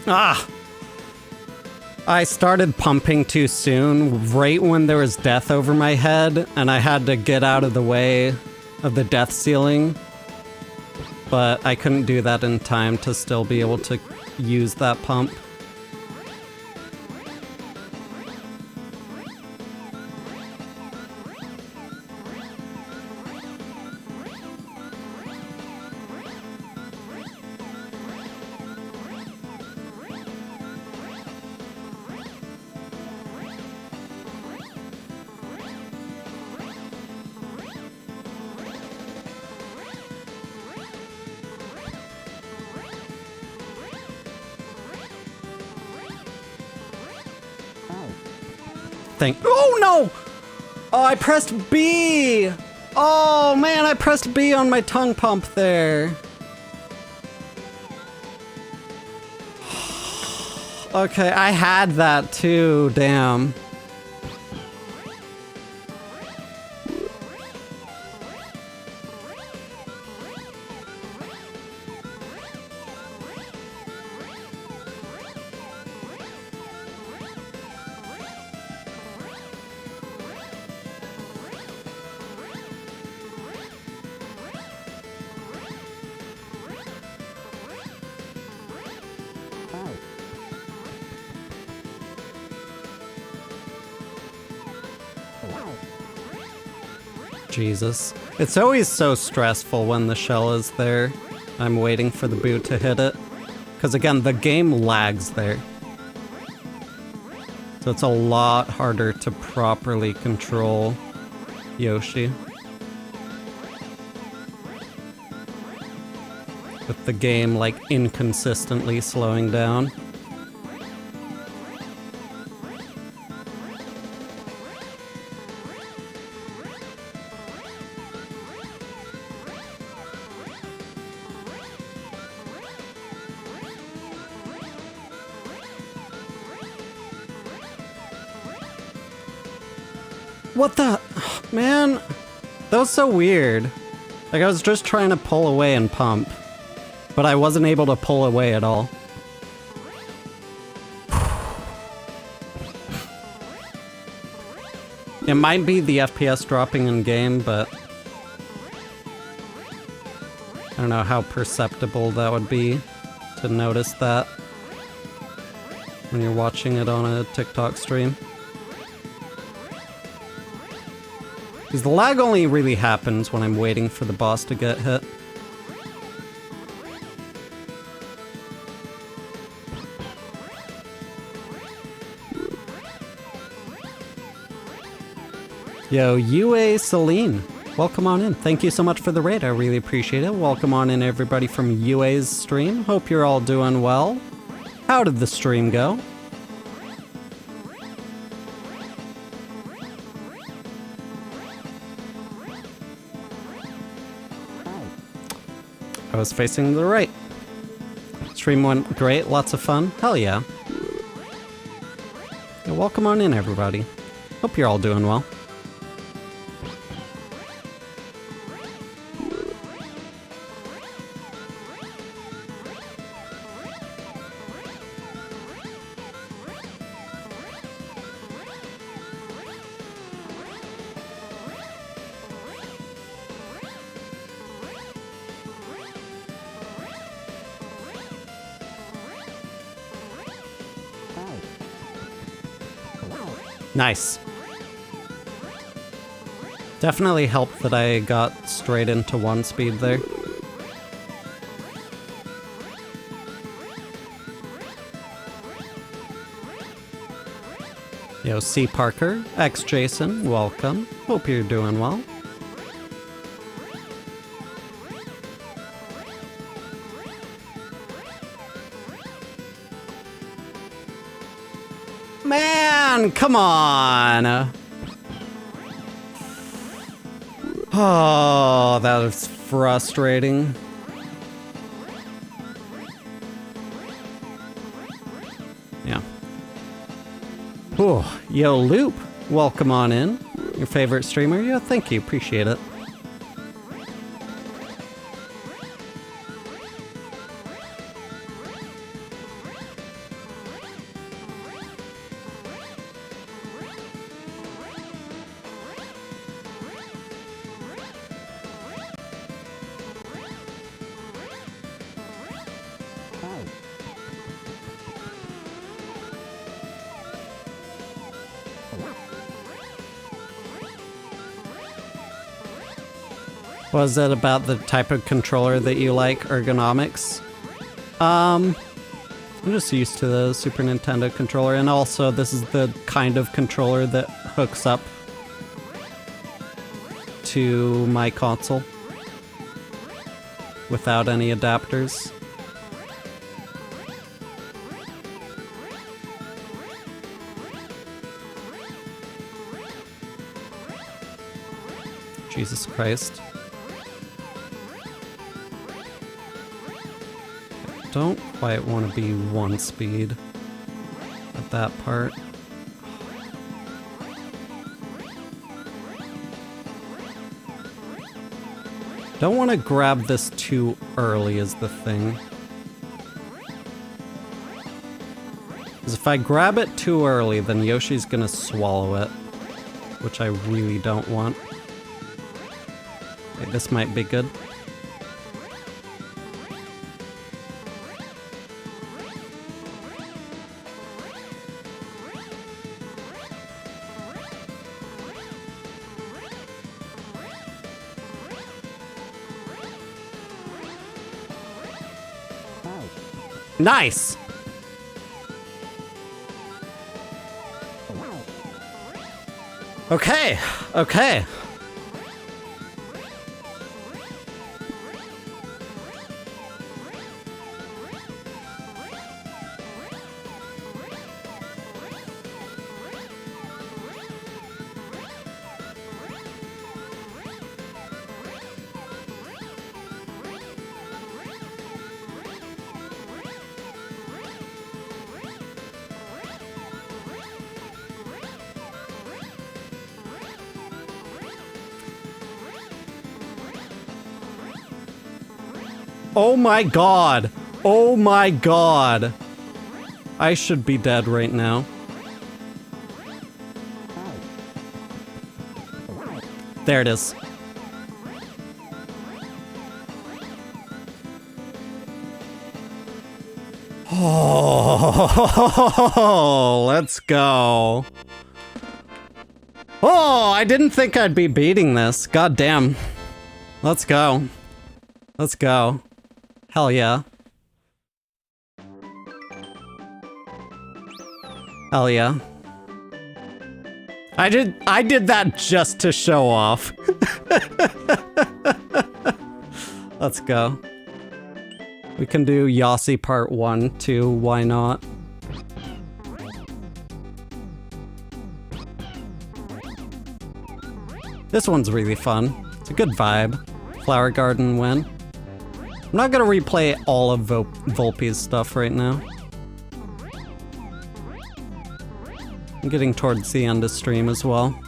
Ah! I started pumping too soon, right when there was death over my head, and I had to get out of the way of the death ceiling. But I couldn't do that in time to still be able to use that pump. Oh no! Oh, I pressed B! Oh man, I pressed B on my tongue pump there. Okay, I had that too, damn. Jesus. It's always so stressful when the shell is there. I'm waiting for the boot to hit it. Because again, the game lags there. So it's a lot harder to properly control Yoshi. With the game like inconsistently slowing down. What the... Man, that was so weird. Like, I was just trying to pull away and pump. But I wasn't able to pull away at all. It might be the FPS dropping in game, but... I don't know how perceptible that would be to notice that when you're watching it on a TikTok stream. Because the lag only really happens when I'm waiting for the boss to get hit. Yo, UA Celine. Welcome on in. Thank you so much for the raid. I really appreciate it. Welcome on in, everybody from UA's stream. Hope you're all doing well. How did the stream go? I was facing the right. Stream went great. Lots of fun. Hell yeah. Yeah, welcome on in, everybody. Hope you're all doing well. Nice. Definitely helped that I got straight into 1 speed there. Yo, C. Parker, X. Jason, welcome. Hope you're doing well. Man, come on! Oh, that is frustrating. Yeah. Whew. Yo, Loop, welcome on in. Your favorite streamer? Yeah, thank you. Appreciate it. Was it about the type of controller that you like, ergonomics? I'm just used to the Super Nintendo controller, and also this is the kind of controller that hooks up to my console without any adapters. Jesus Christ. Don't quite want to be 1 speed at that part. Don't want to grab this too early is the thing. Because if I grab it too early, then Yoshi's gonna swallow it, which I really don't want. Okay, this might be good. Nice! Okay, okay. Oh my god! Oh my god! I should be dead right now. There it is. Oh, let's go. Oh, I didn't think I'd be beating this. God damn. Let's go. Let's go. Hell yeah. Hell yeah. I did that just to show off. Let's go. We can do Yossi Part 1 too, why not? This one's really fun. It's a good vibe. Flower Garden win. I'm not gonna replay all of Volpe's stuff right now. I'm getting towards the end of stream as well.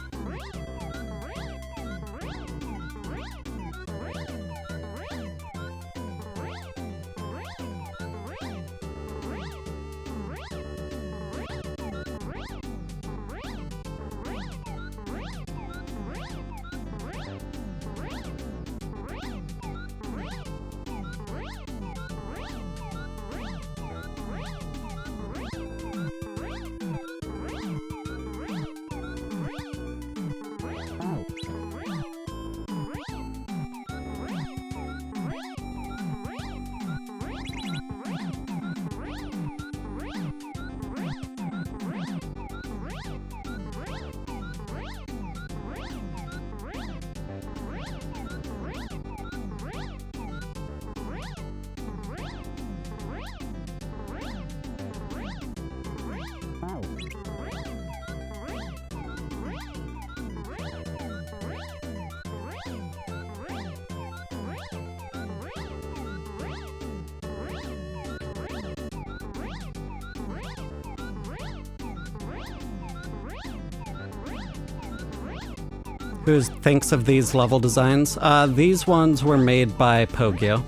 Who thinks of these level designs? These ones were made by Pogyo.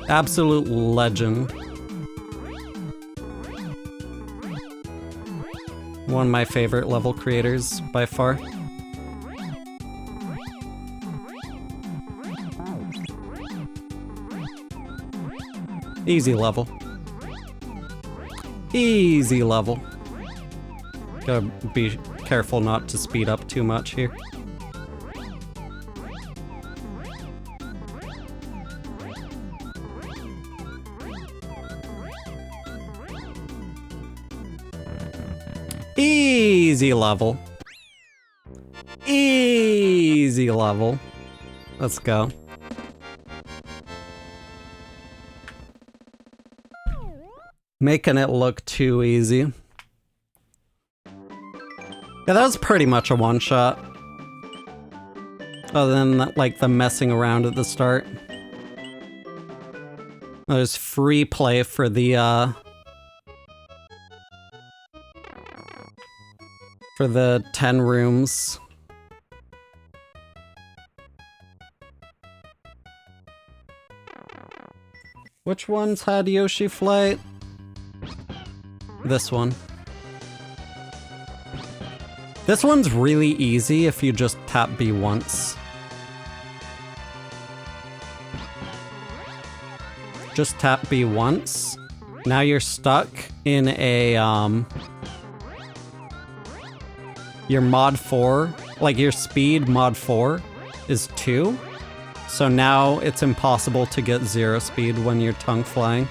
Absolute legend. One of my favorite level creators by far. Easy level. Easy level. Gotta be careful not to speed up too much here. Easy level. Easy level. Let's go. Making it look too easy. Yeah, that was pretty much a one-shot. Other than, like, the messing around at the start. There's free play for the, for the 10 rooms. Which ones had Yoshi Flight? This one. This one's really easy if you just tap B once. Just tap B once. Now you're stuck in a, your mod 4, like your speed mod 4 is 2. So now it's impossible to get 0 speed when you're tongue flying.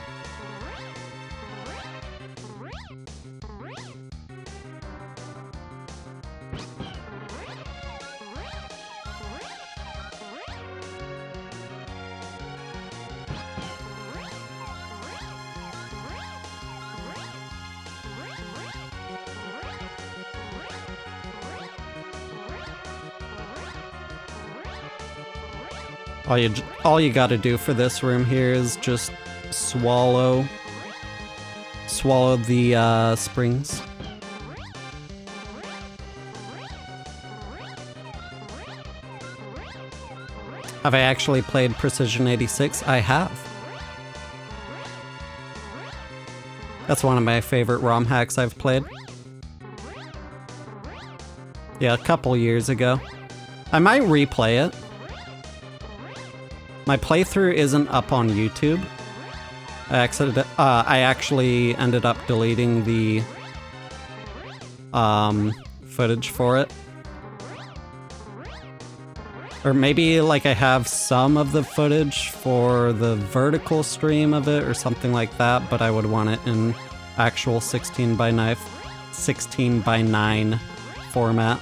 All you gotta do for this room here is just swallow the springs. Have I actually played Precision 86? I have. That's one of my favorite ROM hacks I've played. Yeah, a couple years ago. I might replay it. My playthrough isn't up on YouTube. I actually ended up deleting the footage for it. Or maybe like I have some of the footage for the vertical stream of it or something like that, but I would want it in actual 16:9 format.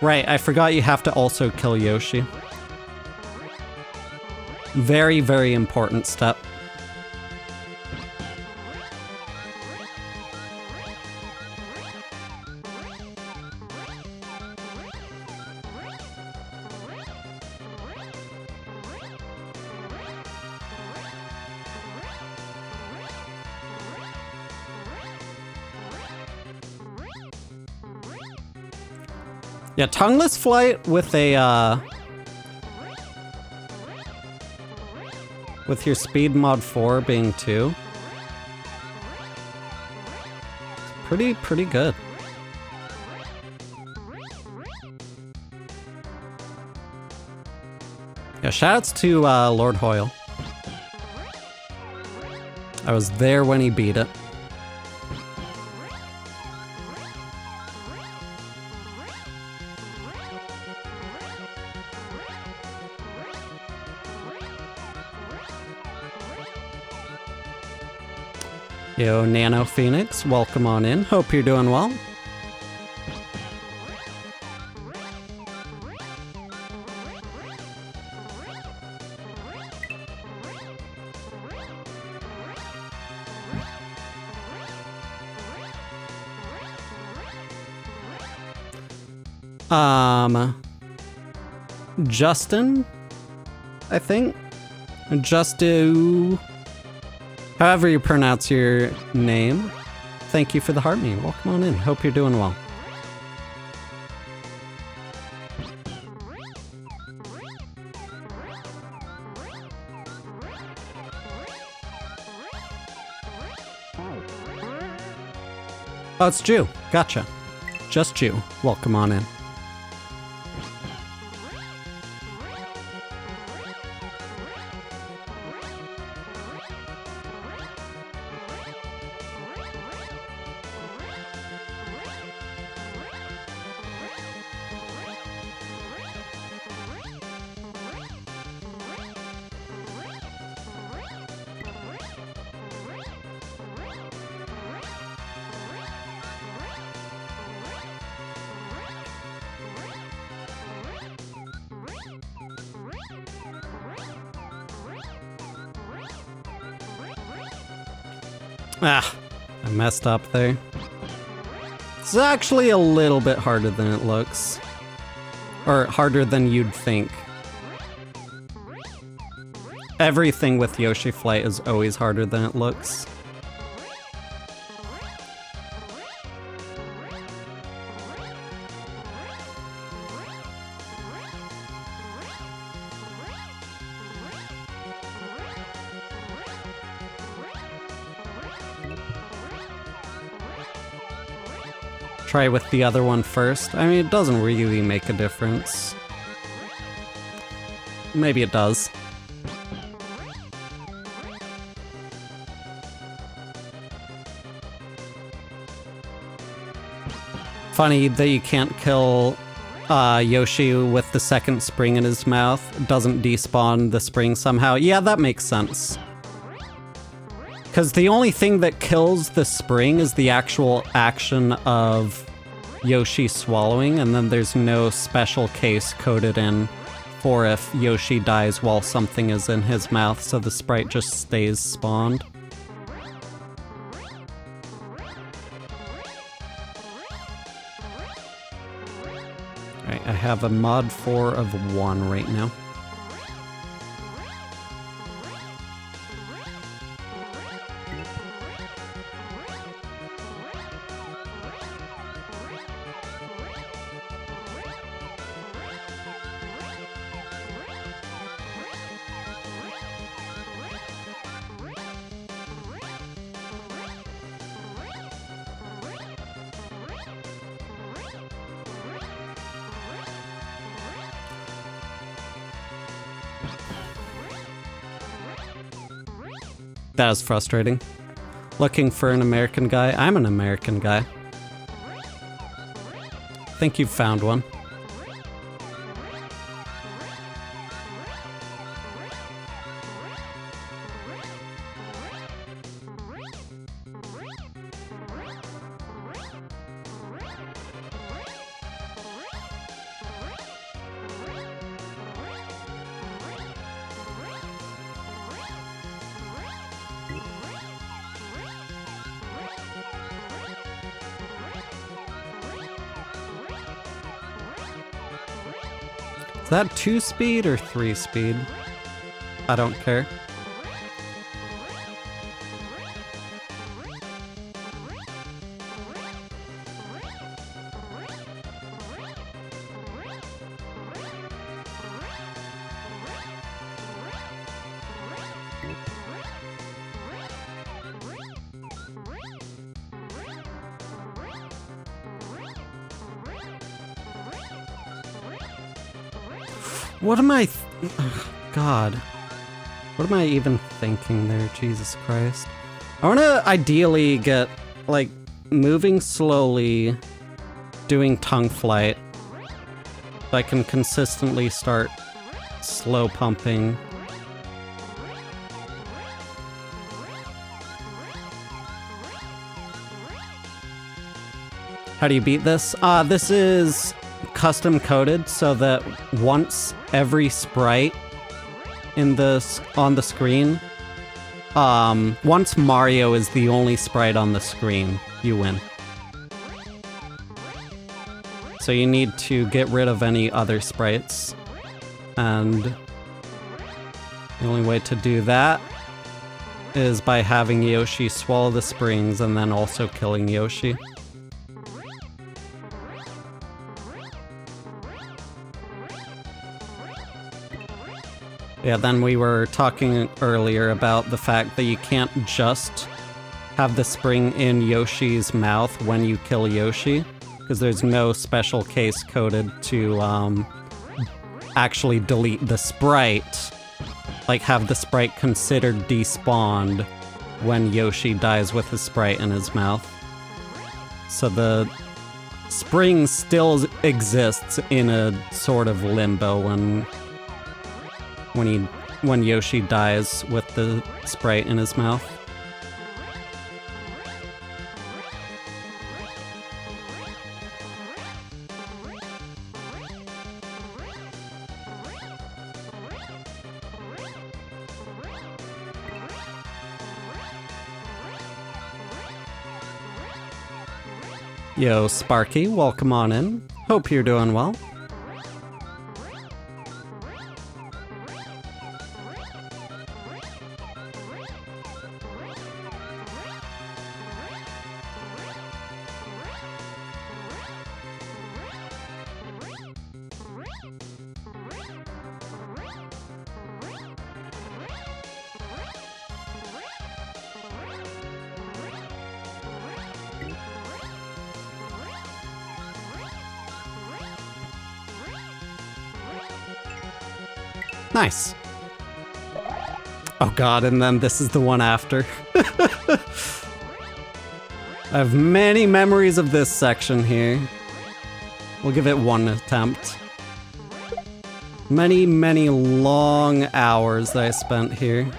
Right, I forgot you have to also kill Yoshi. Very, very important step. Yeah, tongueless flight with a, with your speed mod 4 being 2. Pretty good. Yeah, shoutouts to Lord Hoyle. I was there when he beat it. Yo, Nano Phoenix, welcome on in. Hope you're doing well. Justin, I think. However you pronounce your name. Thank you for the heart me. Welcome on in. Hope you're doing well. Oh, it's Jew. Gotcha. Just Jew. Welcome on in. Ah, I messed up there. It's actually a little bit harder than it looks. Or harder than you'd think. Everything with Yoshi Flight is always harder than it looks. Try with the other one first. I mean, it doesn't really make a difference. Maybe it does. Funny that you can't kill Yoshi with the second spring in his mouth. It doesn't despawn the spring somehow. Yeah, that makes sense. Because the only thing that kills the spring is the actual action of Yoshi swallowing, and then there's no special case coded in for if Yoshi dies while something is in his mouth, so the sprite just stays spawned. Alright, I have a mod 4 of 1 right now. That was frustrating. Looking for an American guy. I'm an American guy. Think you've found one. Is that 2 speed or 3 speed? I don't care. What am I... God. What am I even thinking there? Jesus Christ. I want to ideally get, like, moving slowly, doing tongue flight, so I can consistently start slow pumping. How do you beat this? This is custom coded so that once every sprite on the screen, once Mario is the only sprite on the screen, you win. So you need to get rid of any other sprites, and the only way to do that is by having Yoshi swallow the springs and then also killing Yoshi. Yeah, then we were talking earlier about the fact that you can't just have the spring in Yoshi's mouth when you kill Yoshi, because there's no special case coded to actually delete the sprite, like have the sprite considered despawned when Yoshi dies with the sprite in his mouth. So the spring still exists in a sort of limbo when Yoshi dies with the sprite in his mouth. Yo, Sparky, welcome on in. Hope you're doing well. Nice. Oh god, and then this is the one after. I have many memories of this section here. We'll give it one attempt. Many, many long hours that I spent here.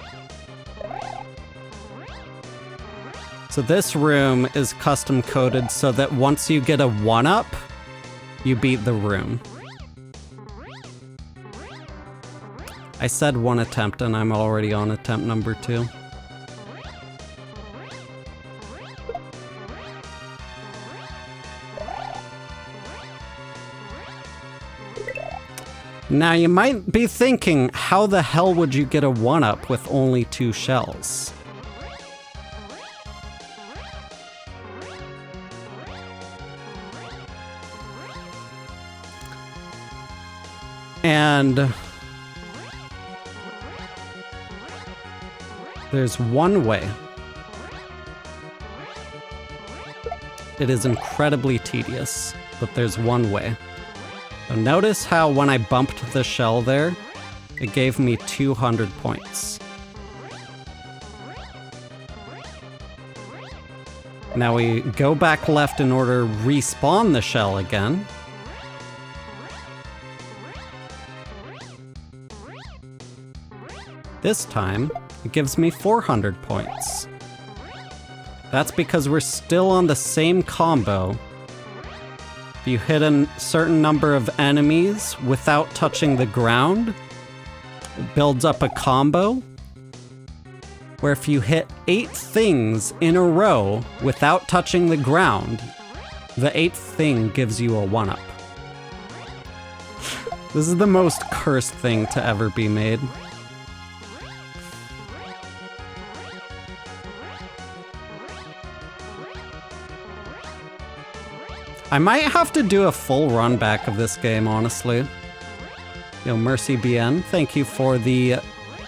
So this room is custom coded so that once you get a 1-up, you beat the room. I said one attempt and I'm already on attempt number 2. Now you might be thinking, how the hell would you get a 1-up with only 2 shells? And there's one way. It is incredibly tedious, but there's one way. So notice how when I bumped the shell there, it gave me 200 points. Now we go back left in order to respawn the shell again. This time, it gives me 400 points. That's because we're still on the same combo. If you hit a certain number of enemies without touching the ground, it builds up a combo where if you hit 8 things in a row without touching the ground, the 8th thing gives you a 1-up. This is the most cursed thing to ever be made. I might have to do a full run back of this game, honestly. Yo, Mercy BN, thank you for the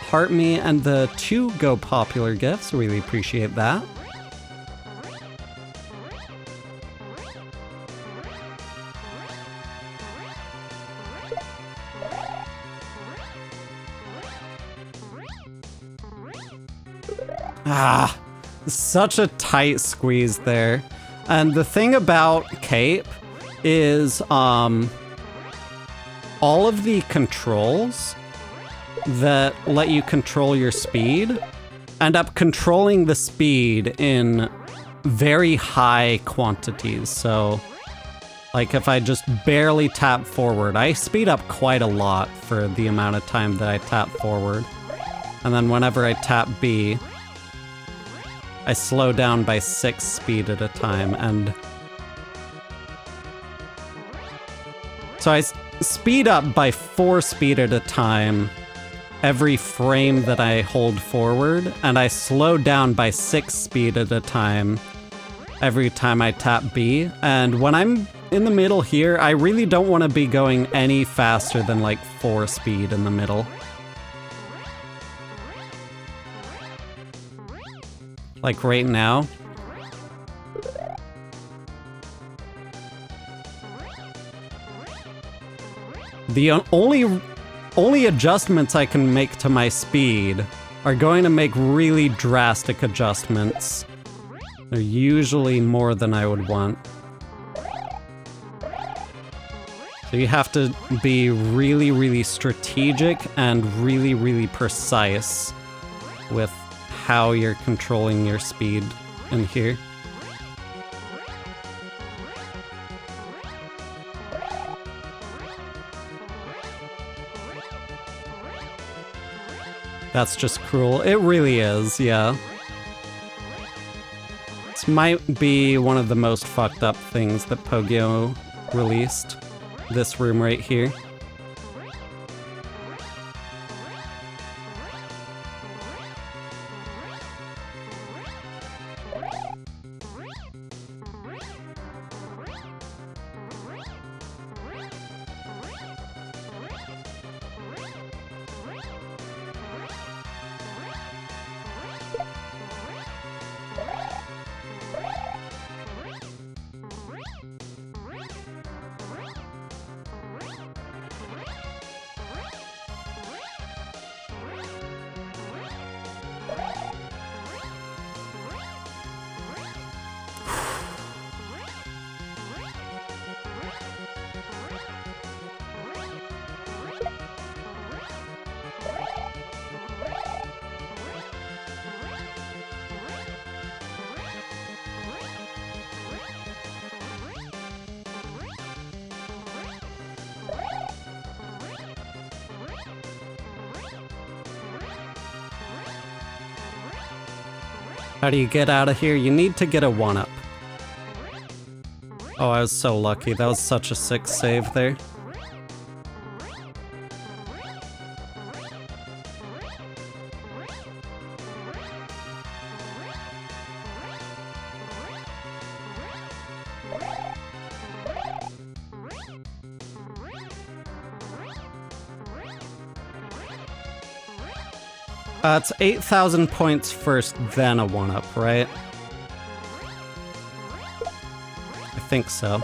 Heart Me and the 2 Go Popular gifts. Really appreciate that. Ah, such a tight squeeze there. And the thing about Cape is, all of the controls that let you control your speed end up controlling the speed in very high quantities. So, like if I just barely tap forward, I speed up quite a lot for the amount of time that I tap forward. And then whenever I tap B, I slow down by 6 speed at a time, and so I speed up by 4 speed at a time every frame that I hold forward, and I slow down by 6 speed at a time every time I tap B. And when I'm in the middle here, I really don't want to be going any faster than like 4 speed in the middle. Like right now. The only adjustments I can make to my speed are going to make really drastic adjustments. They're usually more than I would want. So you have to be really, really strategic and really, really precise with how you're controlling your speed in here. That's just cruel. It really is, yeah. This might be one of the most fucked up things that Pogyo released. This room right here. How do you get out of here? You need to get a 1-up. Oh, I was so lucky. That was such a sick save there. It's 8,000 points first, then a 1-up, right? I think so.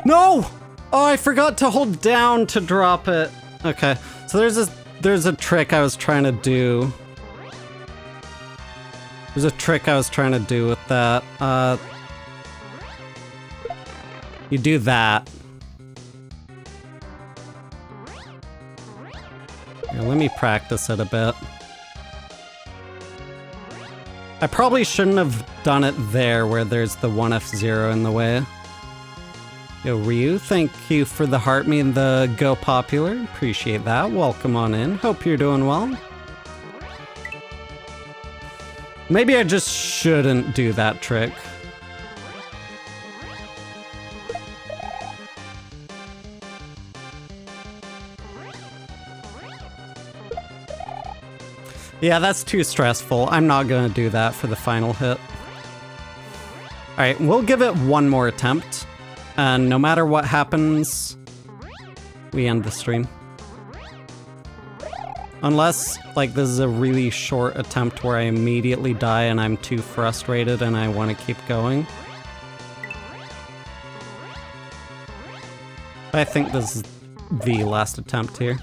No! Oh, I forgot to hold down to drop it. Okay, so there's a trick I was trying to do. There's a trick I was trying to do with that. You do that, Let me practice it a bit. I probably shouldn't have done it there where there's the 1F0 in the way. Yo, Ryu, thank you for the heart me and the Go Popular. Appreciate that. Welcome on in. Hope you're doing well. Maybe I just shouldn't do that trick. Yeah, that's too stressful. I'm not gonna do that for the final hit. Alright, we'll give it one more attempt. And no matter what happens, we end the stream. Unless, like, this is a really short attempt where I immediately die and I'm too frustrated and I want to keep going. I think this is the last attempt here.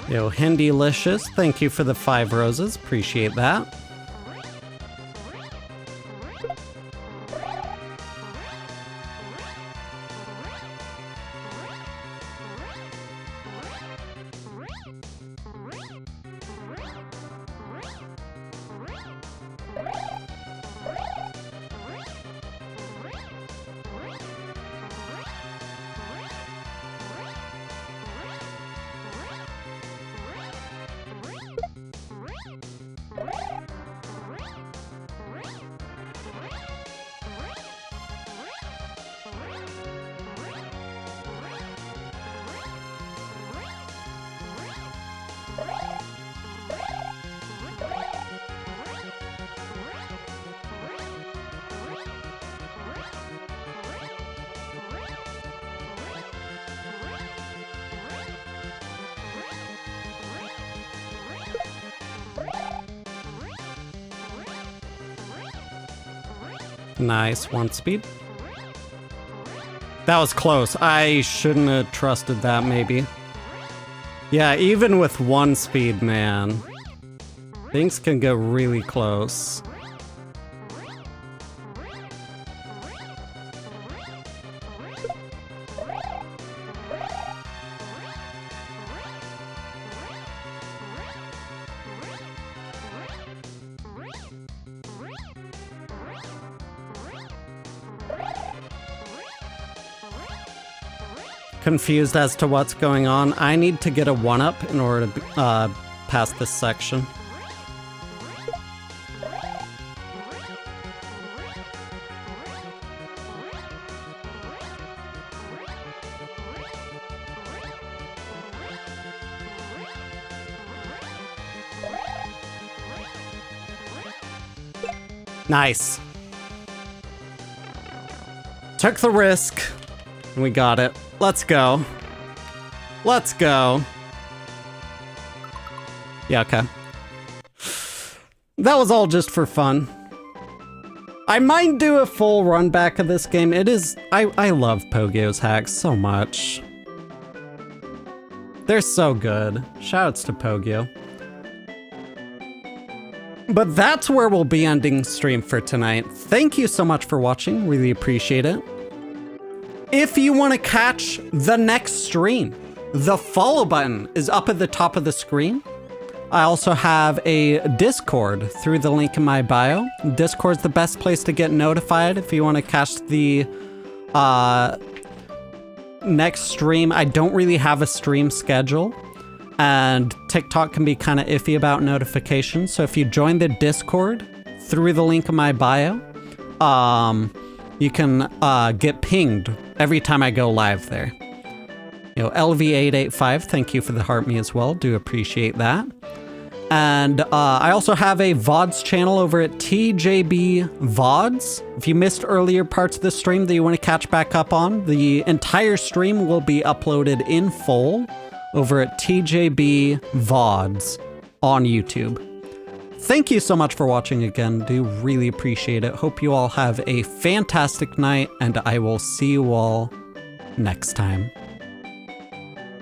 Yo, Hindylicious, thank you for the 5 roses. Appreciate that. Nice, 1 speed. That was close. I shouldn't have trusted that, maybe. Yeah, even with 1 speed, man, things can go really close. Confused as to what's going on. I need to get a 1-up in order to pass this section. Nice. Took the risk. We got it. Let's go. Let's go. Yeah, okay. That was all just for fun. I might do a full run back of this game. It is... I love Pogyo's hacks so much. They're so good. Shoutouts to Pogyo. But that's where we'll be ending stream for tonight. Thank you so much for watching. Really appreciate it. If you want to catch the next stream, the follow button is up at the top of the screen. I also have a Discord through the link in my bio. Discord's the best place to get notified if you want to catch the next stream. I don't really have a stream schedule, and TikTok can be kind of iffy about notifications. So if you join the Discord through the link in my bio, you can get pinged every time I go live there. You know, LV885, thank you for the heart me as well. Do appreciate that. And I also have a VODs channel over at TJB VODs. If you missed earlier parts of the stream that you want to catch back up on, the entire stream will be uploaded in full over at TJB VODs. on YouTube. Thank you so much for watching again. Do really appreciate it. Hope you all have a fantastic night, and I will see you all next time.